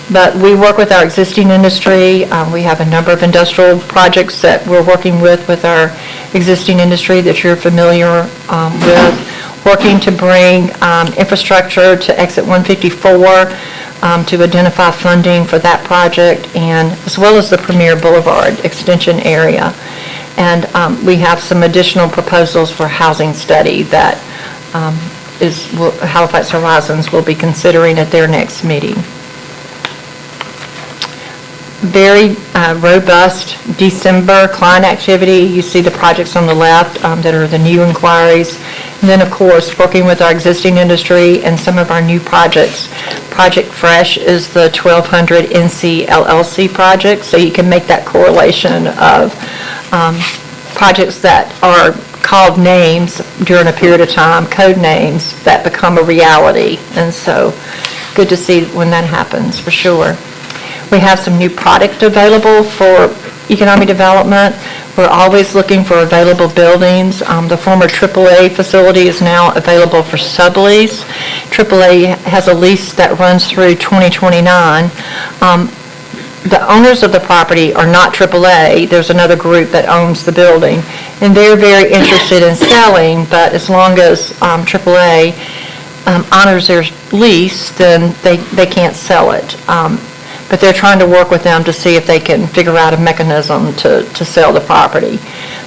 But we work with our existing industry. We have a number of industrial projects that we're working with our existing industry that you're familiar with, working to bring infrastructure to exit 154 to identify funding for that project, and as well as the Premier Boulevard extension area. And we have some additional proposals for housing study that Halifax Horizons will be considering at their next meeting. Very robust December client activity. You see the projects on the left that are the new inquiries. And then, of course, working with our existing industry and some of our new projects. Project Fresh is the 1200 NC LLC project, so you can make that correlation of projects that are called names during a period of time, code names that become a reality. And so good to see when that happens, for sure. We have some new product available for economic development. We're always looking for available buildings. The former AAA facility is now available for sublease. AAA has a lease that runs through 2029. The owners of the property are not AAA. There's another group that owns the building, and they're very interested in selling, but as long as AAA honors their lease, then they can't sell it. But they're trying to work with them to see if they can figure out a mechanism to sell the property.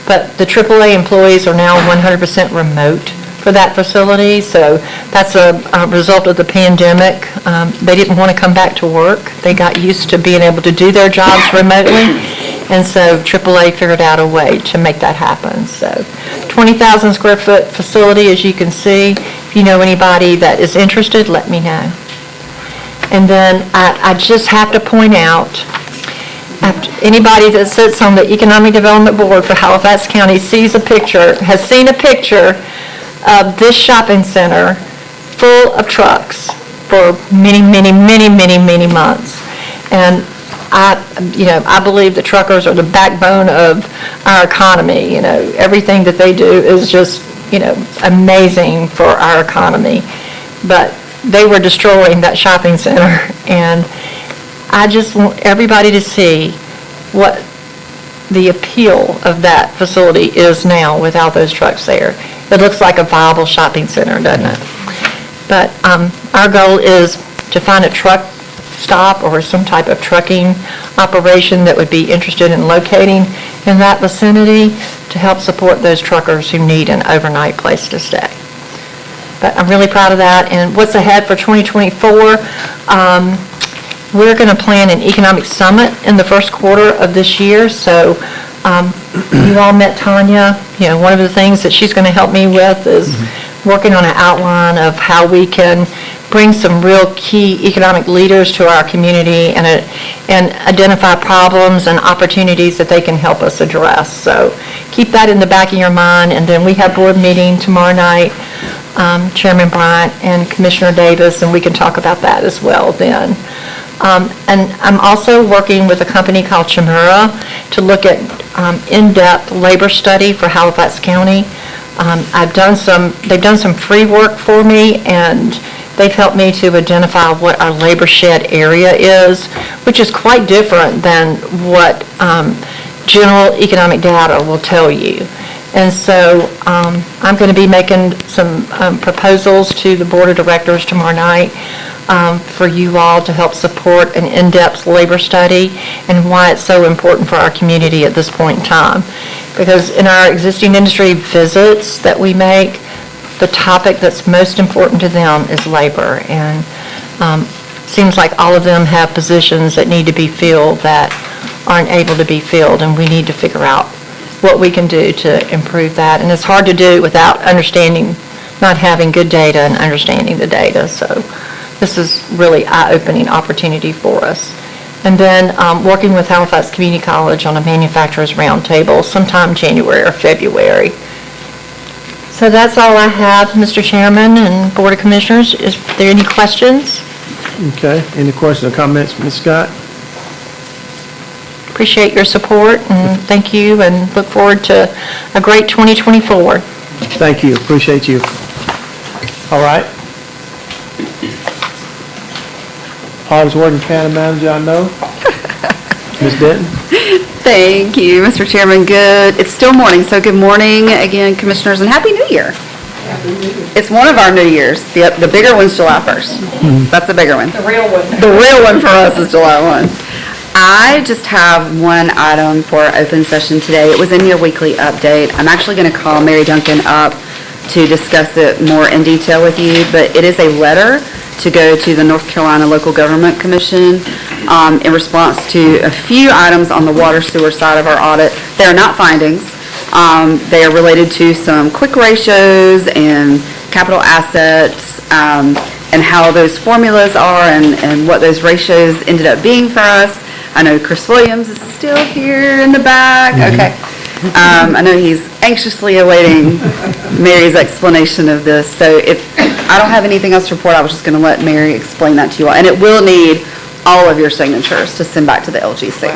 But the AAA employees are now 100% remote for that facility, so that's a result of the pandemic. They didn't want to come back to work. They got used to being able to do their jobs remotely, and so AAA figured out a way to make that happen. So 20,000 square foot facility, as you can see. If you know anybody that is interested, let me know. And then I just have to point out, anybody that sits on the Economic Development Board for Halifax County has seen a picture of this shopping center full of trucks for many, many, many, many, many months. And I believe the truckers are the backbone of our economy. Everything that they do is just, amazing for our economy. But they were destroying that shopping center, and I just want everybody to see what the appeal of that facility is now without those trucks there. It looks like a viable shopping center, doesn't it? But our goal is to find a truck stop or some type of trucking operation that would be interested in locating in that vicinity to help support those truckers who need an overnight place to stay. But I'm really proud of that. And what's ahead for 2024, we're going to plan an economic summit in the first quarter of this year. So you all met Tanya. One of the things that she's going to help me with is working on an outline of how we can bring some real key economic leaders to our community and identify problems and opportunities that they can help us address. So keep that in the back of your mind. And then we have board meeting tomorrow night. Chairman Bryant and Commissioner Davis, and we can talk about that as well then. And I'm also working with a company called Chimera to look at in-depth labor study for Halifax County. They've done some free work for me, and they've helped me to identify what our labor shed area is, which is quite different than what general economic data will tell you. And so I'm going to be making some proposals to the Board of Directors tomorrow night for you all to help support an in-depth labor study and why it's so important for our community at this point in time. Because in our existing industry visits that we make, the topic that's most important to them is labor. And seems like all of them have positions that need to be filled that aren't able to be filled, and we need to figure out what we can do to improve that. And it's hard to do without understanding, not having good data and understanding the data. So this is really eye-opening opportunity for us. And then working with Halifax Community College on a manufacturer's roundtable sometime January or February. So that's all I have, Mr. Chairman and Board of Commissioners. Is there any questions? Okay, any questions or comments, Ms. Scott? Appreciate your support, and thank you, and look forward to a great 2024. Thank you, appreciate you. All right. Hardest working county manager I know. Ms. Denton? Thank you, Mr. Chairman. It's still morning, so good morning again, Commissioners, and Happy New Year. It's one of our New Years. The bigger one's July 1st. That's the bigger one. The real one. The real one for us is July 1. I just have one item for open session today. It was in your weekly update. I'm actually going to call Mary Duncan up to discuss it more in detail with you, but it is a letter to go to the North Carolina Local Government Commission in response to a few items on the water sewer side of our audit. They are not findings. They are related to some quick ratios and capital assets and how those formulas are and what those ratios ended up being for us. I know Chris Williams is still here in the back. Okay. I know he's anxiously awaiting Mary's explanation of this. So if I don't have anything else to report, I was just going to let Mary explain that to you all. And it will need all of your signatures to send back to the LGC.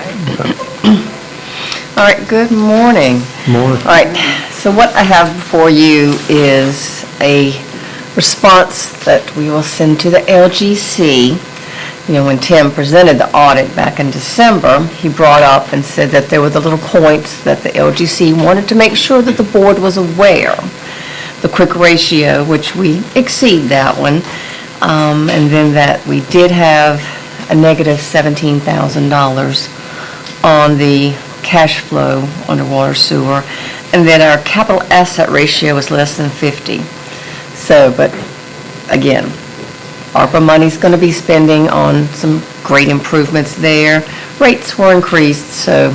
All right, good morning. Morning. All right, so what I have for you is a response that we will send to the LGC. You know, when Tim presented the audit back in December, he brought up and said that there were the little points that the LGC wanted to make sure that the board was aware. The quick ratio, which we exceed that one, and then that we did have a negative $17,000 on the cash flow underwater sewer, and then our capital asset ratio is less than 50. So, but again, ARPA money's going to be spending on some great improvements there. Rates were increased, so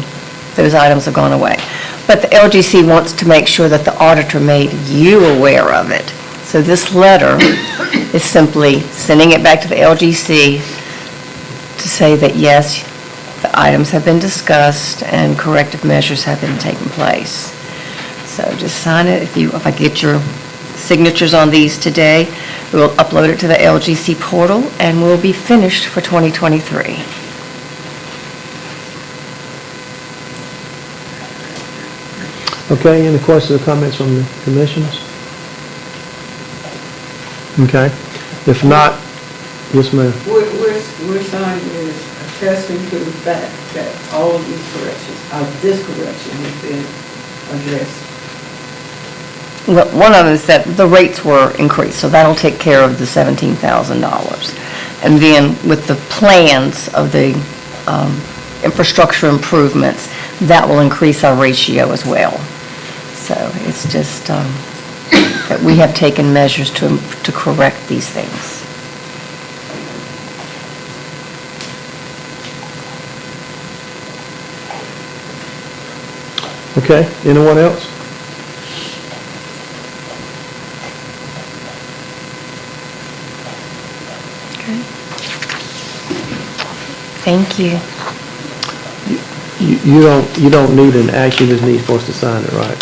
those items have gone away. But the LGC wants to make sure that the auditor made you aware of it. So this letter is simply sending it back to the LGC to say that yes, the items have been discussed and corrective measures have been taken place. So just sign it. If I get your signatures on these today, we will upload it to the LGC portal and we'll be finished for 2023. Okay, any questions or comments from the commissioners? Okay, if not, yes, ma'am. We're signing this attesting to the fact that all of these corrections, this correction has been addressed. Well, one of them is that the rates were increased, so that'll take care of the $17,000. And then with the plans of the infrastructure improvements, that will increase our ratio as well. So it's just that we have taken measures to correct these things. Okay, anyone else? Okay. Thank you. You don't need an action, just need for us to sign it, right?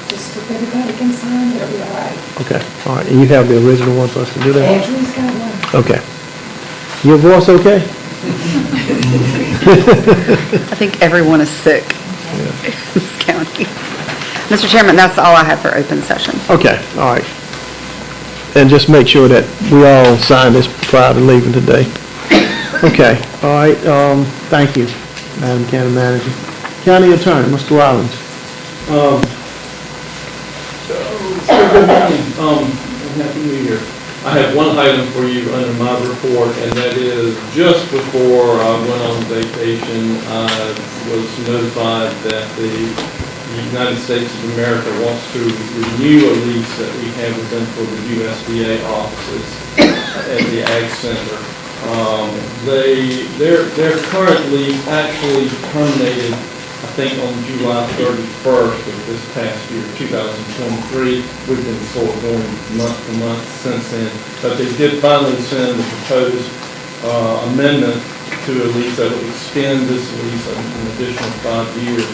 Just if everybody can sign, it'll be all right. Okay, all right, and you have the original one for us to do that? Angela's got one. Okay. Your voice okay? I think everyone is sick in this county. Mr. Chairman, that's all I have for open session. Okay, all right. And just make sure that we all sign this prior to leaving today. Okay, all right, thank you, Madam County Manager. County Attorney, Mr. Rollins. Good morning, Happy New Year. I have one item for you under my report, and that is just before I went on vacation, I was notified that the United States of America wants to renew a lease that we have with them for the USDA offices at the Ag Center. Their current lease actually terminated, I think, on July 31st of this past year, 2023. We've been sort of going month to month since then. But they did finally send a proposed amendment to a lease that would extend this lease an additional 5 years.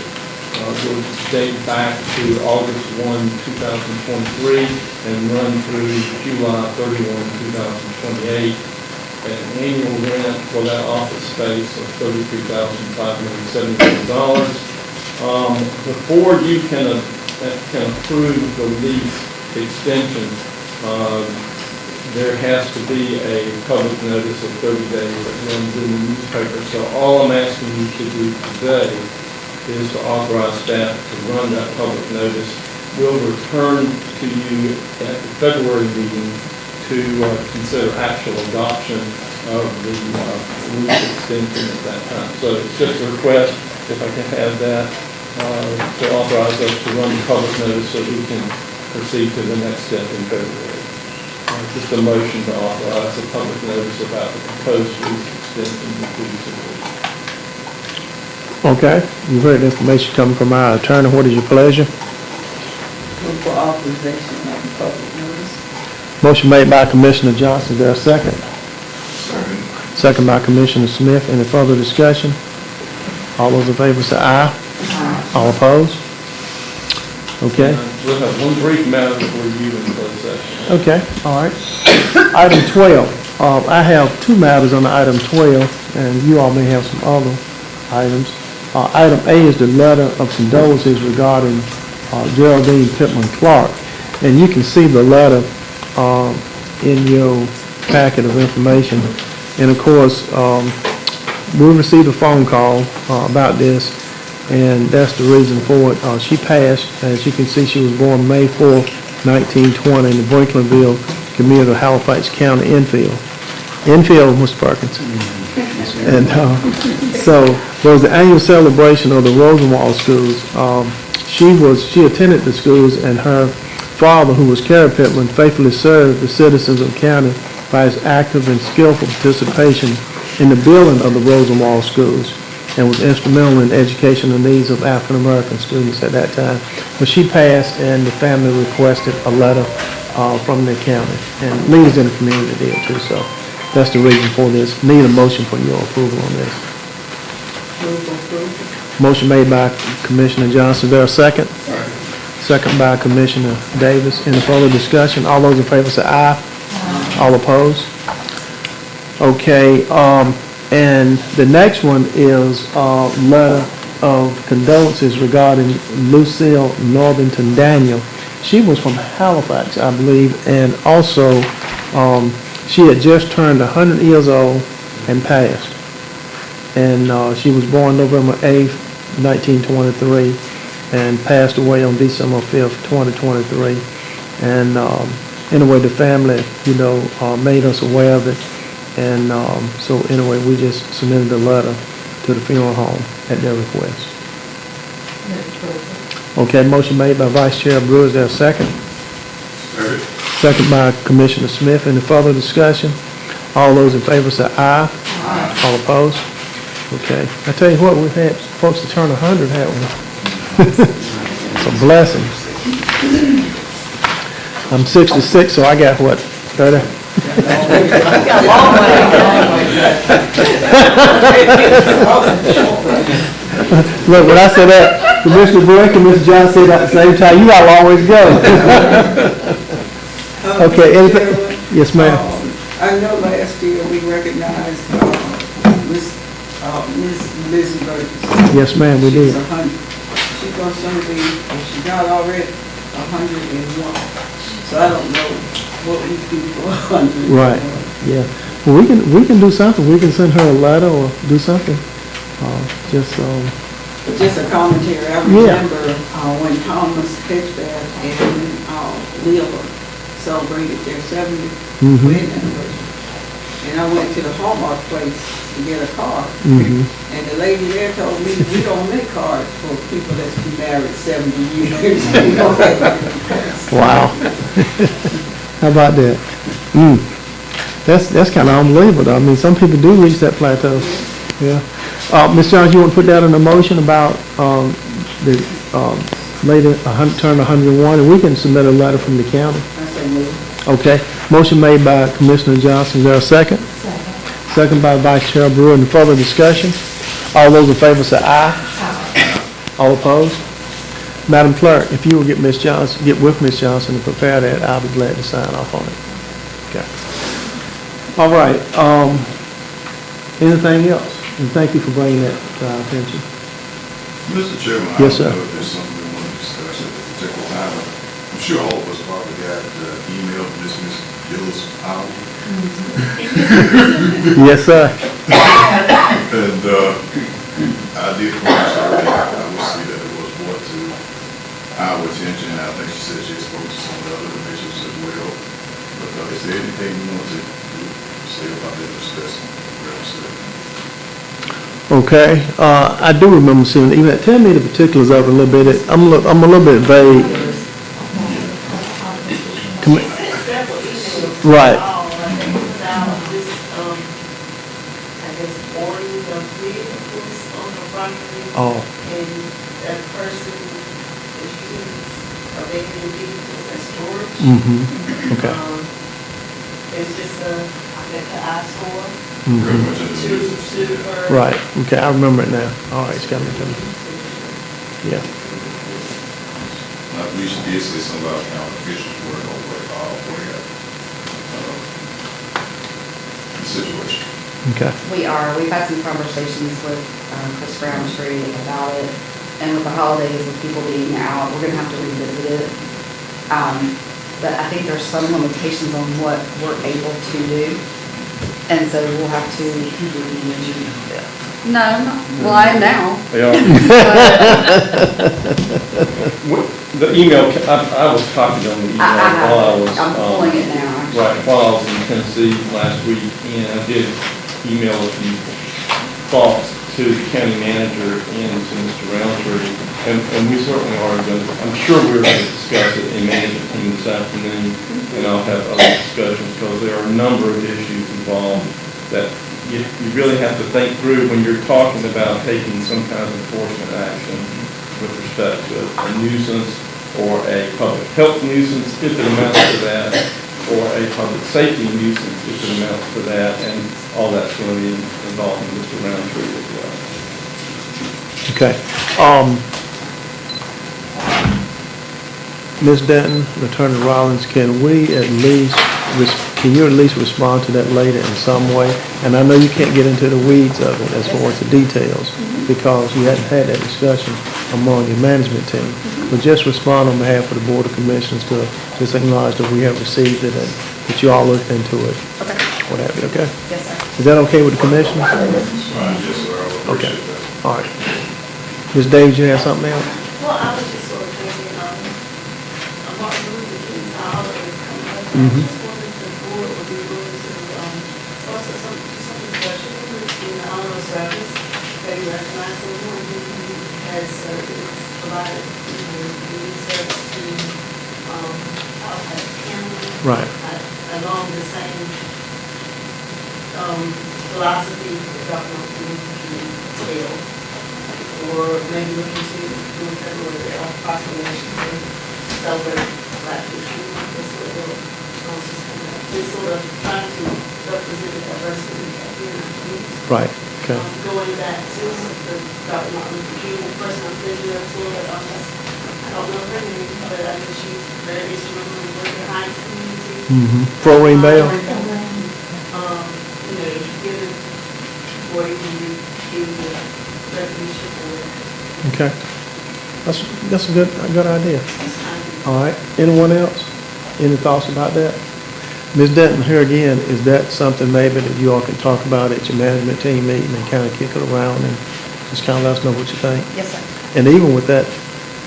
Will date back to August 1, 2023 and run through July 31, 2028. An annual rent for that office space of $33,574. Before you can approve the lease extension, there has to be a public notice of 30 days that runs in the newspaper. So all I'm asking you to do today is to authorize staff to run that public notice. We'll return to you at the February meeting to consider actual adoption of the lease extension at that time. So it's just a request, if I can have that, to authorize us to run the public notice so we can proceed to the next step in February. Just a motion to authorize the public notice about the proposed lease extension to the Okay, you heard the information coming from our attorney. What is your pleasure? Look for authorization of the public notice. Motion made by Commissioner Johnson. Is there a second? Second by Commissioner Smith. Any further discussion? All those in favor say aye. All opposed? Okay. We'll have one brief matter for you in closed session. Okay, all right. Item 12. I have two matters on item 12, and you all may have some other items. Item A is the letter of condolences regarding Geraldine Pittman Clark. And you can see the letter in your packet of information. And of course, we received a phone call about this, and that's the reason for it. She passed, as you can see, she was born May 4th, 1920 in the Brinklinville community of Halifax County, Enfield, Mr. Perkins. And so there was the annual celebration of the Rosenwald schools. She attended the schools, and her father, who was Carrie Pittman, faithfully served the citizens of the county by his active and skillful participation in the building of the Rosenwald schools, and was instrumental in the educational needs of African American students at that time. But she passed, and the family requested a letter from the county, and leaders in the community did too. So that's the reason for this. Need a motion for your approval on this. Motion made by Commissioner Johnson. Is there a second? Second by Commissioner Davis. Any further discussion? All those in favor say aye. All opposed? Okay, and the next one is a letter of condolences regarding Lucille Northington Daniel. She was from Halifax, I believe, and also she had just turned 100 years old and passed. And she was born November 8th, 1923, and passed away on December 5th, 2023. And anyway, the family, made us aware of it. And so anyway, we just submitted a letter to the funeral home at their request. Okay, motion made by Vice Chair Brewer. Is there a second? Second by Commissioner Smith. Any further discussion? All those in favor say aye. All opposed? Okay. I tell you what, we've had folks to turn 100, haven't we? It's a blessing. I'm 66, so I got what, 30? Look, when I said that, Commissioner Blake and Mr. John said at the same time, you got a long way to go. Okay, anything? Yes, ma'am. I know last year we recognized Miss Lizzie Burgess. Yes, ma'am, we did. She's 100. She's gonna soon be, if she's not already, 101. So I don't know what we do for 100. Right, yeah. Well, we can do something. We can send her a letter or do something. Just a commentary. I remember when Thomas Pitchback and Leah celebrated their 70th wedding anniversary. And I went to the Hallmark place to get a card. And the lady there told me, we don't make cards for people that's been married 70 years. We don't have cards. wow. How about that? That's kind of unbelievable. I mean, some people do reach that plateau. Yeah. Ms. Jones, you want to put that in a motion about the lady turned 101, and we can submit a letter from the county. Okay. Motion made by Commissioner Johnson. Is there a second? Second by Vice Chair Brewer. Any further discussion? All those in favor say aye. All opposed? Madam Clerk, if you will get with Ms. Johnson and prepare that, I'll be glad to sign off on it. Okay. All right. Anything else? And thank you for bringing that to our attention. Mr. Chairman, Yes, I sir. don't know if there's something we want to discuss at this particular time. I'm sure all of us probably got email from Miss Gillis Powell. Yes, sir. And I did promise her that I would see that it was brought to our attention, and I think she said she spoke to some of the other commissioners as well. But is there anything you want to say about that discussion? Okay. I do remember seeing it. Even tell me the particulars of it a little bit. I'm a little bit vague. Right. Oh. And that person is using abandoned vehicles as storage. Okay. It's just I guess the eyesore Mhm. to her. Right. Okay. I remember it now. All right. It's coming to me. Yeah. We should did say something about county officials were over the situation. Okay. We've had some conversations with Chris Roundtree about it, and with the holidays, with people being out, we're gonna have to revisit it. But I think there's some limitations on what we're able to do, and so we'll have to. No, well, I am now. The email, I was copied on the email while I was. I'm pulling it now. Right, while I was in Tennessee last week, and I did email a few thoughts to the county manager and to Mr. Roundtree, and we certainly are going to, I'm sure we're going to discuss it in management team this afternoon, and I'll have other discussions, because there are a number of issues involved that you really have to think through when you're talking about taking some kind of enforcement action with respect to a nuisance or a public health nuisance, if it amounts to that, or a public safety nuisance, if it amounts to that, and all that's going to be involving Mr. Roundtree as well. Okay. Ms. Denton, Attorney Rollins, can you at least respond to that later in some way? And I know you can't get into the weeds of it as far as the details, because you hadn't had that discussion among your management team. But just respond on behalf of the Board of Commissioners to just acknowledge that we have received it and that you all looked into it. Okay. What have you, okay? Yes, sir. Is that okay with the commissioner? Yes, sir, I would Okay. appreciate that. All right. Ms. Davis, you have something else? Well, I was just sort of thinking, Martin Luther King's holiday is coming up. I Mhm. just wondered if the board would be willing to, also some discussion in the honor service, they recognize someone who has provided, community service to, Halifax County. Right. Along the same, philosophy that Dr. Martin Luther King held. Or maybe look into doing February proclamation to celebrate Black History Month. That's what it's sort of trying to represent the diversity we have here in our community. Right, okay. Going back to the Dr. Martin Luther King, the person I'm thinking of, I don't know her name, but I know she's very instrumental in working behind the community Pro-ring bail? You know, give it where you can give the recognition for it. Okay. That's a good idea. All right, anyone else? Any thoughts about that? Ms. Denton, here again, is that something maybe that you all can talk about at your management team meeting and kind of kick it around and just kind of let us know what you think? Yes, sir. And even with that,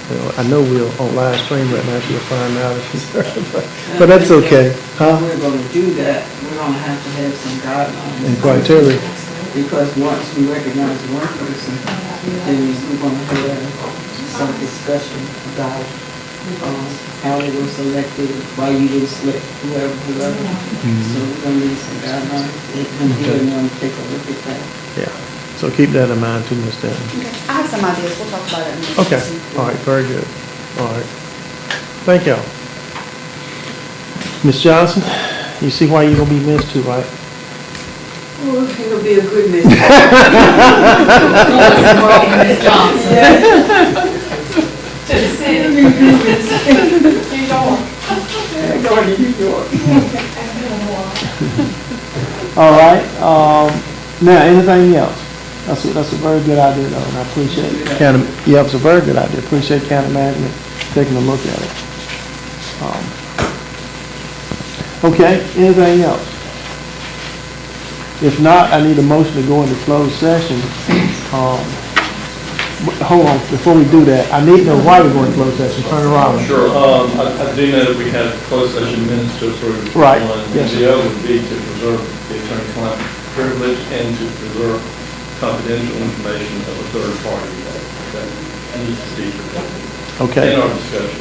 you know, I know we're on live stream right now, if you'll find out, but that's okay, huh? If we're gonna do that, we're gonna have to have some guidelines. And criteria. Because once we recognize one person, then we're gonna have some discussion about, how they were selected, why you didn't select whoever. So we're gonna need some guidelines, and we'll take a look at that. Yeah, so keep that in mind too, Ms. Denton. I have some ideas, we'll talk about it in the Okay, all right, very good. All right. Thank y'all. Ms. Johnson, you see why you're gonna be missed too, right? Oh, it'll be a good message. Miss Johnson. To the city. New York. Going to New York. All right, now, anything else? That's a very good idea, though, and I appreciate county, yeah, it's a very good idea. Appreciate county management taking a look at it. Okay, anything else? If not, I need a motion to go into closed session. Hold on, before we do that, I need to know why we're going to closed session. Turn around. Sure, I do know that we have closed session minutes to approve. Right, One, yes. the other would be to preserve the attorney-client privilege and to preserve confidential information of a third party that needs to be protected. Okay. In our discussion.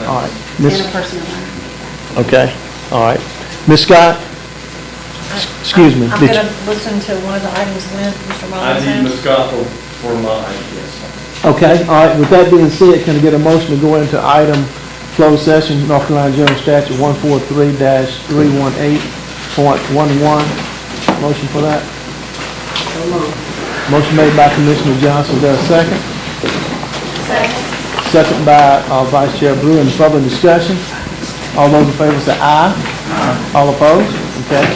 All right. And Miss- a personal one. Okay, all right. Ms. Scott? Excuse me. I'm did going you- to listen to one of the items when Mr. I Mullins need has. Ms. Scott for mine, yes. Okay, all right, with that being said, can I get a motion to go into item closed session, North Carolina General Statute 143-318.11? Motion for that? Motion made by Commissioner Johnson, is there a second? Second by Vice Chair Brewer. In further discussion, all those in favor say aye. All opposed? Okay.